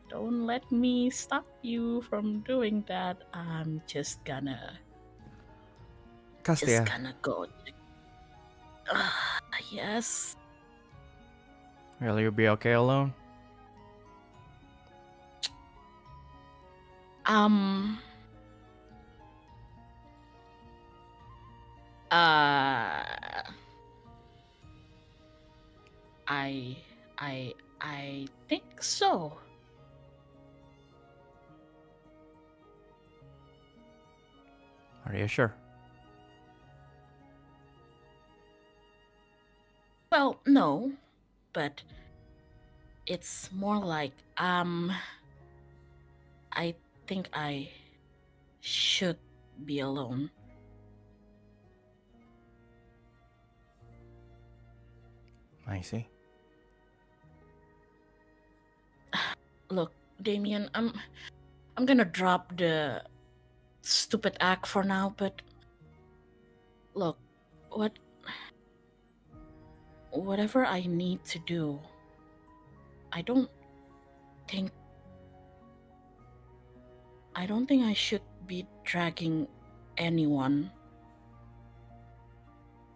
don't let me stop you from doing that. I'm just gonna Castia, go. Yes. will you be okay alone? Um. Uh. I think so. Are you sure? Well, no, but it's more like I think I should be alone. I see. Look, Damien, I'm gonna drop the stupid act for now, but look, whatever I need to do, I don't think I should be dragging anyone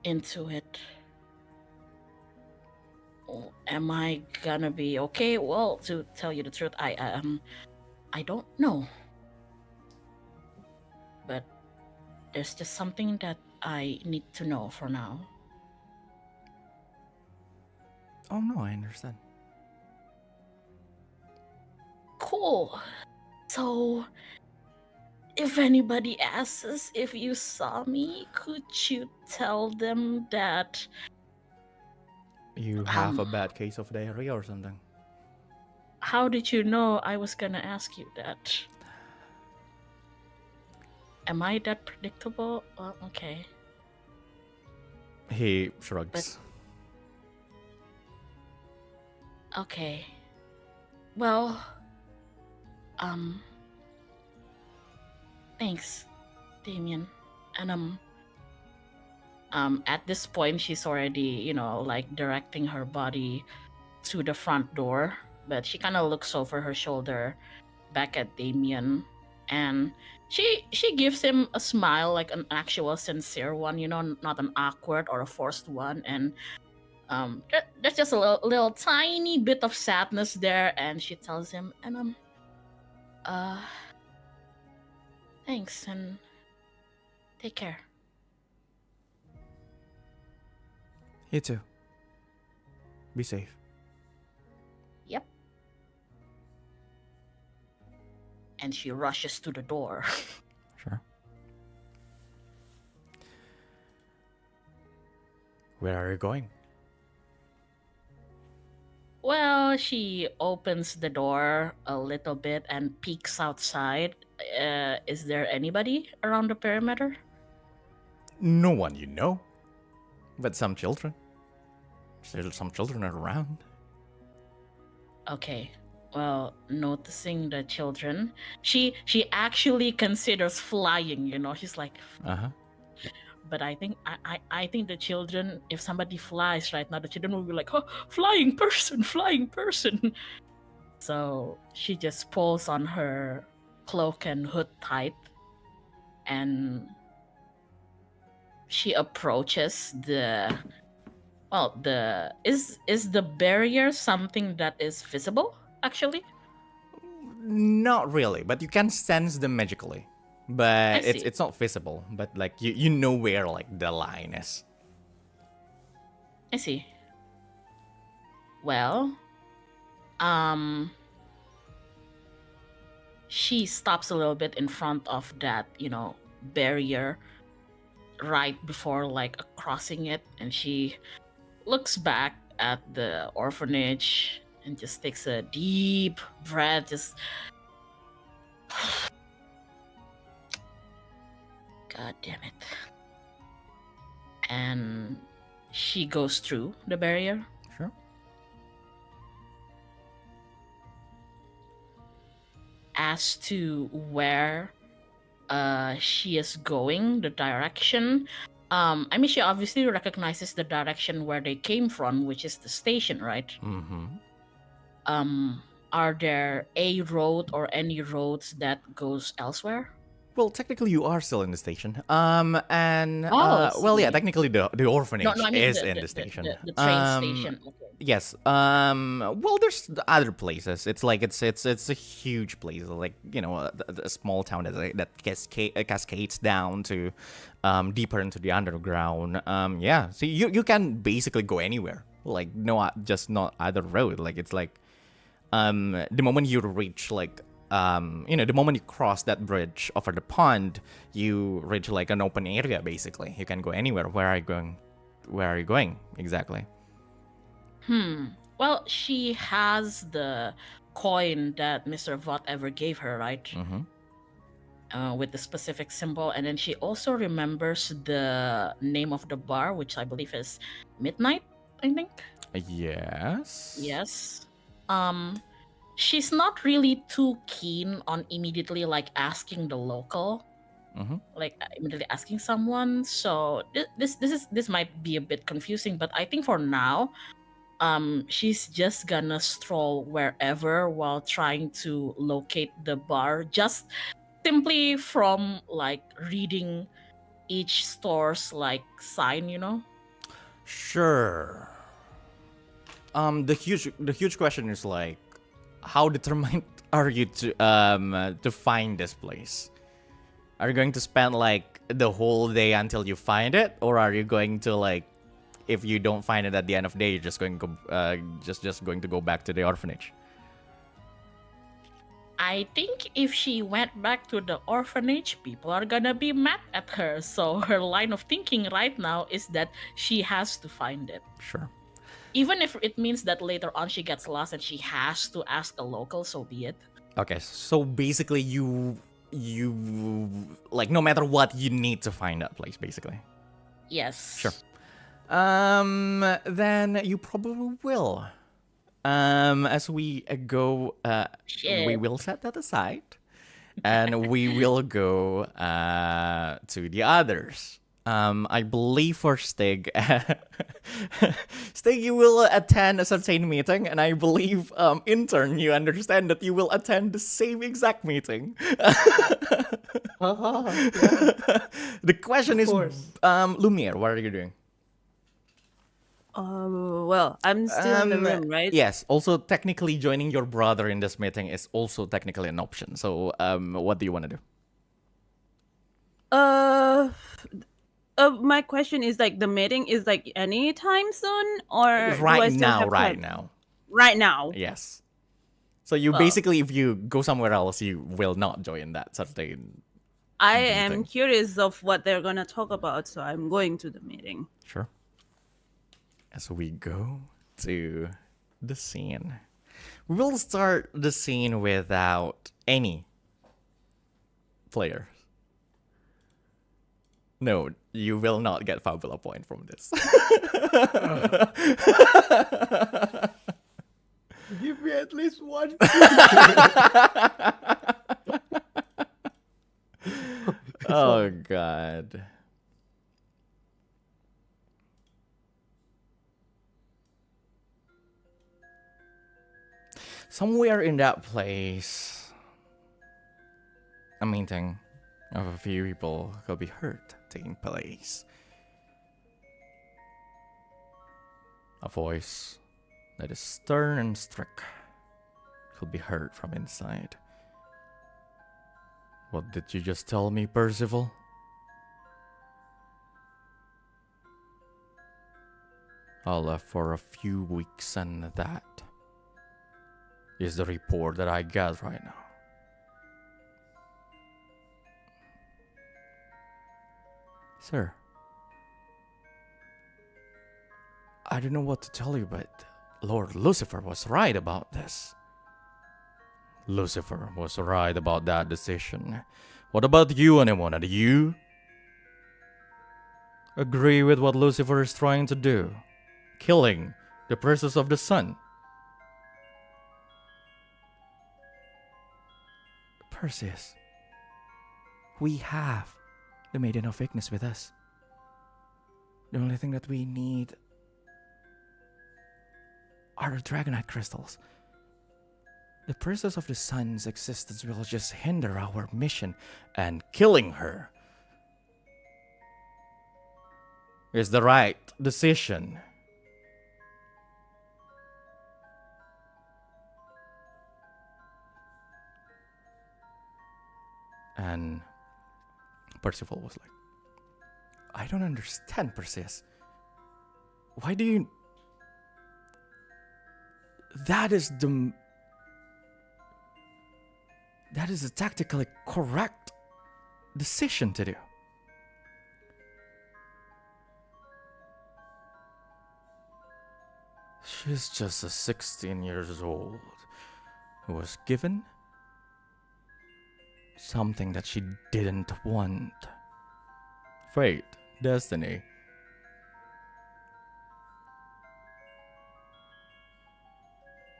into it. Am I gonna be okay? Well, to tell you the truth, I don't know. But there's just something that I need to know for now. Oh no, I understand. Cool. So, if anybody asks if you saw me, could you tell them that You have a bad case of diarrhea or something. how did you know I was gonna ask you that? Am I that predictable? Well, okay. He shrugs. Okay. Well, thanks, Damien. And at this point she's already, you know, like directing her body to the front door, but she kind of looks over her shoulder back at Damien, and she gives him a smile, like an actual sincere one, you know, not an awkward or a forced one. And there's just a little tiny bit of sadness there, and she tells him, and thanks, and take care. You too. Be safe. Yep. And she rushes to the door. Sure. Where are you going? Well, she opens the door a little bit and peeks outside. Is there anybody around the perimeter? No one you know. But some children. Still some children are around. Okay. Well, noticing the children, she actually considers flying, you know. She's like, Uh-huh. But I think the children, if somebody flies right now, the children will be like, oh, flying person, flying person. So she just pulls on her cloak and hood tight, and she approaches the is the barrier something that is visible actually? Not really, but you can sense them magically. But see. it's not visible, but like you know where like the line is. I see. Well, she stops a little bit in front of that, barrier right before like crossing it, and she looks back at the orphanage and just takes a deep breath, just God damn it. And she goes through the barrier. Sure. As to where she is going, the direction. I mean, she obviously recognizes the direction where they came from, which is the station, right? Mm-hmm. Are there a road or any roads that goes elsewhere? Well, technically, you are still in the station. And Oh, well, yeah, see. technically the orphanage No, I mean is the, in the, the the, station. the, the train station. Okay. Yes. Well, there's the other places. It's like it's a huge place, like a small town that cascades down to deeper into the underground. Yeah. So you can basically go anywhere. Like just not either road. Like it's like the moment you reach like the moment you cross that bridge over the pond, you reach like an open area. Basically, you can go anywhere. Where are you going? Where are you going exactly? Well, she has the coin that Mr. Vought ever gave her, right? Mm-hmm. With the specific symbol, and then she also remembers the name of the bar, which I believe is Midnight, I think. Yes. Yes. She's not really too keen on immediately like asking the local, like immediately asking someone. So this might be a bit confusing, but I think for now, she's just gonna stroll wherever while trying to locate the bar, just simply from like reading each store's like sign, Sure. The huge question is like, how determined are you to find this place? Are you going to spend like the whole day until you find it, or are you going to like, if you don't find it at the end of the day, you're just going to go, just going to go back to the orphanage? I think if she went back to the orphanage, people are gonna be mad at her. So her line of thinking right now is that she has to find it. Sure. Even if it means that later on she gets lost and she has to ask a local, so be it. Okay, so basically you like, no matter what, you need to find that place, basically. Yes. Sure. Then you probably will. As we go, we will set that aside, and we will go to the others. I believe for Stygg, Stygg, you will attend a certain meeting, and I believe, Intern, you understand that you will attend the same exact meeting. The question is, Lumiere, what are you doing? Well, I'm still in the room, right? Yes. Also, technically, joining your brother in this meeting is also technically an option. So, what do you want to do? My question is like, the meeting is like anytime soon, or Right now. Right now. Yes. So you basically, if you go somewhere else, you will not join that certain. I am curious of what they're gonna talk about, so I'm going to the meeting. Sure. As we go to the scene, we will start the scene without any players. No, you will not get Fabula point from this. Give me at least one. Oh, God. Somewhere in that place, a meeting of a few people could be heard taking place. A voice that is stern and strict could be heard from inside. What did you just tell me, Percival? I left for a few weeks, and that is the report that I got right now. Sir, I don't know what to tell you, but Lord Lucifer was right about this. Lucifer was right about that decision. What about you, anyone? Do you agree with what Lucifer is trying to do? Killing the princess of the sun? Perseus, we have the Maiden of Ignis with us. The only thing that we need are the Dragonite crystals. The princess of the sun's existence will just hinder our mission, and killing her is the right decision. And Percival was like, I don't understand, Perseus. Why do you... That is a tactically correct decision to do. She's just a 16 years old who was given something that she didn't want. Fate, destiny.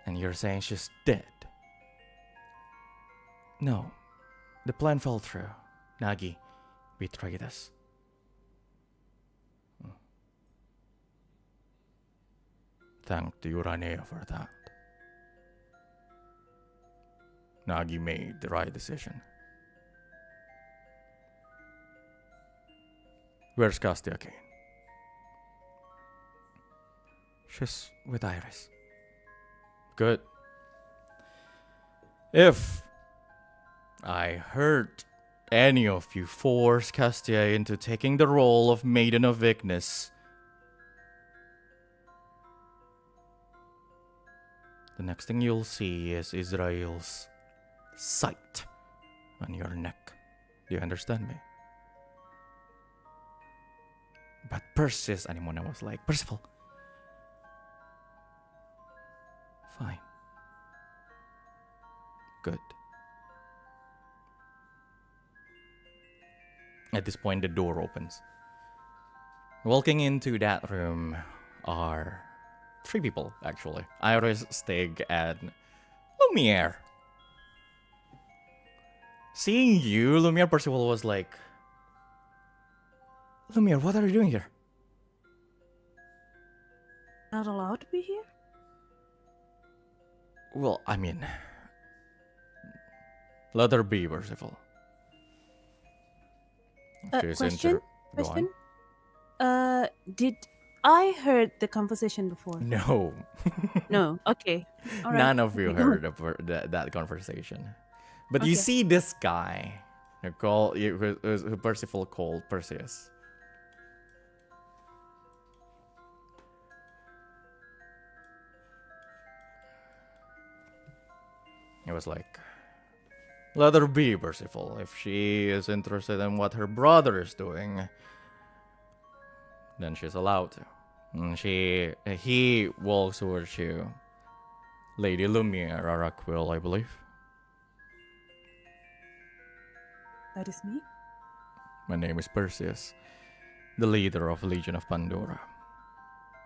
And you're saying she's dead? No, the plan fell through. Nagi betrayed us. Thank the Uranea for that. Nagi made the right decision. Where's Castia Kane? She's with Iris. Good. If I heard any of you force Castia into taking the role of Maiden of Ignis, the next thing you'll see is Israel's sight on your neck. Do you understand me? But Perseus, Anemona was like, Percival. Fine. Good. At this point, the door opens. Walking into that room are 3 people, actually. Iris, Stygg, and Lumiere. Seeing you, Lumiere, Percival was like, Lumiere, what are you doing here? Not allowed to be here? Well, I mean, let her be, Percival. Question? Go on. Did I heard the conversation before? No. No. Okay. All right. None of you Okay, heard of that conversation. But you Okay. see this guy who Percival called Perseus. It was like, let her be, Percival. If she is interested in what her brother is doing, then she's allowed to. And he walks towards you. Lady Lumiere Araquil, I believe. That is me. My name is Perseus, the leader of Legion of Pandora.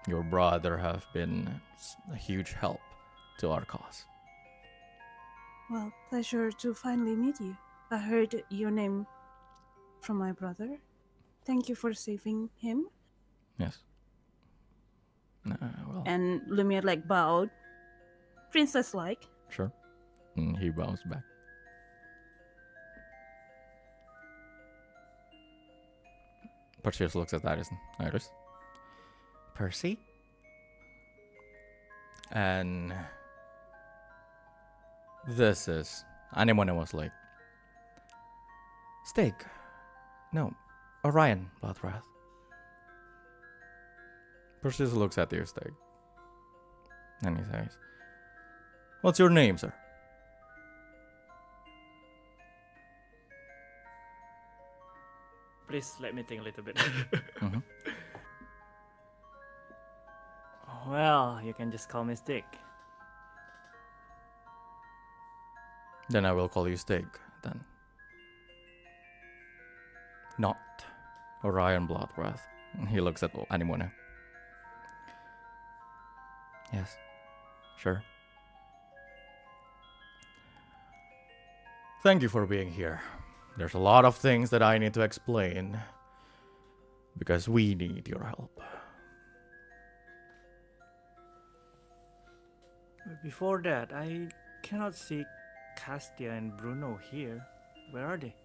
Your brother have been a huge help to our cause. Well, pleasure to finally meet you. I heard your name from my brother. Thank you for saving him. Yes. Well, And Lumiere like bowed, princess-like. Sure. And he bows back. Perseus looks at Iris. Percy? And this is Anemone was like Stygg. No. Orion, Bloodwrath. Perseus looks at you, Stygg. And he says, "What's your name, sir?" Please let me think a little bit. Mhm. Well, you can just call me Stygg. Then I will call you Stygg, then. Not Orion Bloodwrath. He looks at Anemone. Yes. Sure. Thank you for being here. There's a lot of things that I need to explain. Because we need your help. Before that, I cannot see Castia and Bruno here. Where are they?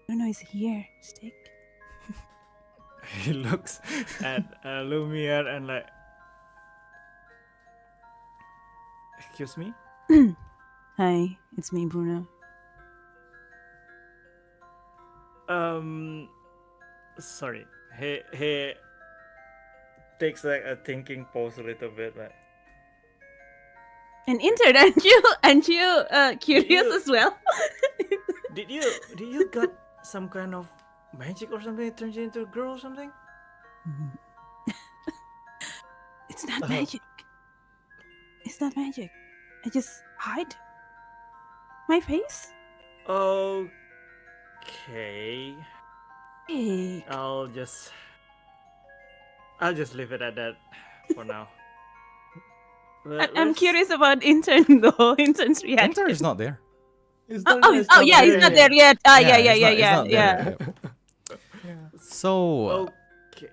Bruno is here, Stygg. He looks at Lumiere and like, excuse me? Hi, it's me, Bruno. Sorry. He takes like a thinking pause a little bit, like. And Intern, aren't you curious as well? Did you got some kind of magic or something that turns you into a girl or something? It's not magic. It's not magic. I just hide my face. Okay. Hey, I'll just leave it at that for now. I'm curious about Intern though. Intern's reaction. Enter is not there. Oh, yeah, he's not there yet. Yeah, Yeah, he's not yeah. there. So, Okay,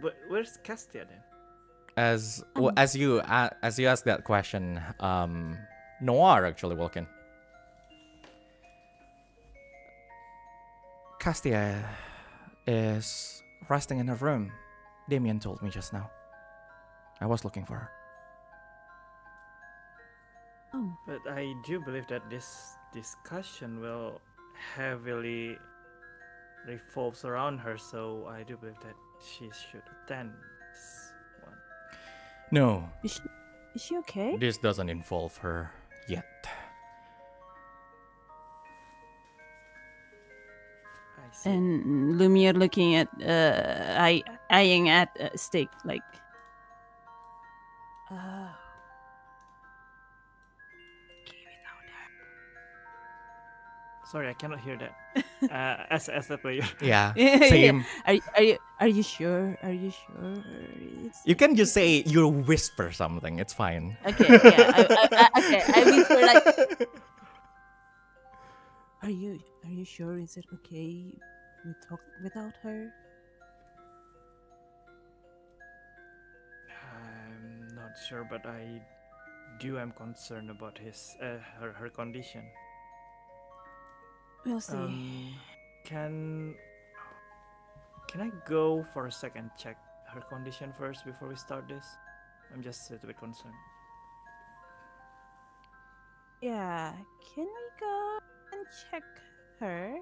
but where's Castia then? as you ask that question, Noir actually walk in. Castia is resting in her room. Damien told me just now. I was looking for her. Oh, But I do believe that this discussion will heavily revolves around her, so I do believe that she should attend this one. No, is she okay? this doesn't involve her yet. I see. And Lumiere looking at, eyeing at Stygg like, okay, without her. Sorry, I cannot hear that. As a player. Yeah, Yeah. same. Are you sure? Are you sure? You can just say you whisper something. It's fine. Okay, yeah. I whisper like, Are you sure? Is it okay we talk without her? I'm not sure, but I am concerned about her condition. We'll see. Can I go for a second check her condition first before we start this? I'm just a little bit concerned. Yeah, can we go and check her?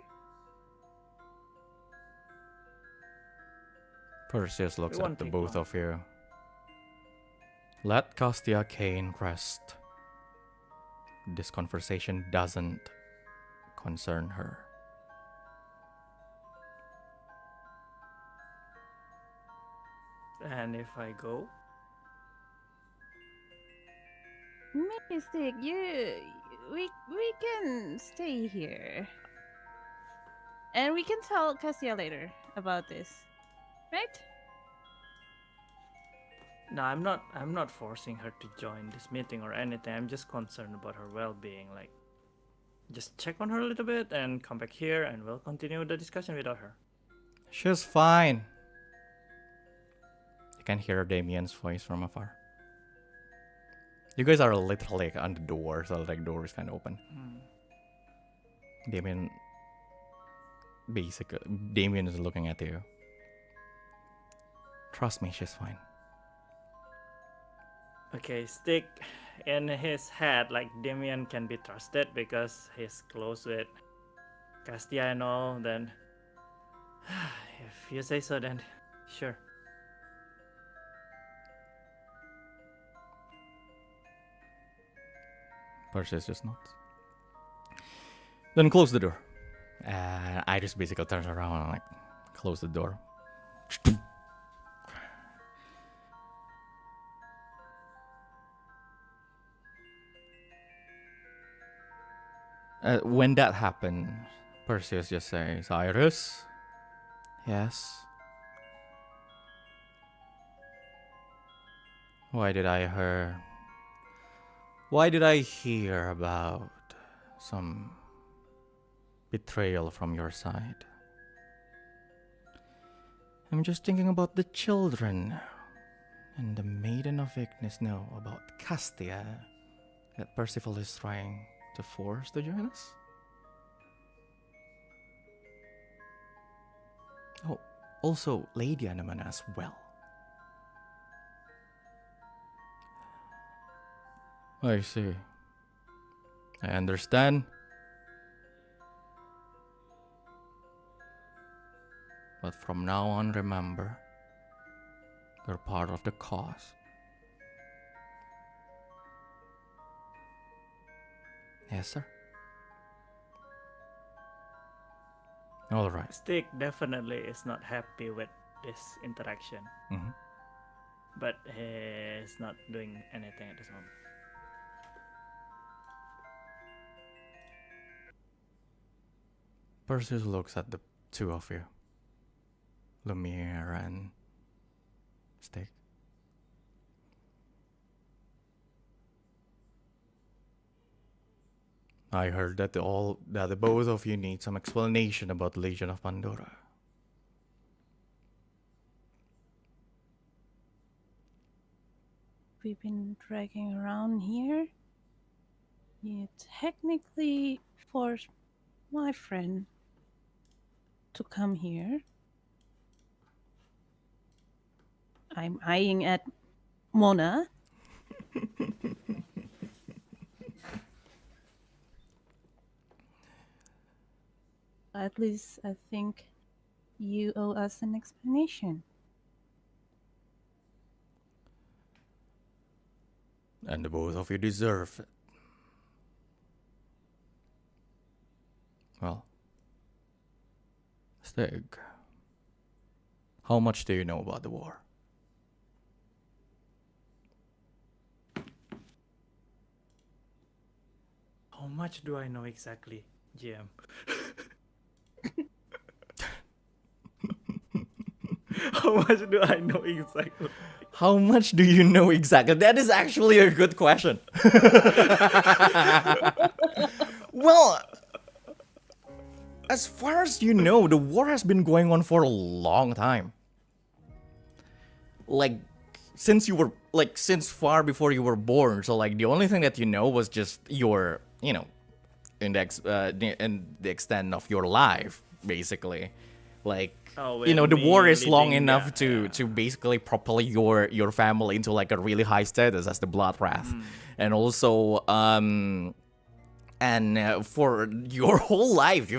Perseus looks We at won't the take both long. of you. Let Castia Kane rest. This conversation doesn't concern her. And if I go, Maybe Stygg, we can stay here, and we can tell Cassia later about this, right? no, I'm not forcing her to join this meeting or anything. I'm just concerned about her well-being. Like, just check on her a little bit and come back here, and we'll continue the discussion without her. She's fine. You can hear Damien's voice from afar. You guys are literally on the door, so like door is kind of open. Damien, basically, Damien is looking at you. Trust me, she's fine. Okay, Stygg, in his head, like Damien can be trusted because he's close with Castia and all. Then, if you say so, then sure. Perseus just nods. Then close the door. I just basically turns around and like close the door. When that happens, Perseus just says, Iris? Yes? Why did I hear about some betrayal from your side? I'm just thinking about the children and the Maiden of Ignis know about Castia that Percival is trying to force to join us? Oh, also Lady Anemone as well. I see. I understand. But from now on, remember, you're part of the cause. Yes, sir. All right. Stygg definitely is not happy with this interaction, but he's not doing anything at this moment. Perseus looks at the two of you, Lumiere and Stygg. I heard that the both of you need some explanation about the Legion of Pandora. We've been dragging around here. You technically forced my friend to come here. I'm eyeing at Mona. At least I think you owe us an explanation. And the both of you deserve it. Well, Stygg, how much do you know about the war? How much do I know exactly, GM? How much do I know exactly? How much do you know exactly? That is actually a good question. Well, as far as you know, the war has been going on for a long time. Like, since far before you were born. So, like, the only thing that you know was just your, in the extent of your life, basically. Like, the war is long enough to basically propel your family into like a really high status as the Blood Wrath, and also for your whole life,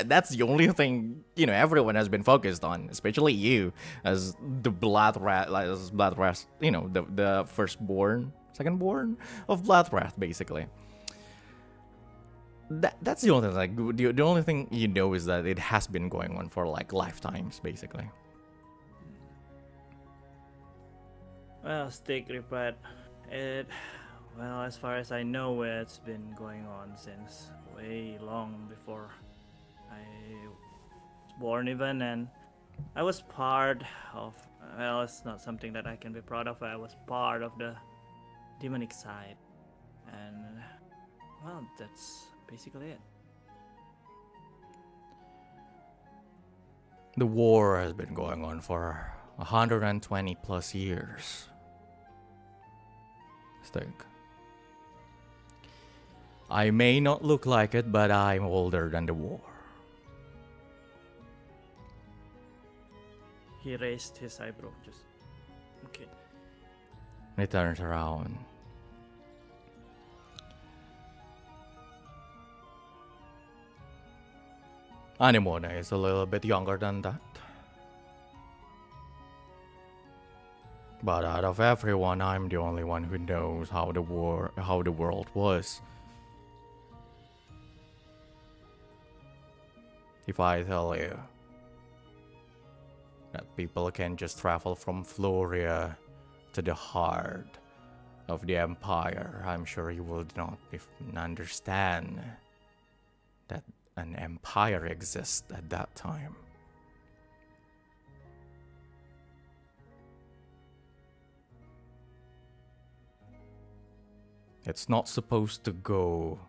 that's the only thing everyone has been focused on, especially you as the Blood Wrath, the firstborn, secondborn of Blood Wrath, basically. That's the only thing. Like the only thing you know is that it has been going on for like lifetimes, basically. Well, Stygg replied, well, as far as I know, it's been going on since way long before I was born even, and I was part of, well, it's not something that I can be proud of, I was part of the demonic side, and, well, that's basically it. The war has been going on for 120 plus years. Stygg. I may not look like it, but I'm older than the war. He raised his eyebrow. Just okay. He turns around. Anemone is a little bit younger than that. But out of everyone, I'm the only one who knows how the world was. If I tell you that people can just travel from Floria to the heart of the Empire, I'm sure you will not even understand that an empire exists at that time. It's not supposed to go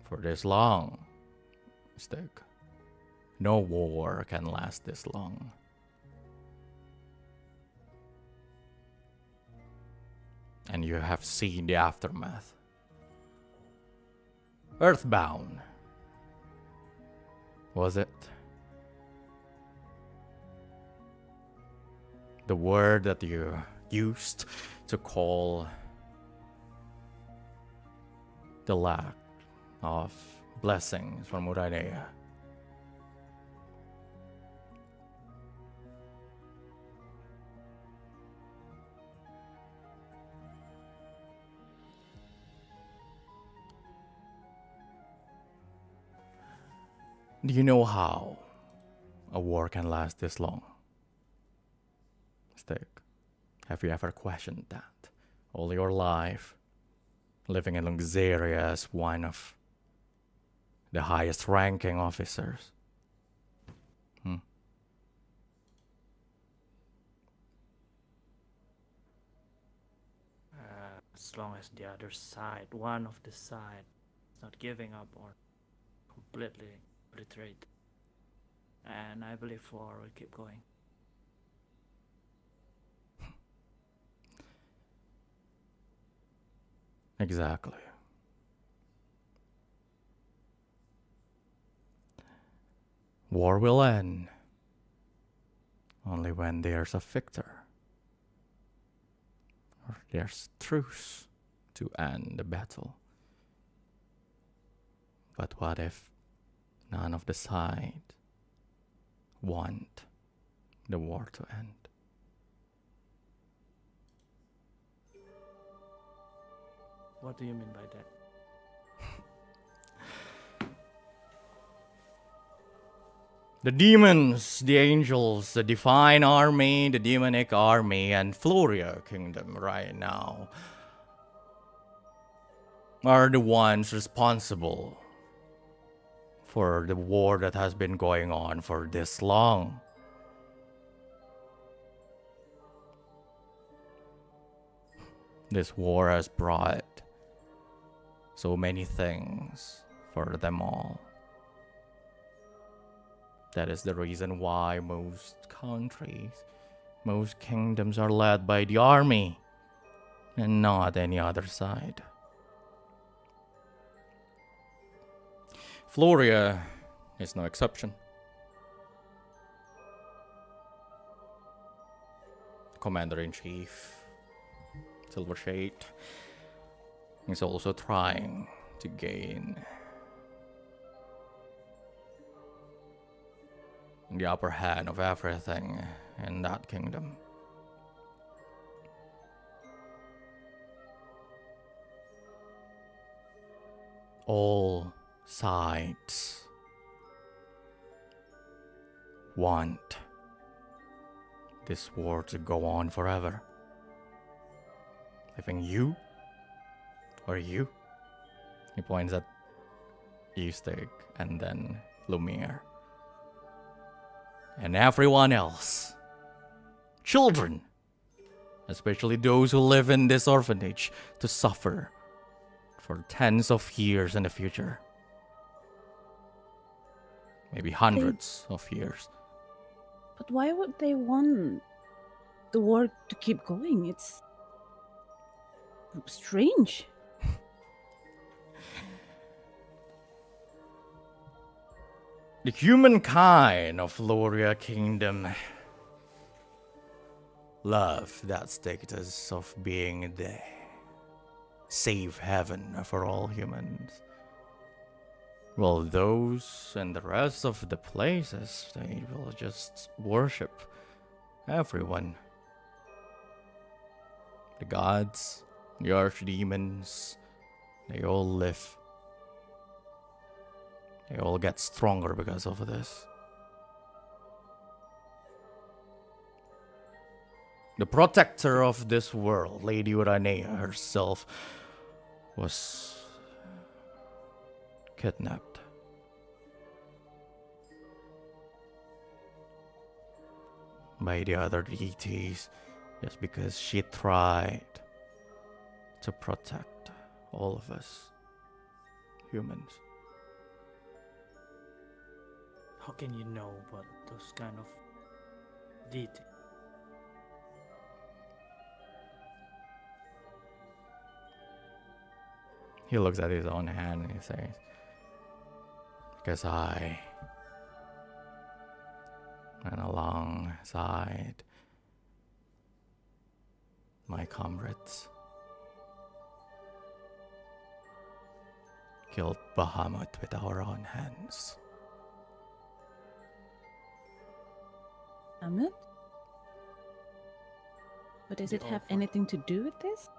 for this long, Stygg. No war can last this long. And you have seen the aftermath. Earthbound. Was it? The word that you used to call the lack of blessings from Uranea. Do you know how a war can last this long? Stygg, have you ever questioned that? All your life, living in Luxeria as one of the highest ranking officers. As long as the other side, one of the side, is not giving up or completely retreat, and I believe war will keep going. Exactly. War will end only when there's a victor, or there's truce to end the battle. But what if none of the side want the war to end? What do you mean by that? The demons, the angels, the divine army, the demonic army, and Floria kingdom right now are the ones responsible for the war that has been going on for this long. This war has brought so many things for them all. That is the reason why most countries, most kingdoms are led by the army and not any other side. Floria is no exception. Commander-in-Chief, Silvershade, is also trying to gain the upper hand of everything in that kingdom. All sides want this war to go on forever. Even you, or you, he points at you, Stygg, and then Lumiere. And everyone else. Children, especially those who live in this orphanage, to suffer for tens of years in the future. Maybe hundreds of years. But why would they want the war to keep going? It's strange. The humankind of Floria Kingdom love that status of being the safe haven for all humans. Well, those and the rest of the places, they will just worship everyone. The gods, the archdemons, they all live. They all get stronger because of this. The protector of this world, Lady Uranea herself, was kidnapped. By the other deities, just because she tried to protect all of us humans. How can you know about those kind of details? He looks at his own hand and he says, because I went alongside my comrades, killed Bahamut with our own hands. Amit? But does it have anything to do with this?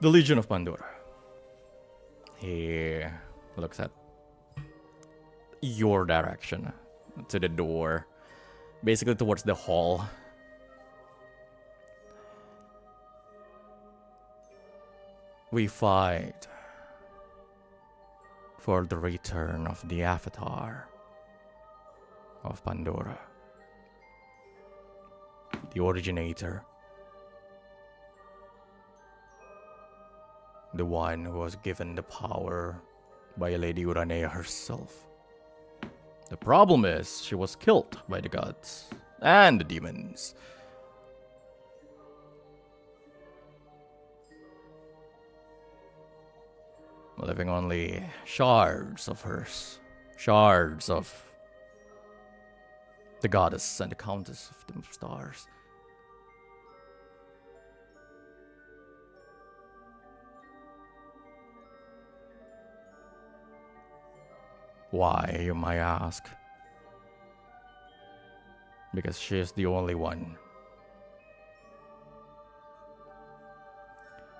The Legion of Pandora. He looks at your direction, to the door, basically towards the hall. We fight for the return of the avatar of Pandora, the originator, the one who was given the power by Lady Uranea herself. The problem is, she was killed by the gods and the demons. Leaving only shards of hers. Shards of the goddess and the countess of the stars. Why, you might ask? Because she is the only one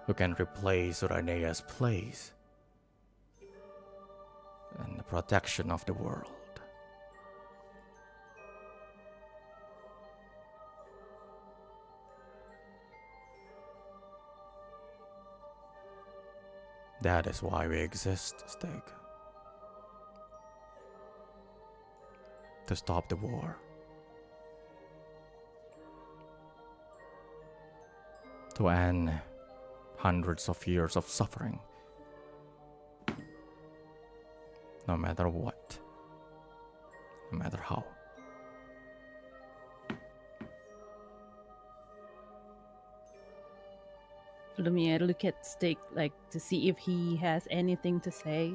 who can replace Uranea's place and the protection of the world. That is why we exist, Stygg. To stop the war. To end hundreds of years of suffering. No matter what. No matter how. Lumiere look at Stygg like to see if he has anything to say.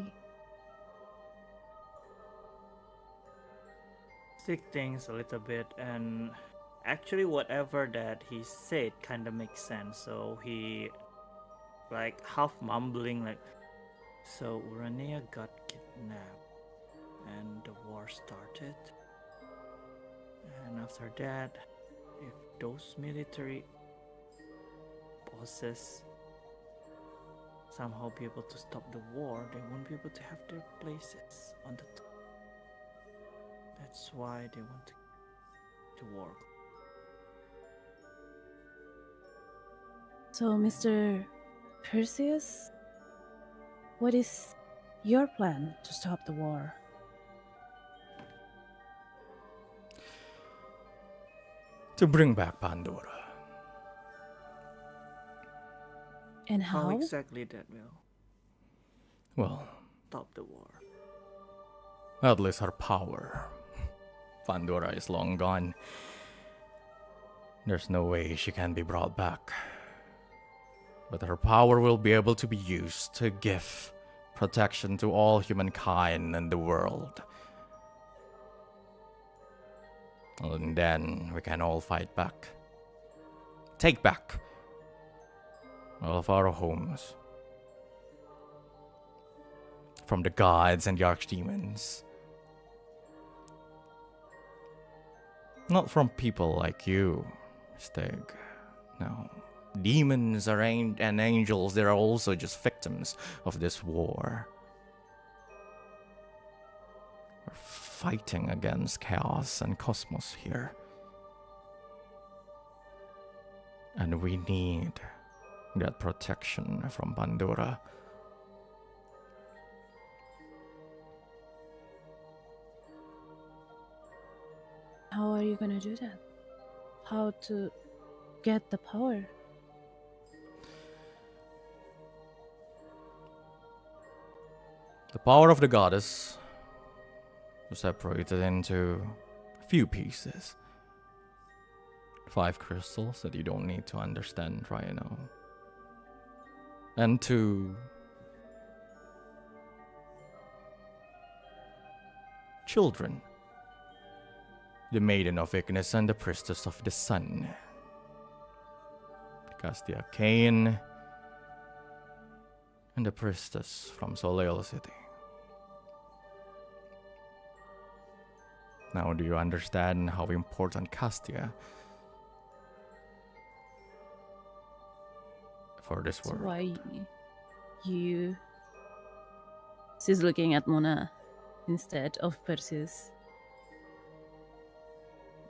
Stygg thinks a little bit, and actually whatever that he said kind of makes sense. So he like half mumbling like, so Uranea got kidnapped and the war started, and after that, if those military bosses somehow be able to stop the war, they won't be able to have their places on the top. That's why they want to war. So, Mr. Perseus, what is your plan to stop the war? To bring back Pandora. And How how? exactly that will Well, stop the war? at least her power. Pandora is long gone. There's no way she can be brought back. But her power will be able to be used to give protection to all humankind in the world. And then we can all fight back. Take back all of our homes. From the gods and the archdemons. Not from people like you, Stygg. No. Demons are and angels, they are also just victims of this war. We're fighting against chaos and cosmos here. And we need that protection from Pandora. How are you gonna do that? How to get the power? The power of the goddess was separated into a few pieces. 5 crystals that you don't need to understand right now. And 2 children. The Maiden of Ignis and the Priestess of the Sun. Castia Cain and the Priestess from Soleil City. Now do you understand how important Castia for this That's world? why you... She's looking at Mona instead of Perseus.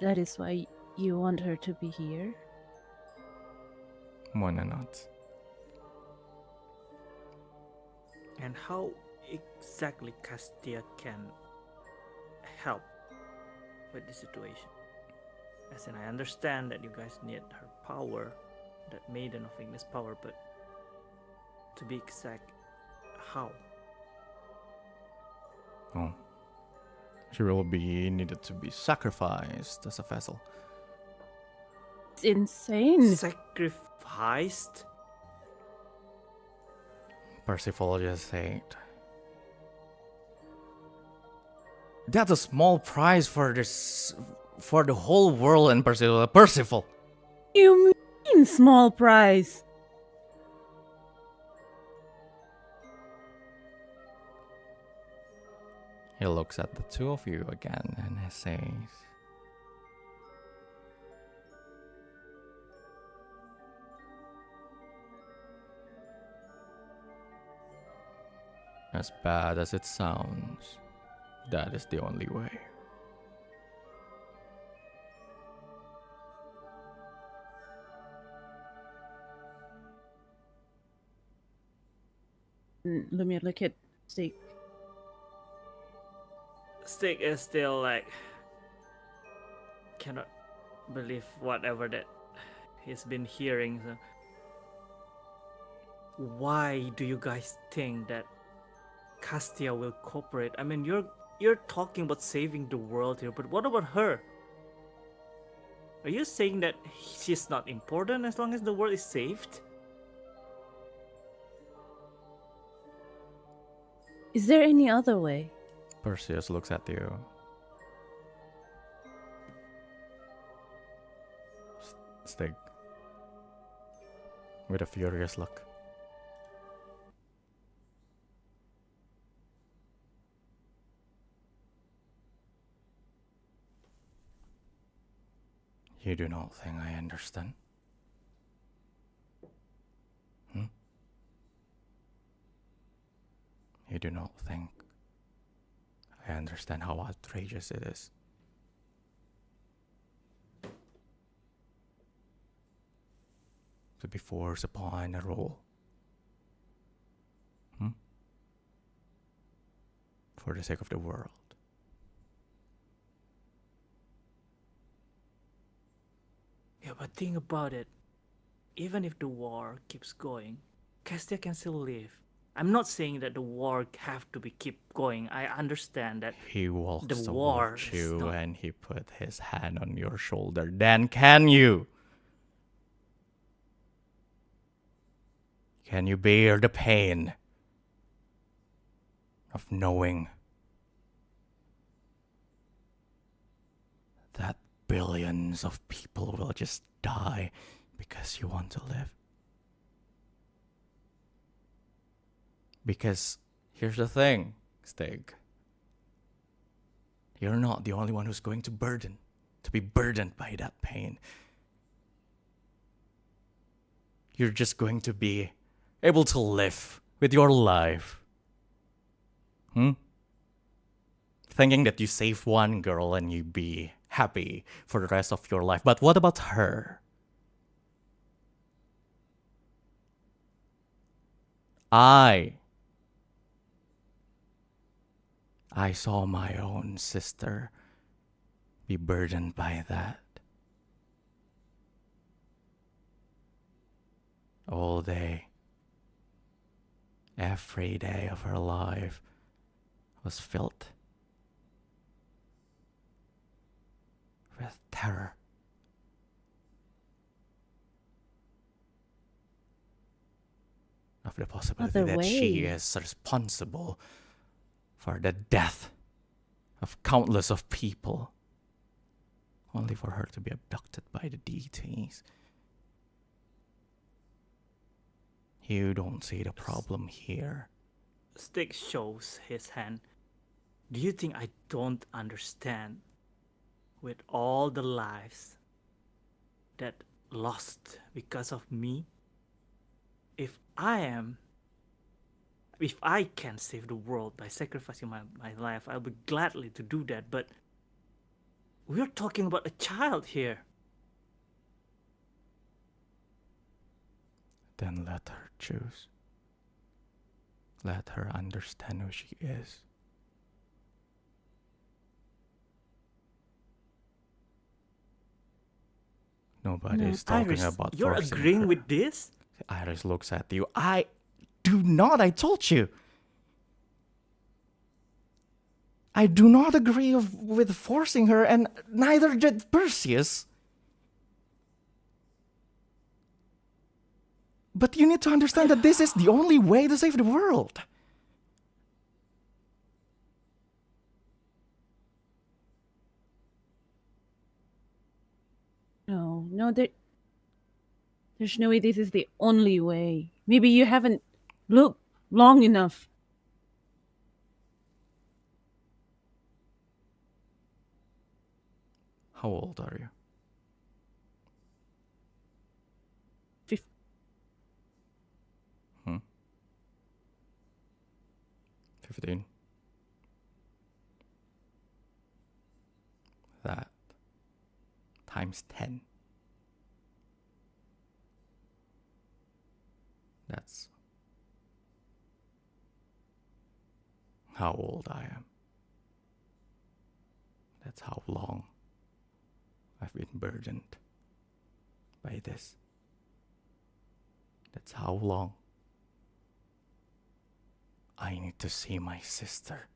That is why you want her to be here? Why not? And how exactly Castia can help with the situation? As in, I understand that you guys need her power, that Maiden of Ignis power, but to be exact, how? Oh. She will be needed to be sacrificed as a vessel. It's insane. Sacrificed? Percival just said. That's a small price for this, for the whole world, and Percival. You mean small price? He looks at the two of you again and he says, as bad as it sounds, that is the only way. Lumir, look at Stygg. Stygg is still like, cannot believe whatever that he's been hearing. So why do you guys think that Castia will cooperate? I mean, you're talking about saving the world here, but what about her? Are you saying that she's not important as long as the world is saved? Is there any other way? Perseus looks at you. Stygg. With a furious look. You do not think I understand? You do not think I understand how outrageous it is? To be forced upon a role. For the sake of the world. Yeah, but think about it. Even if the war keeps going, Castia can still live. I'm not saying that the war have to be keep going. I understand that He walks the war towards is you not... and he put his hand on your shoulder. Then can you? Can you bear the pain of knowing that billions of people will just die because you want to live? Because here's the thing, Stygg. You're not the only one who's going to be burdened by that pain. You're just going to be able to live with your life. Thinking that you save one girl and you be happy for the rest of your life. But what about her? I saw my own sister be burdened by that. All day, every day of her life was filled with terror. Of the possibility Other that she way. is responsible for the death of countless of people, only for her to be abducted by the DTs. You don't see the problem here. Stygg shows his hand. Do you think I don't understand? With all the lives that lost because of me, if I can save the world by sacrificing my life, I'll be gladly to do that. But we're talking about a child here. Then let her choose. Let her understand who she is. Nobody is talking Iris, about you're forcing agreeing her. with this? Iris looks at you. I do not, I told you. I do not agree with forcing her, and neither did Perseus. But you need to understand that this is the only way to save the world. No, there's no way this is the only way. Maybe you haven't looked long enough. How old are you? 15. That times 10. That's how old I am. That's how long I've been burdened by this. That's how long I need to see my sister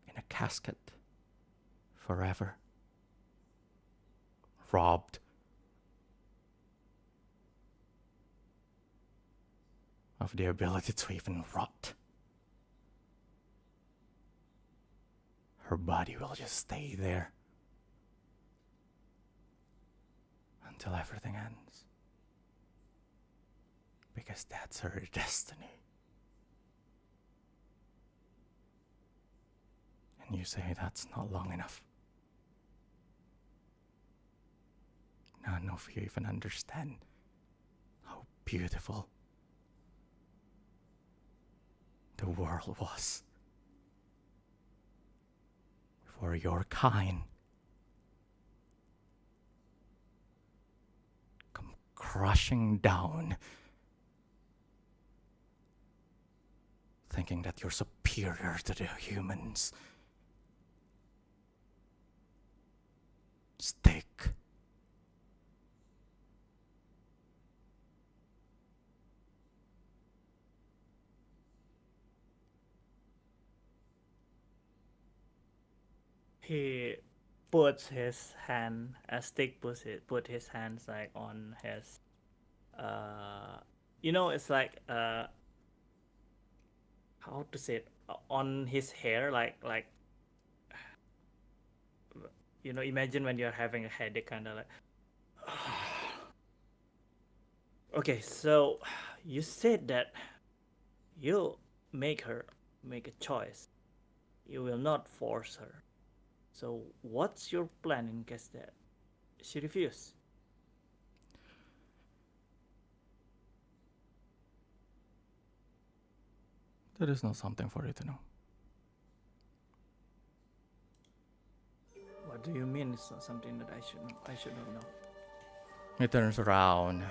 in a casket forever, robbed of the ability to even rot. Her body will just stay there until everything ends, because that's her destiny. And you say that's not long enough. None of you even understand how beautiful the world was for your kind. Come crushing down, thinking that you're superior to the humans. Stygg. He puts his hand, as Stygg put his hands like on his you know, it's like how to say it, on his hair, like you know, imagine when you're having a headache, kind of like. Okay, so you said that you'll make her make a choice. You will not force her. So what's your plan in case that she refuses? That is not something for you to know. What do you mean it's not something that I should know? I should not know. He turns around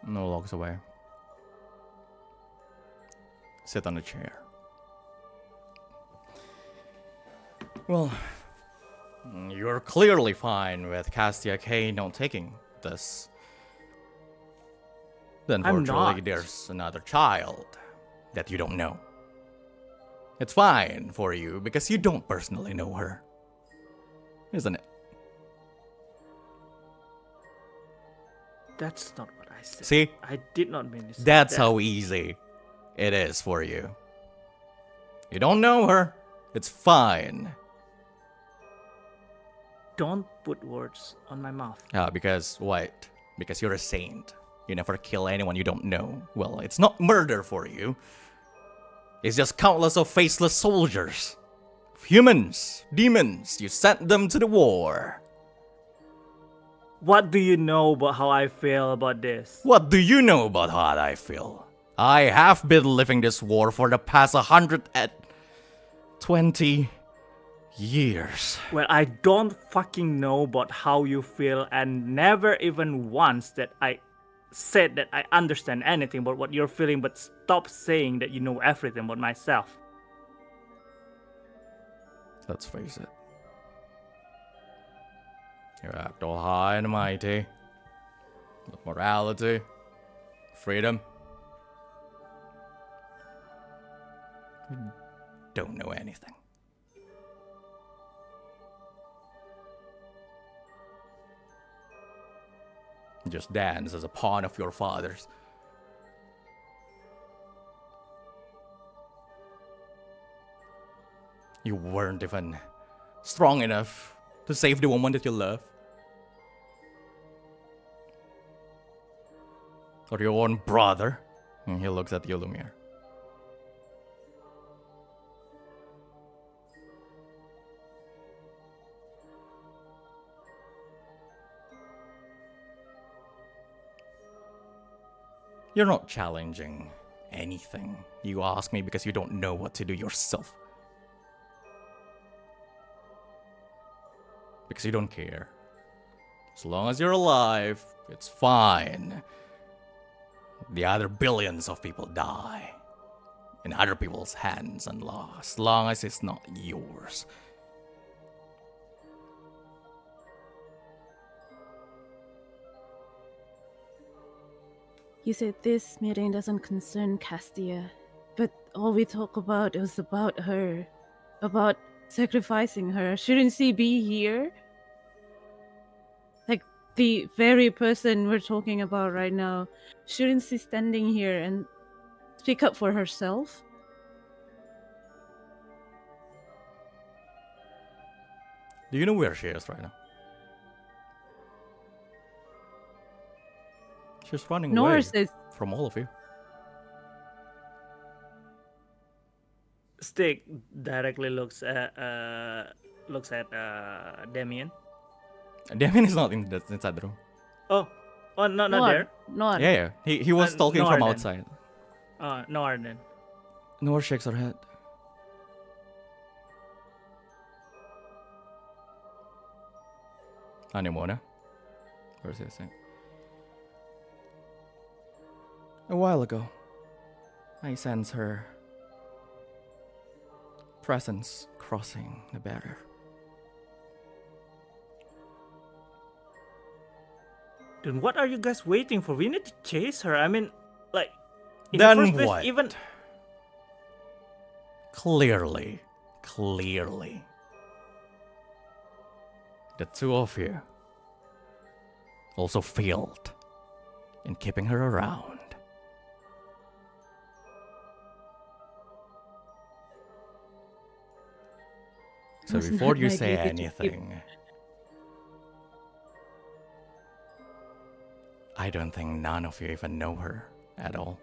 and walks away. Sit on a chair. Well, you're clearly fine with Castia K not taking this. Then I'm unfortunately not. there's another child that you don't know. It's fine for you because you don't personally know her. Isn't it? That's not what I said. See? I did not mean this. That's how easy it is for you. You don't know her. It's fine. Don't put words on my mouth. Because what? Because you're a saint. You never kill anyone you don't know. Well, it's not murder for you. It's just countless of faceless soldiers. Humans, demons, you sent them to the war. What do you know about how I feel about this? What do you know about how I feel? I have been living this war for the past 120 years. Well, I don't fucking know about how you feel, and never even once that I said that I understand anything about what you're feeling, but stop saying that you know everything about myself. Let's face it. You act all high and mighty. With morality, freedom. You don't know anything. You just dance as a pawn of your father's. You weren't even strong enough to save the woman that you love. Or your own brother. And he looks at you, Lumiere. You're not challenging anything. You ask me because you don't know what to do yourself. Because you don't care. As long as you're alive, it's fine. The other billions of people die in other people's hands and lost, as long as it's not yours. You said this meeting doesn't concern Castia, but all we talk about was about her, about sacrificing her. Shouldn't she be here? Like the very person we're talking about right now, shouldn't she standing here and speak up for herself? Do you know where she is right now? She's running away Nor says from all of you. Stygg directly looks at Damien. Damien is not inside the room. Oh, not there. Not. Yeah. He was talking Nor from then. outside. No, Arden. Nor shakes her head. Anemona? Where's he saying? A while ago, I sense her presence crossing the barrier. Then what are you guys waiting for? We need to chase her. I mean, like, in Then the first place, what? even Clearly, the two of you also failed in keeping her around. So Wasn't before that you my say idea to keep- anything, I don't think none of you even know her at all.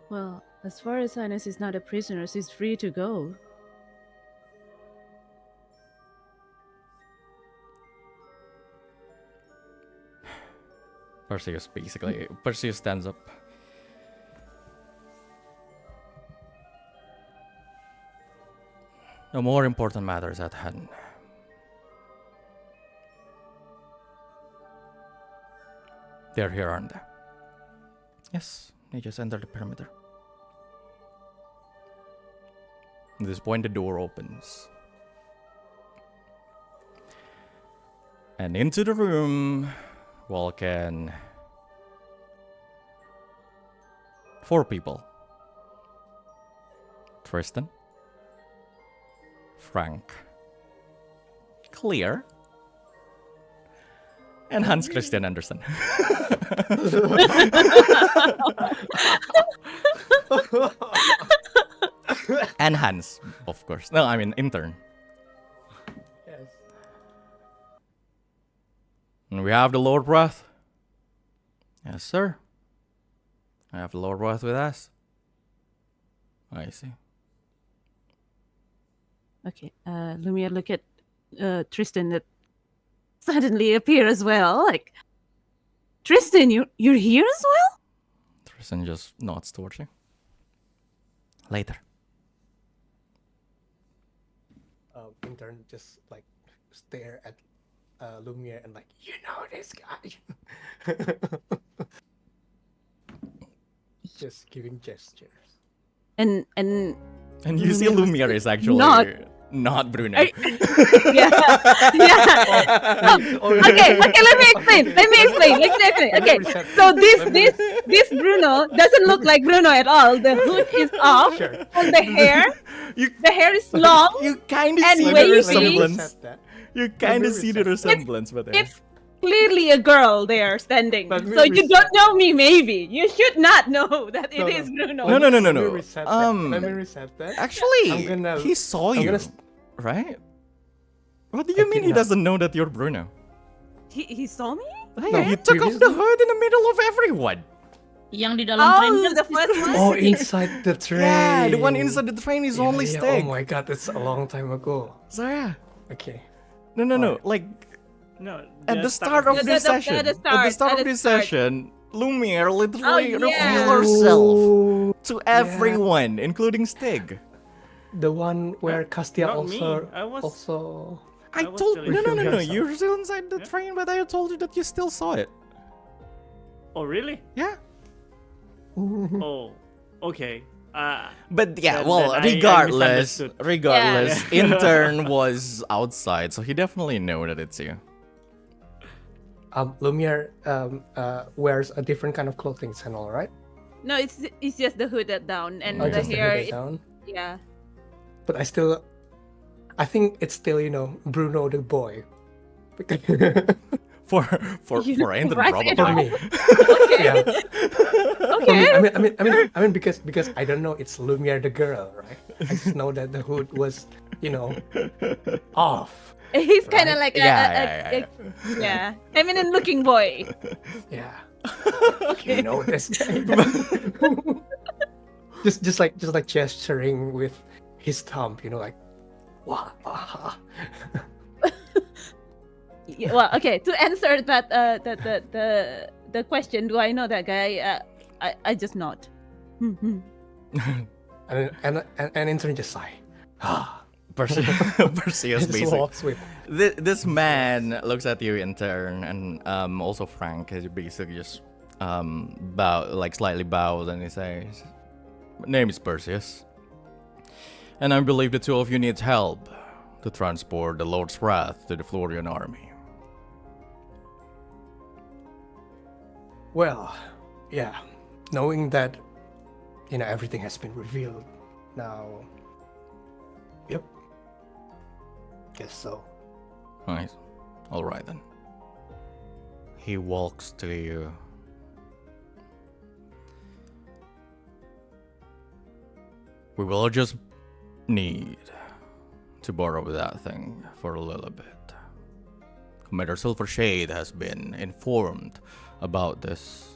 Well, as far as I know, she's not a prisoner. She's free to go. Perseus stands up. The more important matters at hand. They're here, aren't they? Yes, they just entered the perimeter. At this point, the door opens. And into the room walk in 4 people. Tristan, Frank, Clear, and Hans Christian Andersen. And Hans, of course. No, I mean Intern. Yes. And we have the Lord Wrath. Yes, sir. I have the Lord Wrath with us. I see. Okay, Lumiere, look at Tristan that suddenly appear as well. Like, Tristan, you're here as well? Tristan just nods towards you. Later. Intern just like stare at Lumiere and like, you know this guy. Just giving gestures. And you see Lumiere was Lumiere is actually not Bruno. yeah, yeah. Okay, let me explain. Okay, so this Bruno doesn't look like Bruno at all. The hood is off, Sure. and the hair is long. You kind of And see the wavy. resemblance. That. You kind of me see the reset that. resemblance, but It's clearly a girl there standing. Let me So you reset. don't know me, maybe. You should not know that it No, is Bruno. No. Let me reset that. Let me reset that. Actually, I'm gonna- he saw I'm you, gonna st- right? What do you I mean did he not. doesn't know that you're Bruno? He saw me? Hey, he took off the previously- hood in the middle of everyone. Yang di dalam train Oh, kan the first one? Oh, inside the train. Yeah, the one inside the train is only yeah. Stygg. Oh my god, that's a long time ago. So yeah. Okay. No. Alright. Like No, at the just start of At this the- session, at the at the start, start at of the this start. session, Lumiere literally Oh, yeah. revealed herself Oh, to everyone, including Stygg. the one where Castia not me. also I was- also. I was told still no. revealed herself. You're still inside the Yeah. train, but I told you that you still saw it. Oh really? Yeah. Oh, okay. But yeah, Then- well, then I regardless, misunderstood. Intern was outside, so he definitely know that it's you. Lumiere wears a different kind of clothing and all, right? No, it's just the hood that down and Oh, the just the hair. hoodie down. Yeah. But I think it's still, Bruno the boy. For You- Intern, right, probably. For me. Okay. Yeah. For me, Okay. I mean, because I don't know it's Lumiere the girl, right? I just know that the hood was, off. He's kind of Right? like Yeah. yeah, feminine looking boy. Yeah. You know this guy. just like gesturing with his thumb, like, wah, wah. Yeah, well, okay. To answer that, the question, do I know that guy? I just nod. Mhm. And Intern just sigh. Perseus Just basically. walks with. This man looks at you, Intern, and also Frank. He basically just slightly bows, and he says, "My name is Perseus, and I believe the two of you need help to transport the Lord's Wrath to the Florian army." Well, yeah. Knowing that, everything has been revealed now. Yep. Guess so. Nice. All right then. He walks to you. We will just need to borrow that thing for a little bit. Commander Silvershade has been informed about this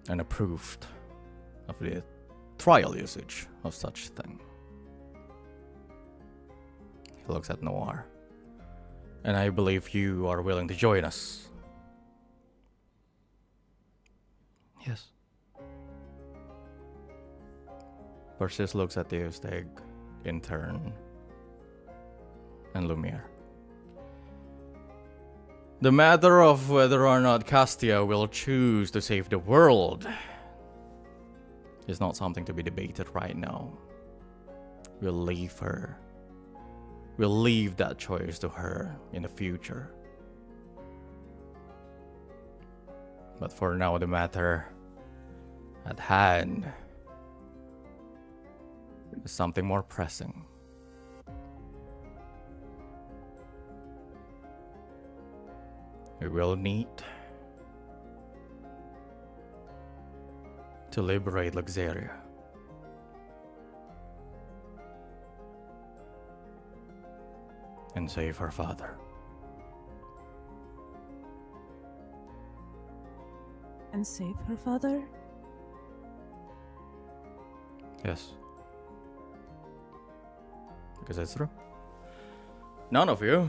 and approved of the trial usage of such thing. He looks at Noir. And I believe you are willing to join us. Yes. Perseus looks at you, Stygg, Intern, and Lumiere. The matter of whether or not Castia will choose to save the world is not something to be debated right now. We'll leave her. We'll leave that choice to her in the future. But for now, the matter at hand is something more pressing. We will need to liberate Luxeria. And save her father. And save her father? Yes. Because it's true. None of you,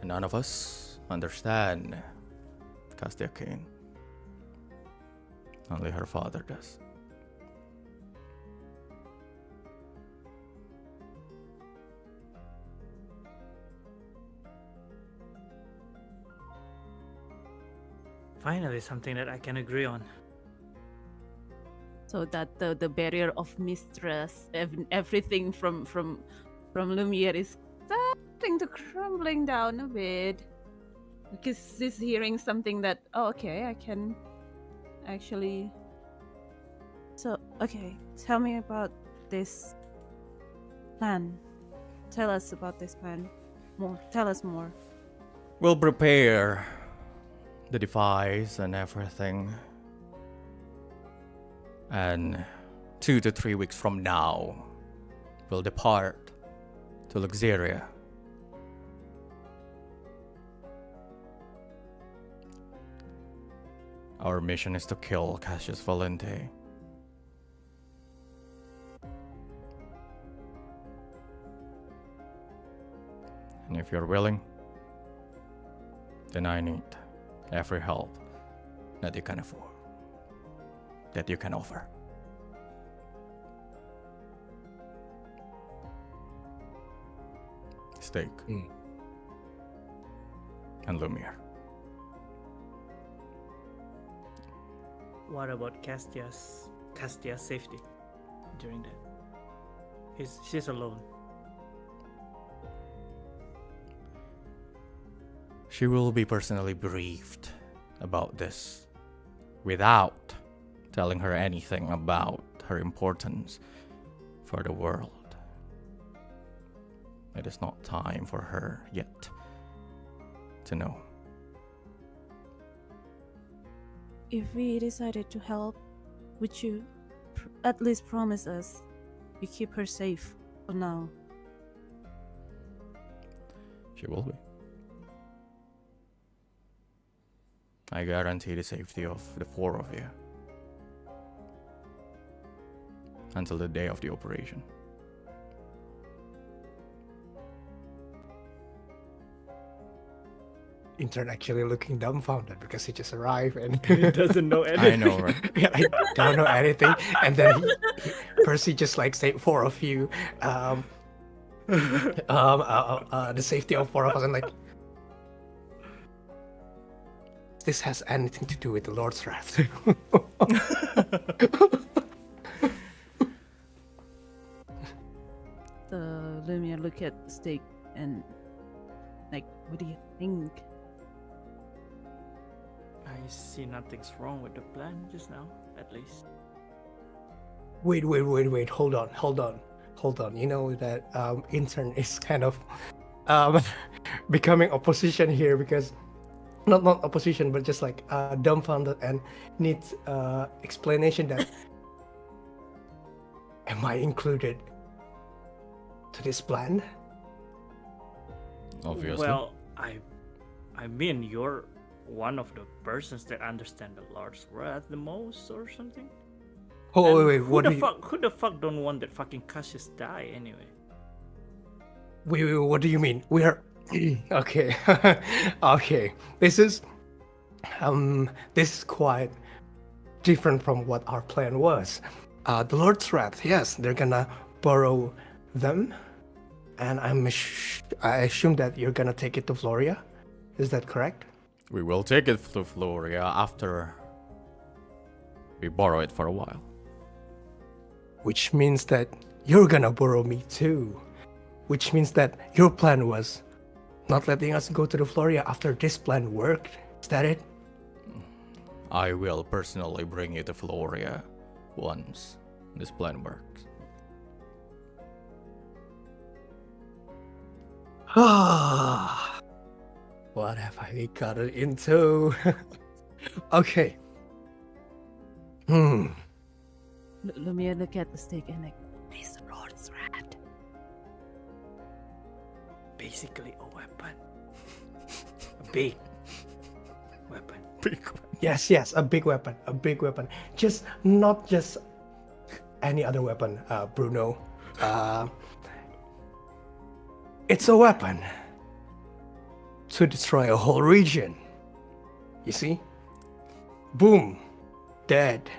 and none of us, understand Castia Kane. Only her father does. Finally, something that I can agree on. So that the barrier of mistrust, everything from Lumiere is starting to crumbling down a bit. Because he's hearing something that, oh, okay, I can actually. So, okay, tell me about this plan. Tell us about this plan. More. Tell us more. We'll prepare the device and everything. And 2 to 3 weeks from now, we'll depart to Luxeria. Our mission is to kill Cassius Valente. And if you're willing, then I need every help that you can afford, that you can offer. Stygg and Lumiere. What about Castia's safety during that? She's alone. She will be personally briefed about this without telling her anything about her importance for the world. It is not time for her yet to know. If we decided to help, would you at least promise us you keep her safe for now? She will be. I guarantee the safety of the 4 of you until the day of the operation. Intern actually looking dumbfounded because he just arrived and He doesn't know anything. I know, right? yeah, I don't know anything. And then Percy just like say 4 of you, the safety of 4 of us, and like, this has anything to do with the Lord's wrath. The Lumiere look at Stygg and like, what do you think? I see nothing's wrong with the plan just now, at least. Wait, hold on. You know that Intern is kind of becoming opposition here because not opposition, but just like dumbfounded and needs explanation that am I included to this plan? Obviously. Well, I mean, you're one of the persons that understand the Lord's wrath the most, or something. Oh And wait, who what the do you? fuck? Who the fuck don't want that fucking Cassius die anyway? Wait, what do you mean? We are okay. Okay, this is quite different from what our plan was. The Lord's wrath, yes, they're gonna borrow them, and I assume that you're gonna take it to Floria. Is that correct? We will take it to Floria after we borrow it for a while. Which means that you're gonna borrow me too. Which means that your plan was not letting us go to the Floria after this plan worked. Is that it? I will personally bring you to Floria once this plan works. Ah, what have I gotten into? Okay. Lumia look at the stick and like, this Lord's rat. Basically, a weapon. A big weapon. Yes, a big weapon. Just not just any other weapon, Bruno. It's a weapon to destroy a whole region. You see? Boom. Dead.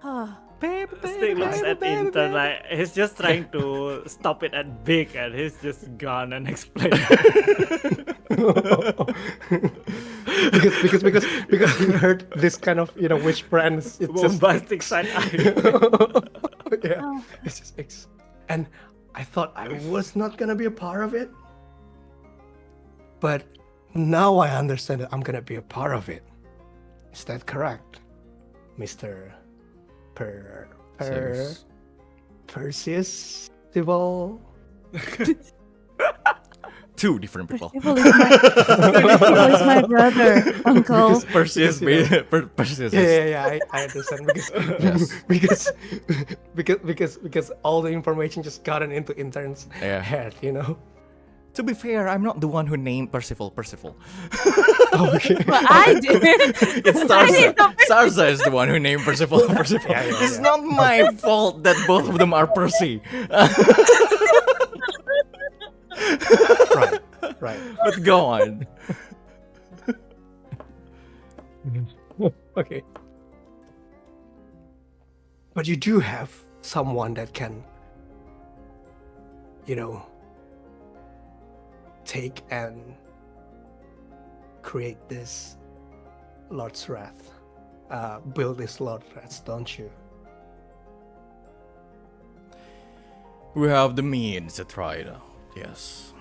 Ah, Stygg looks at Intern like he's just trying to stop it at big, and he's just gone and explained. because we heard this kind of witch brands. It's just Bombastic side eye. yeah. Oh. It's just and I thought I was not gonna be a part of it, but now I understand that I'm gonna be a part of it. Is that correct, Mister Zeus. Perseus? Civil? Two different people. Percival is my brother, uncle. Perseus, Perseus. Yeah, I understand Yes. because all the information just gotten into Intern's Yeah. head, To be fair, I'm not the one who named Percival. Oh, okay. Well, I did. It's Starza. Starza is the one who named Percival. Yeah, It's yeah. not my fault that both of them are Percy. Right. But go on. Okay. But you do have someone that can, take and create this Lord's Wrath. Build this Lord's Wrath, don't you? We have the means to try it out. Yes.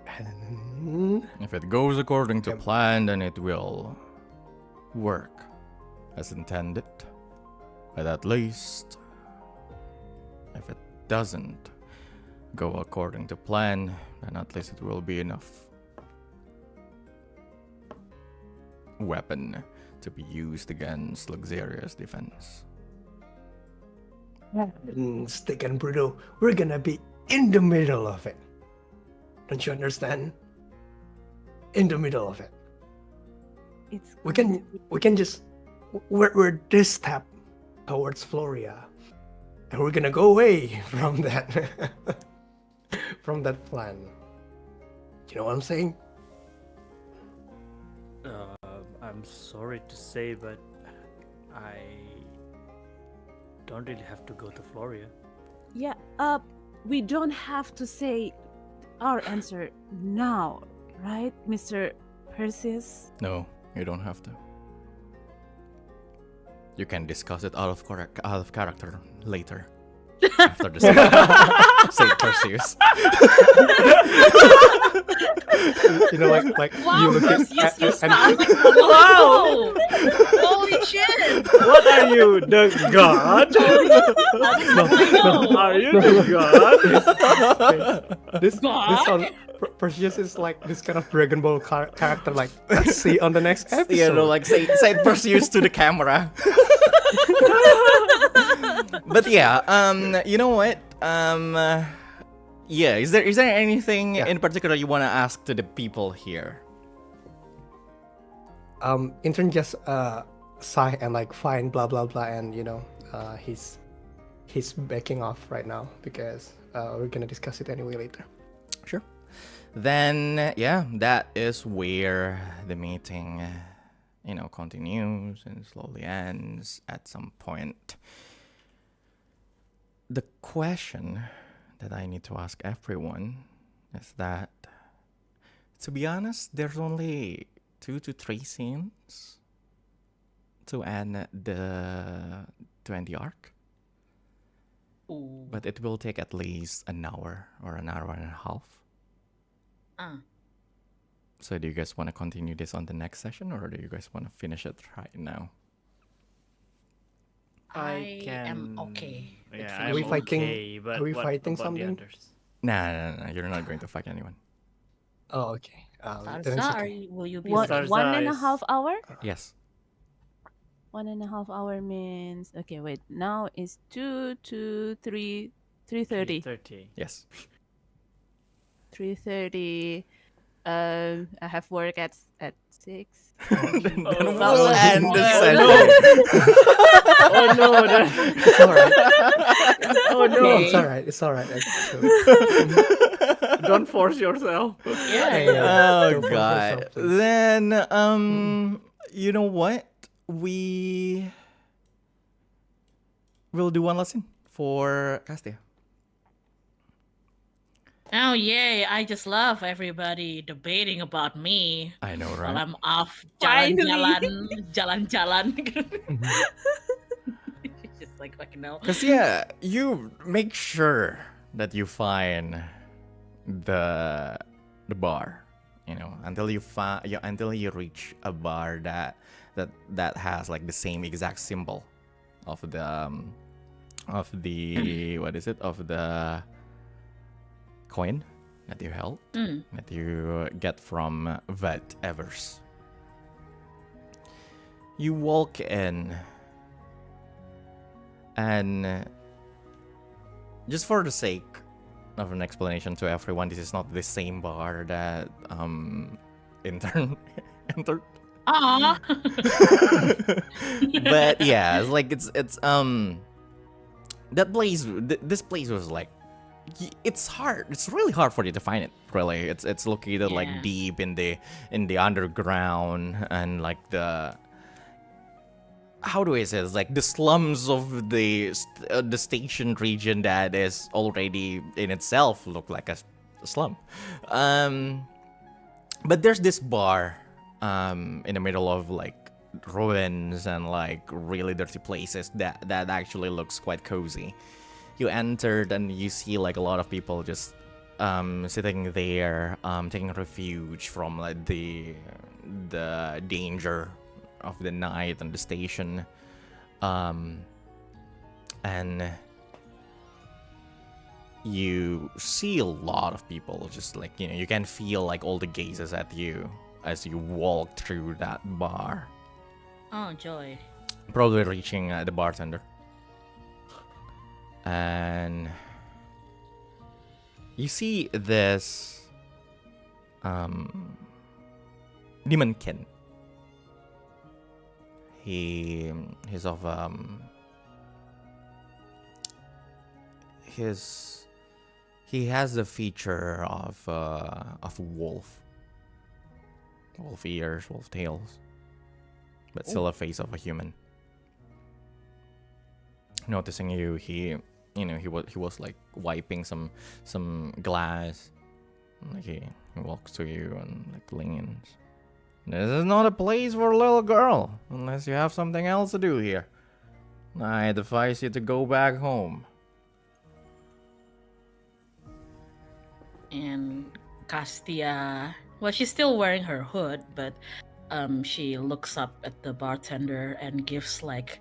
And If it goes according to Yep. plan, then it will work as intended. But at least, if it doesn't go according to plan, then at least it will be enough weapon to be used against Luxeria's defense. Stygg and Bruno, we're gonna be in the middle of it. Don't you understand? In the middle of it. It's We can just we're this step towards Floria, and we're gonna go away from that from that plan. You know what I'm saying? I'm sorry to say, but I don't really have to go to Floria. Yeah, we don't have to say our answer now, right, Mr. Perseus? No, you don't have to. You can discuss it out of character later. After the Saint Perseus. You know, like Wow, you look Perseus, you at sound like wow! Holy shit! What are you, the god? No. Are you the god? this God? sound Perseus is like this kind of Dragon Ball character. Like, let's see on the next episode. You know, like Saint Perseus to the camera. But yeah, you know what? Yeah, is there anything in particular you want to ask to the people here? Intern just sigh and like fine, blah blah blah, and you know, he's backing off right now because we're gonna discuss it anyway later. Sure. Then yeah, that is where the meeting, you know, continues and slowly ends at some point. The question that I need to ask everyone is that, to be honest, there's only 2 to 3 scenes to end the arc, Ooh. but it will take at least an hour or an hour and a half. So do you guys want to continue this on the next session, or do you guys want to finish it right now? I am okay. Yeah, Are I'm we fighting- okay, but are we what fighting about the something? others? Nah, you're not going to fight anyone. Oh, okay. Then it's Starza, okay. will you be One, safe? Starza one and a is- half hour? Yes. 1.5 hour means okay. Wait, now it's 2 to 3, 3:30. 30. Yes. 3:30. I have work at 6. Then Oh, we'll end the oh, session. Oh no! It's alright. Oh no! It's alright. It's alright. Actually. Don't force yourself. Yeah. Oh Don't force god. yourself, please. Then you know what? We will do one lesson for Castia. Oh yay! I just love everybody debating about me I know, while right? I'm off Finally. jalan-jalan. Just like fucking hell. Cause yeah, you make sure that you find the bar, you know, until you reach a bar that has like the same exact symbol of the what is it, of the coin that you held, that you get from Vet Evers. You walk in, and just for the sake of an explanation to everyone, this is not the same bar that Intern entered. Aww. But yeah, it's like it's that place. This place was like, it's hard. It's really hard for you to find it. Really, it's located like Yeah. deep in the underground, and like how do I say this? Like the slums of the station region that is already in itself look like a slum. But there's this bar in the middle of like ruins and like really dirty places that actually looks quite cozy. You entered and you see like a lot of people just sitting there, taking refuge from like the danger of the night and the station, and you see a lot of people just like, you know, you can feel like all the gazes at you as you walk through that bar, Oh joy. probably reaching the bartender, and you see this demonkin. He's of he has the feature of wolf ears, wolf tails, but still a face of a human. Noticing you, he was like wiping some glass. Like he walks to you and like leans. This is not a place for a little girl, unless you have something else to do here. I advise you to go back home. And Castia, well, she's still wearing her hood, but she looks up at the bartender and gives like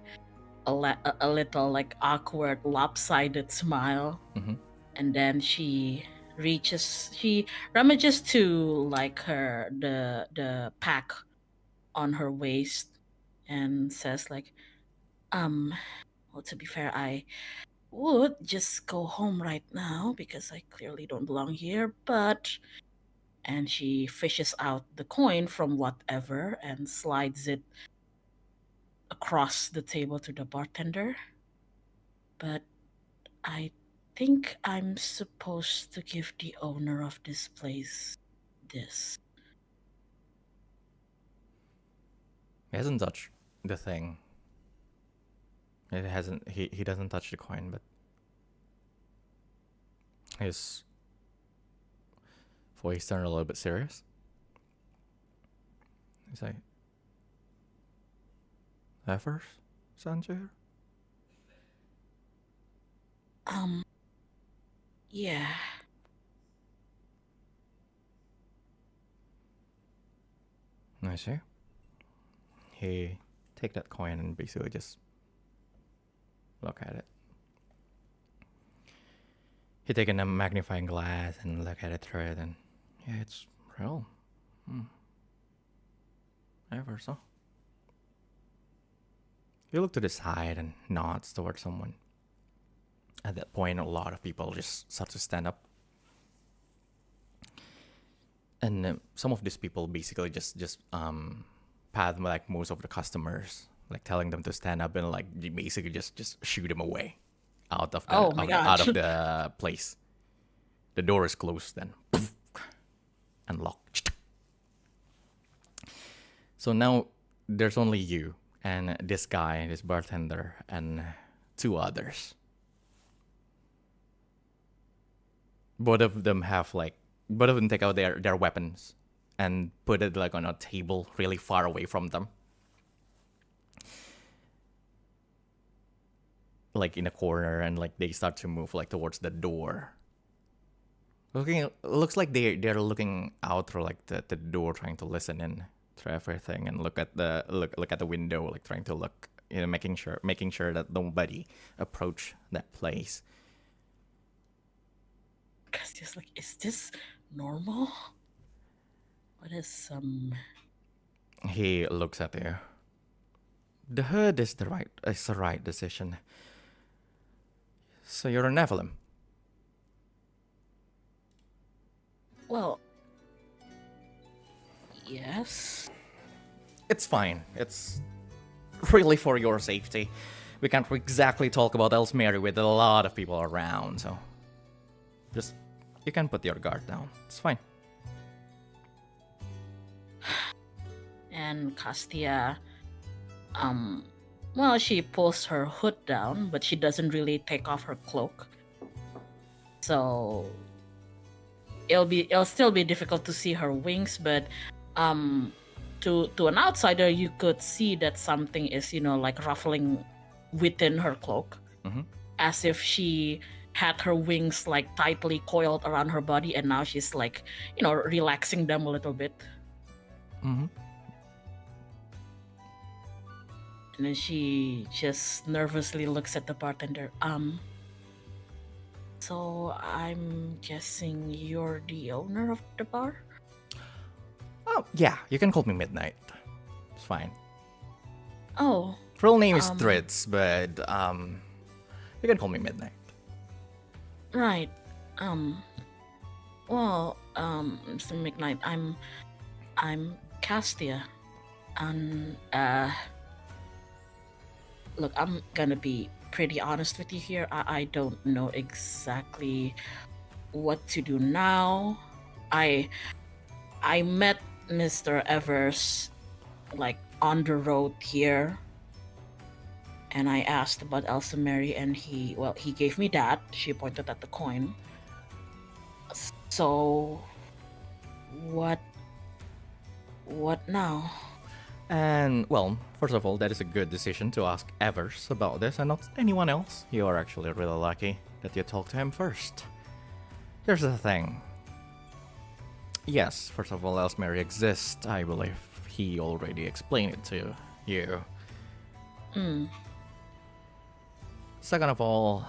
a little like awkward lopsided smile. Mhm. And then she rummages to like the pack on her waist and says like, well, to be fair, I would just go home right now because I clearly don't belong here, but... And she fishes out the coin from whatever and slides it across the table to the bartender. But I think I'm supposed to give the owner of this place this. He hasn't touched the thing. It hasn't. He doesn't touch the coin, but his voice turned a little bit serious. He's like, "Evers, Sanjay?" Yeah. I see. He take that coin and basically just look at it. He taken a magnifying glass and look at it through it, and yeah, it's real. Ever so. He looked to the side and nods towards someone. At that point, a lot of people just start to stand up. And some of these people basically just pat like most of the customers, like telling them to stand up and like basically just shoo them away out of the Oh my out gosh. of the place. The door is closed then. Unlocked. So now there's only you and this guy, this bartender, and two others. Both of them take out their weapons and put it like on a table really far away from them. Like in a corner, and like they start to move like towards the door. Looks like they're looking out through like the door, trying to listen in to everything and look at the window, like trying to look, making sure that nobody approach that place. Castia's like, is this normal? What is He looks at you. The hood is the right decision. So you're a Nephilim. Well, yes. It's fine. It's really for your safety. We can't exactly talk about Elsmeri with a lot of people around, so just you can put your guard down. It's fine. And Castia, well, she pulls her hood down, but she doesn't really take off her cloak. So it'll still be difficult to see her wings, but to an outsider you could see that something is, like ruffling within her cloak. Mm-hmm. As if she had her wings like tightly coiled around her body, and now she's like, relaxing them a little bit. Mm-hmm. And then she just nervously looks at the bartender. So I'm guessing you're the owner of the bar? Oh yeah, you can call me Midnight. It's fine. Oh, Real name is Threads, but you can call me Midnight. right. Well, Mr. McKnight, I'm Castia. And look, I'm gonna be pretty honest with you here. I don't know exactly what to do now. I met Mr. Evers like on the road here, and I asked about Elsa Mary, and he gave me that. She pointed at the coin. So what now? And, well, first of all, that is a good decision to ask Evers about this and not anyone else. You are actually really lucky that you talked to him first. Here's the thing. Yes, first of all, Elsmeri exists. I believe he already explained it to you. Mm. Second of all,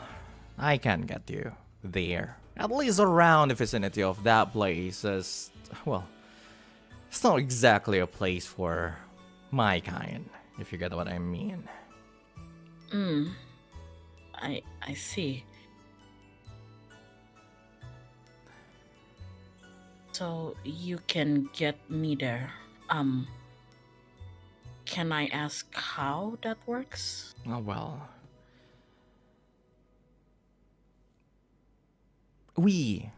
I can get you there. At least around the vicinity of that place, as, well, it's not exactly a place for my kind, if you get what I mean. Mm. I see. So you can get me there. Can I ask how that works? Oh, well. He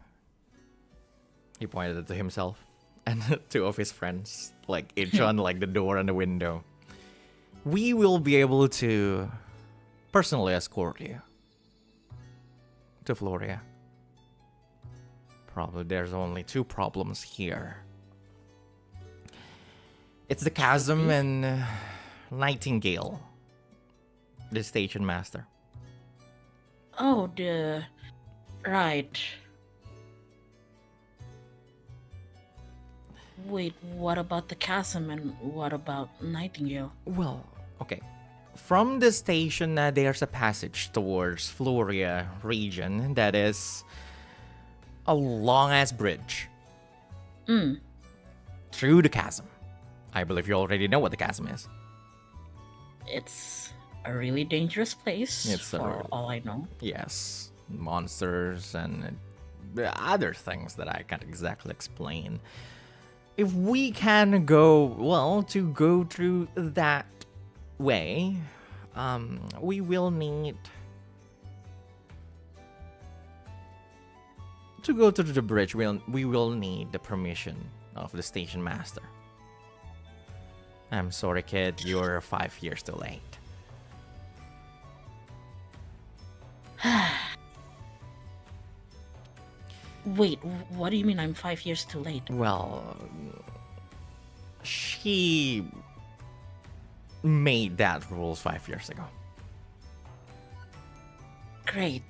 pointed to himself and two of his friends, like each on like the door and the window. We will be able to personally escort you to Floria. Probably there's only two problems here. It's the chasm and Nightingale, the station master. Oh, right. Wait, what about the chasm and what about Nightingale? Well, okay. From the station, there's a passage towards Floria region that is a long-ass bridge Mm. through the chasm. I believe you already know what the chasm is. It's a really dangerous place, It's for all I know. Yes, monsters and the other things that I can't exactly explain. If we can go through that way, we will need to go to the bridge. We will need the permission of the station master. I'm sorry, kid. You're 5 years too late. Wait, what do you mean I'm 5 years too late? Well, she made that rules 5 years ago. Great.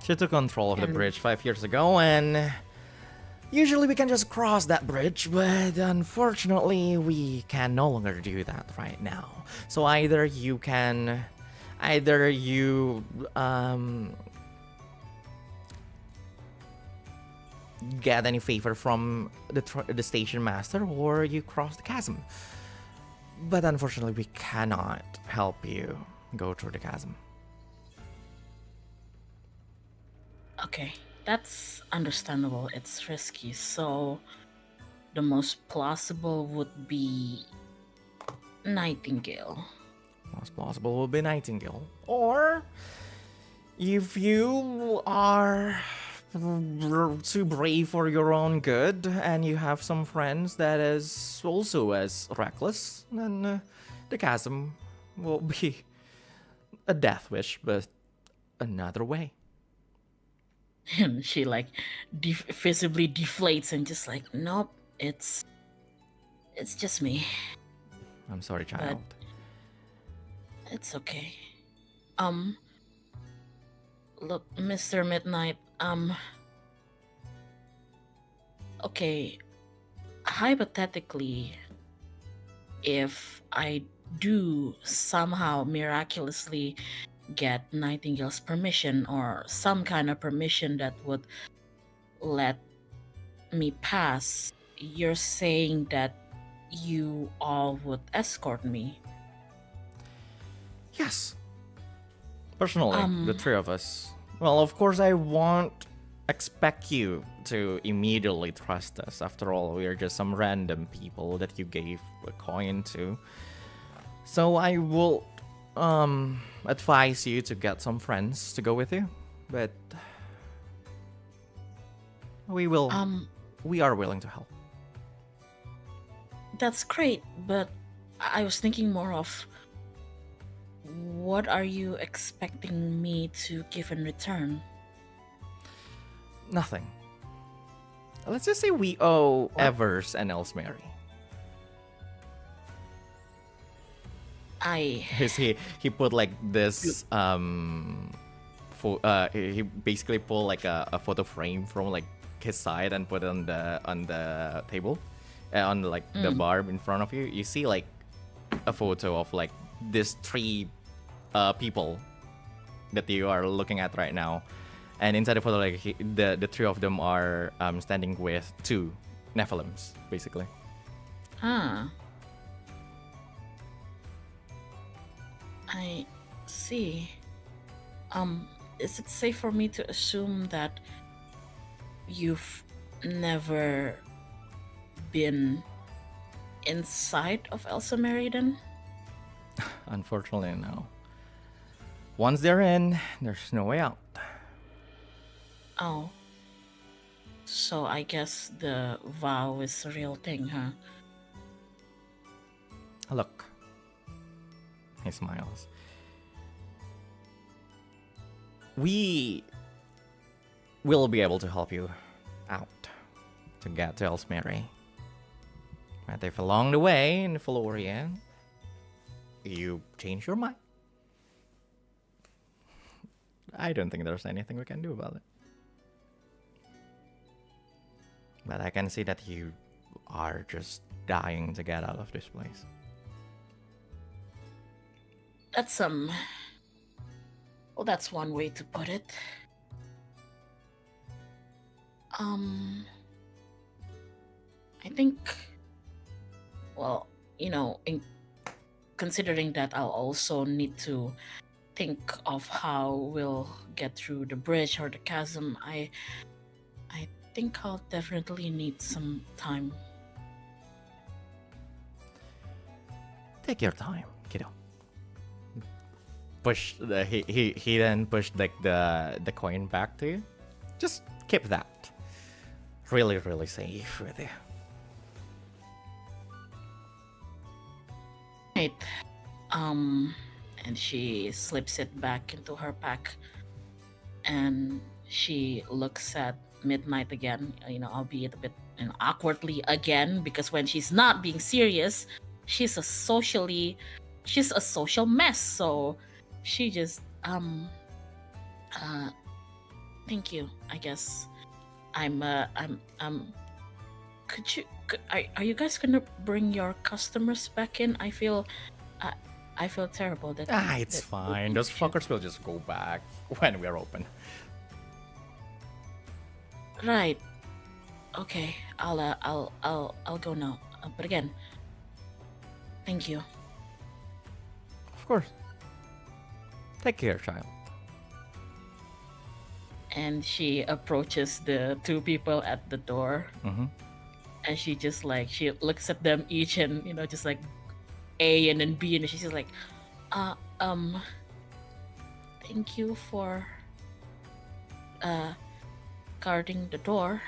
She took control of the And- bridge 5 years ago, and usually we can just cross that bridge, but unfortunately we can no longer do that right now. So either you get any favor from the station master, or you cross the chasm. But unfortunately, we cannot help you go through the chasm. Okay, that's understandable. It's risky. So the most plausible would be Nightingale. Most plausible will be Nightingale. Or if you are too brave for your own good and you have some friends that is also as reckless, then the chasm will be a death wish, but another way. And she like visibly deflates and just like, nope, it's just me. I'm sorry, child. It's okay. Look, Mr. Midnight, okay, hypothetically, if I do somehow miraculously get Nightingale's permission or some kind of permission that would let me pass, you're saying that you all would escort me? Yes. Personally, the three of us. Well, of course, I won't expect you to immediately trust us. After all, we are just some random people that you gave a coin to. So I will advise you to get some friends to go with you. But we are willing to help. That's great, but I was thinking more of, what are you expecting me to give in return? Nothing. Let's just say we owe Evers and Elsmeri. I He put like this he basically pulled like a photo frame from like his side and put it on the table, on like the bar in front of you. You see like a photo of like these three people that you are looking at right now, and inside the photo, like the three of them are standing with two Nephilims, basically. Ah. I see. Is it safe for me to assume that you've never been inside of Elsa Meriden? Unfortunately, no. Once they're in, there's no way out. Oh. So I guess the vow is a real thing, huh? Look. He smiles. We will be able to help you out to get to Elsmere. But if along the way in Floria you change your mind, I don't think there's anything we can do about it. But I can see that you are just dying to get out of this place. That's well, that's one way to put it. I think, well, considering that I'll also need to think of how we'll get through the bridge or the chasm, I think I'll definitely need some time. Take your time, kiddo. He then pushed like the coin back to you. Just keep that. Really, really safe with you. Right. And she slips it back into her pack, and she looks at Midnight again. Albeit a bit awkwardly again, because when she's not being serious, she's a social mess. So she just thank you. I guess are you guys gonna bring your customers back in? I feel terrible that It's fine. Those fuckers will just go back when we're open. Right. Okay. I'll go now. But again, thank you. Of course. Take care, child. And she approaches the two people at the door, and she just she looks at them each, and just like A and then B, and she's just like, thank you for guarding the door.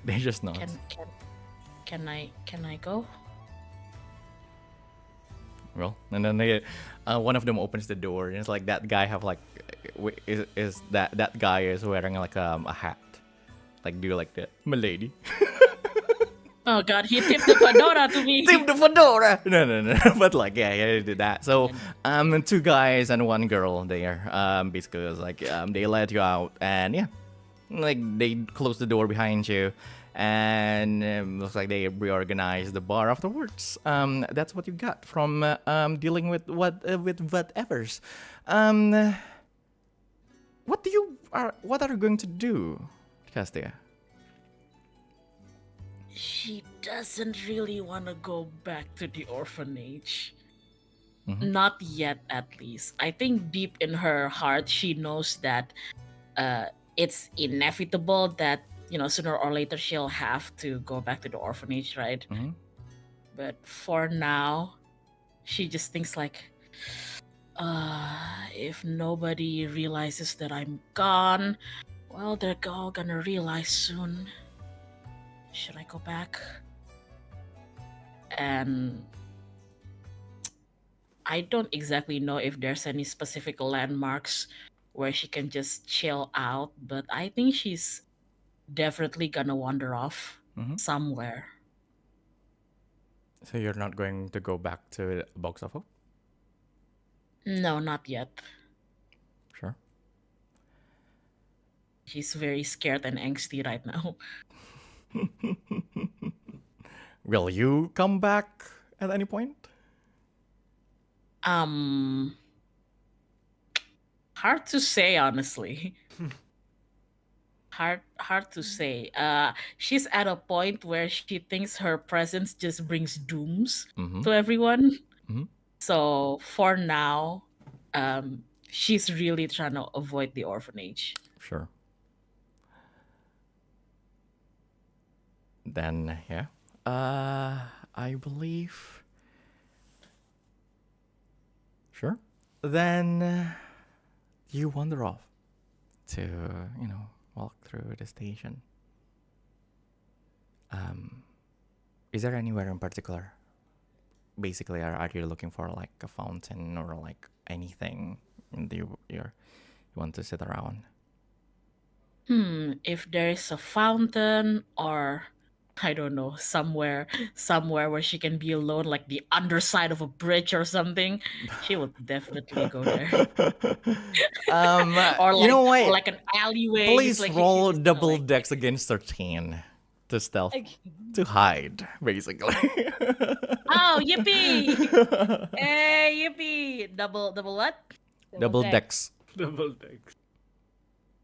They just nod. Can I go? Well, and then they, one of them opens the door, and it's like that guy have like, that guy is wearing like a hat, like do like the milady. Oh God, he tipped the fedora to me. Tip the fedora. No. But like, yeah, he did that. So, two guys and one girl there. Basically, it was like, they let you out, and yeah, like they close the door behind you, and looks like they reorganized the bar afterwards. That's what you got from dealing with whatever's. What are you going to do, Castia? She doesn't really want to go back to the orphanage. Mm-hmm. Not yet, at least. I think deep in her heart, she knows that it's inevitable that, sooner or later she'll have to go back to the orphanage, right? Mm-hmm. But for now, she just thinks like, if nobody realizes that I'm gone, well, they're all gonna realize soon. Should I go back? And I don't exactly know if there's any specific landmarks where she can just chill out, but I think she's definitely gonna wander off somewhere. So you're not going to go back to Box of Hope? No, not yet. Sure. She's very scared and angsty right now. Will you come back at any point? Hard to say, honestly. Hard to say. She's at a point where she thinks her presence just brings dooms Mhm. to everyone. Mhm. So for now, she's really trying to avoid the orphanage. Sure. Then, yeah. I believe. Sure. Then you wander off to, walk through the station. Is there anywhere in particular? Basically, are you looking for like a fountain or like anything you want to sit around? If there is a fountain or I don't know, somewhere where she can be alone, like the underside of a bridge or something, she would definitely go there. Or you know what? like an alleyway. Please like roll she's double like, dex against 13 to stealth, to hide, basically. Oh, yippee! Hey, yippee! Double what? Double dex. Double dex.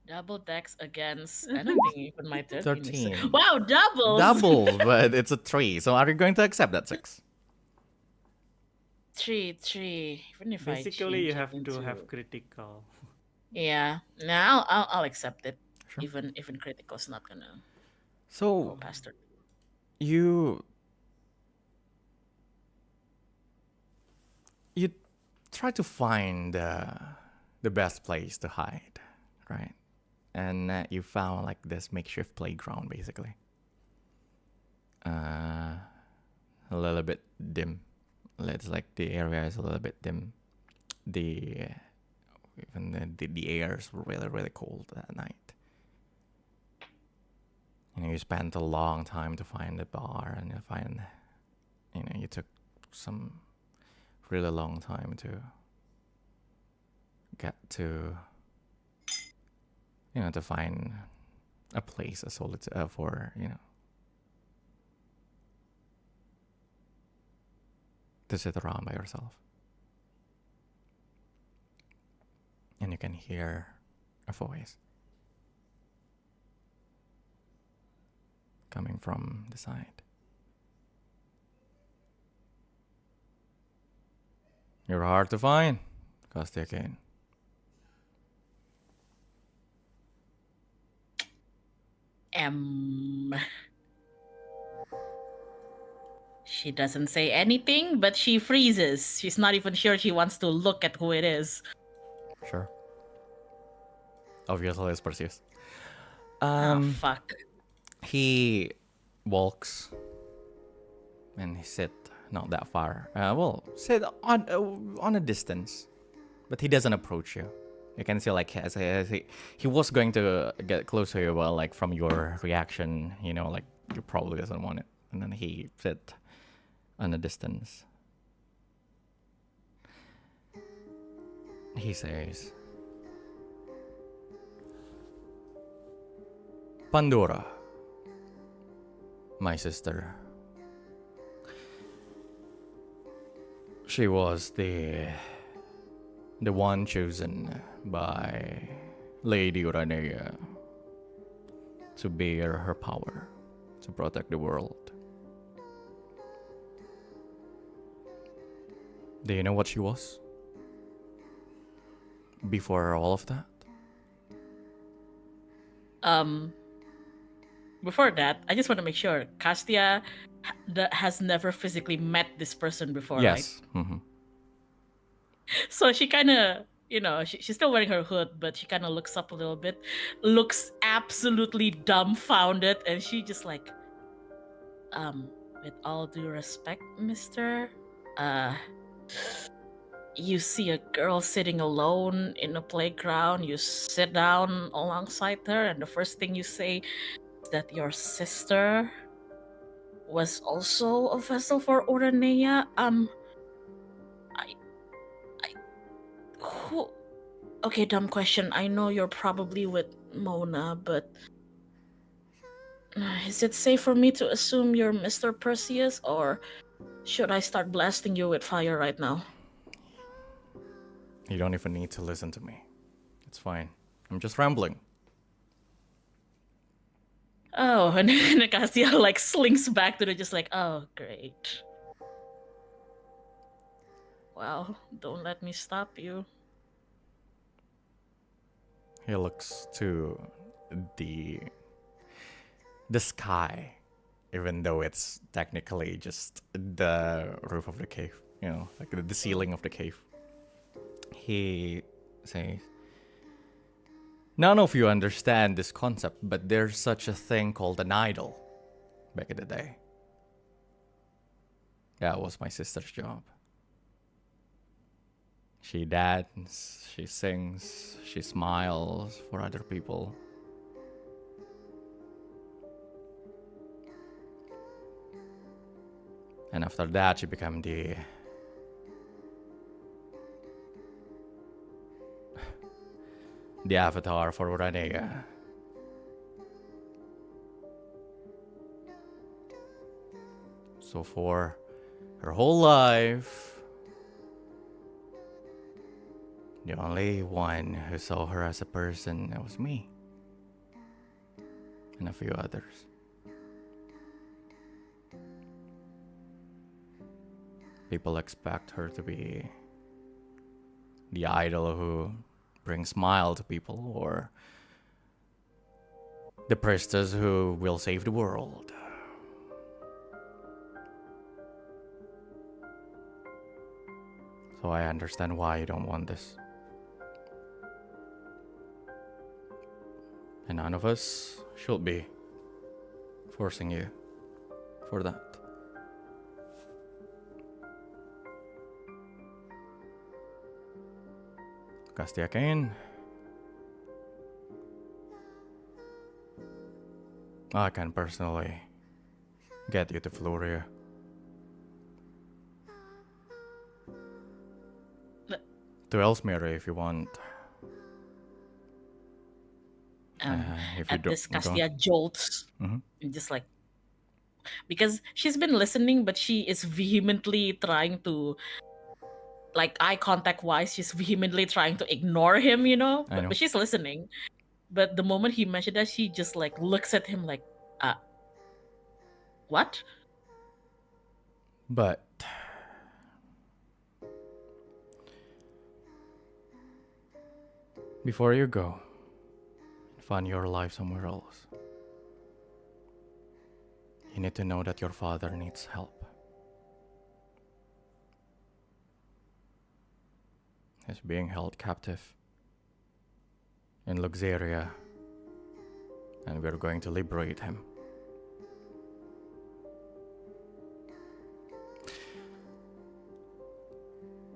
Double dex against. I don't think even my 13. 13. Wow, doubles! Double, but it's a 3. So are you going to accept that 6? 3. Even if Basically, you I have change to it into- have critical. Yeah. Now I'll accept it. Sure. Even critical's not gonna go So past her. you try to find the best place to hide, right? And you found like this makeshift playground, basically. A little bit dim. It's like the area is a little bit dim. The air is really, really cold at night. You spent a long time to find the bar, and you took some really long time to get to, to find a place, for, to sit around by yourself. And you can hear a voice coming from the side. You're hard to find, Castia Kane. She doesn't say anything, but she freezes. She's not even sure she wants to look at who it is. Sure. Obviously, it's Perseus. Fuck. He walks and he sit not that far. Sit on a distance, but he doesn't approach you. You can see like as he was going to get close to you, well, like from your reaction, like you probably doesn't want it, and then he sit on a distance. He says, Pandora, my sister. She was the one chosen by Lady Uranea to bear her power to protect the world. Do you know what she was? Before all of that? Before that, I just want to make sure Castia has never physically met this person before, right? Yes. Mm-hmm. So she kind of, she's still wearing her hood, but she kind of looks up a little bit, looks absolutely dumbfounded, and she just like, with all due respect, mister, you see a girl sitting alone in a playground, you sit down alongside her, and the first thing you say is that your sister was also a vessel for Uranea. Who? Okay, dumb question. I know you're probably with Mona, but is it safe for me to assume you're Mr. Perseus, or should I start blasting you with fire right now? You don't even need to listen to me. It's fine. I'm just rambling. Oh, and then Castia like slinks back to the just like, oh, great. Well, don't let me stop you. He looks to the sky, even though it's technically just the roof of the cave, you know, like the ceiling of the cave. He says, none of you understand this concept, but there's such a thing called an idol back in the day. That was my sister's job. She dances, she sings, she smiles for other people. And after that, she became the avatar for Renega. So for her whole life, the only one who saw her as a person was me. And a few others. People expect her to be the idol who brings smile to people, or the priestess who will save the world. So I understand why you don't want this. And none of us should be forcing you for that. Castia Kane. I can personally get you to Floria. To Elsmere if you want. If you At this Castia jolts, just like, because she's been listening, but she is vehemently trying to, like, eye contact wise, she's vehemently trying to ignore him, you know? I know. But she's listening. But the moment he mentioned that, she just like looks at him like, what? But before you go, find your life somewhere else. You need to know that your father needs help. He's being held captive in Luxeria, and we're going to liberate him.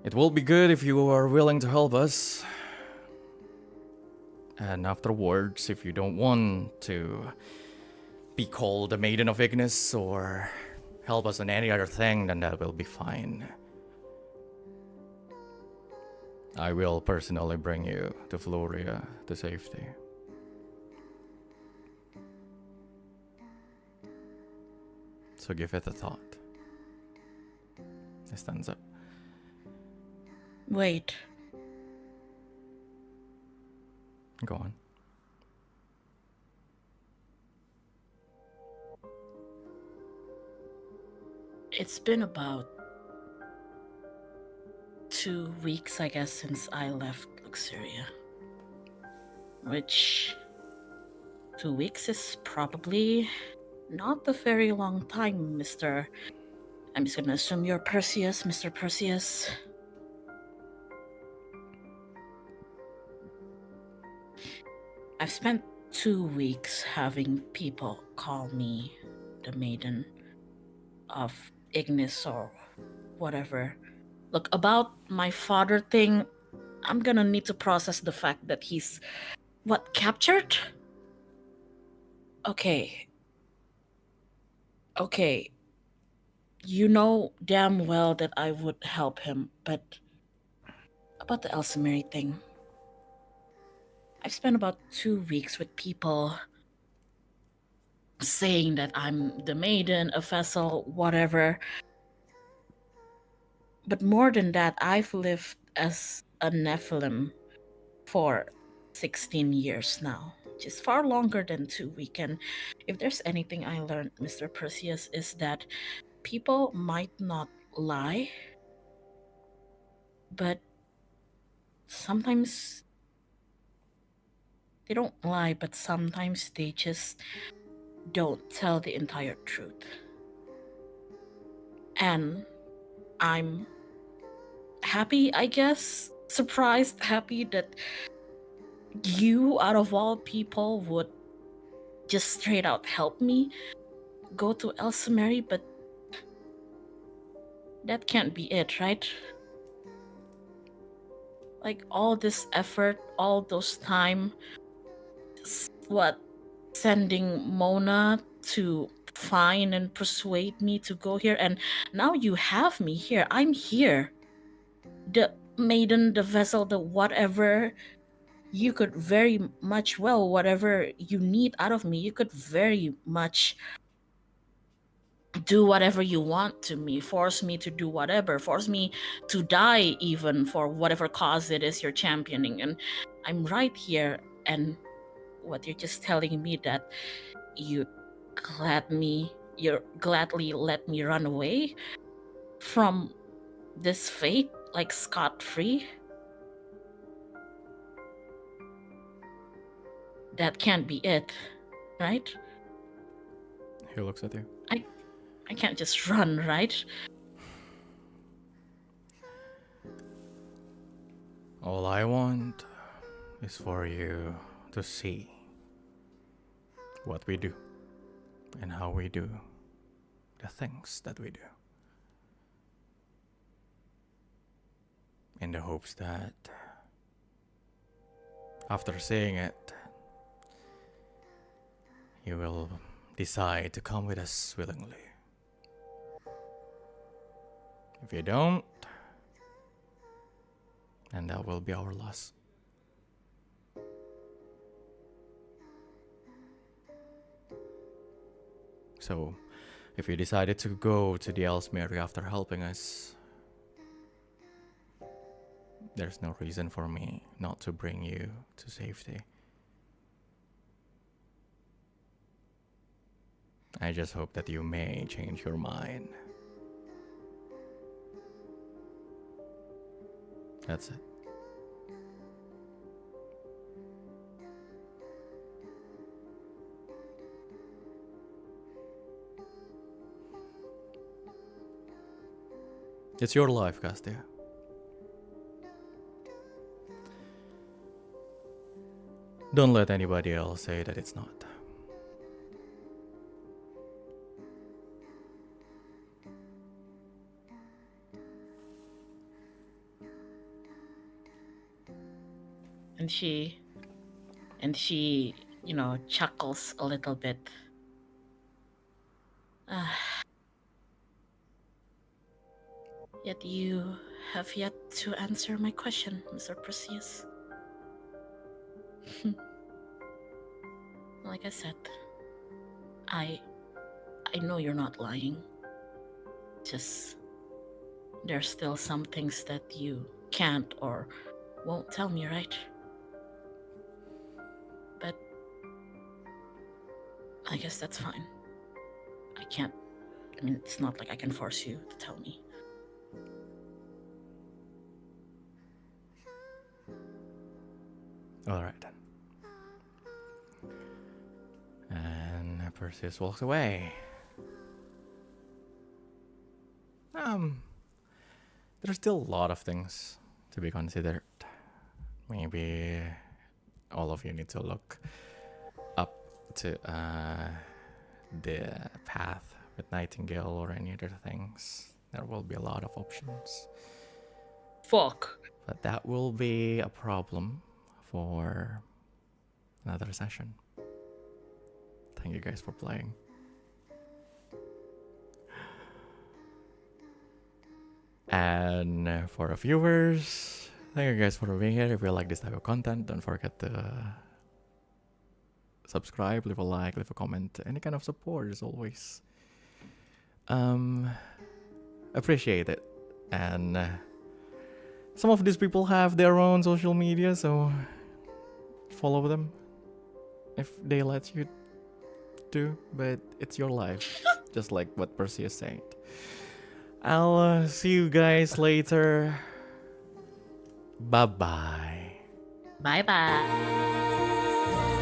It will be good if you are willing to help us. And afterwards, if you don't want to be called the Maiden of Ignis or help us on any other thing, then that will be fine. I will personally bring you to Floria to safety. So give it a thought. He stands up. Wait. Go on. It's been about 2 weeks, I guess, since I left Luxeria. Which 2 weeks is probably not a very long time, Mr. I'm just gonna assume you're Perseus, Mr. Perseus. I've spent 2 weeks having people call me the Maiden of Ignis or whatever. Look, about my father thing, I'm gonna need to process the fact that he's, captured? Okay. You know damn well that I would help him, but about the Elsmere thing, I've spent about 2 weeks with people saying that I'm the maiden, a vessel, whatever. But more than that, I've lived as a Nephilim for 16 years now, which is far longer than 2 weeks. And if there's anything I learned, Mr. Perseus, is that people might not lie, but sometimes they don't lie, but sometimes they just don't tell the entire truth. And I'm happy, I guess, surprised, happy that you, out of all people, would just straight out help me go to Elsumeri, but that can't be it, right? Like, all this effort, all those time, sending Mona to find and persuade me to go here, and now you have me here. I'm here. The maiden, the vessel, the whatever. You could very much, well, whatever you need out of me, you could very much do whatever you want to me, force me to do whatever, force me to die even for whatever cause it is you're championing. And I'm right here, and what you're just telling me that you gladly let me run away from this fate, like scot-free. That can't be it, right? He looks at you. I can't just run, right? All I want is for you to see what we do and how we do the things that we do. In the hopes that after seeing it, you will decide to come with us willingly. If you don't, then that will be our loss. So, if you decided to go to the Elsmere after helping us, there's no reason for me not to bring you to safety. I just hope that you may change your mind. That's it. It's your life, Castia. Don't let anybody else say that it's not. And she, chuckles a little bit. Yet you have yet to answer my question, Mr. Perseus. Like I said, I know you're not lying. Just there's still some things that you can't or won't tell me, right? But I guess that's fine. It's not like I can force you to tell me. Alright then. And Perseus walks away. There's still a lot of things to be considered. Maybe all of you need to look up to the path with Nightingale or any other things. There will be a lot of options. Fuck. But that will be a problem for another session. Thank you guys for playing. And for the viewers, Thank you guys for being here. If you like this type of content, don't forget to subscribe, leave a like, leave a comment. Any kind of support is always appreciate it. And some of these people have their own social media, so follow them if they let you to, but it's your life, just like what Perseus said. I'll see you guys later. Bye bye. Bye bye.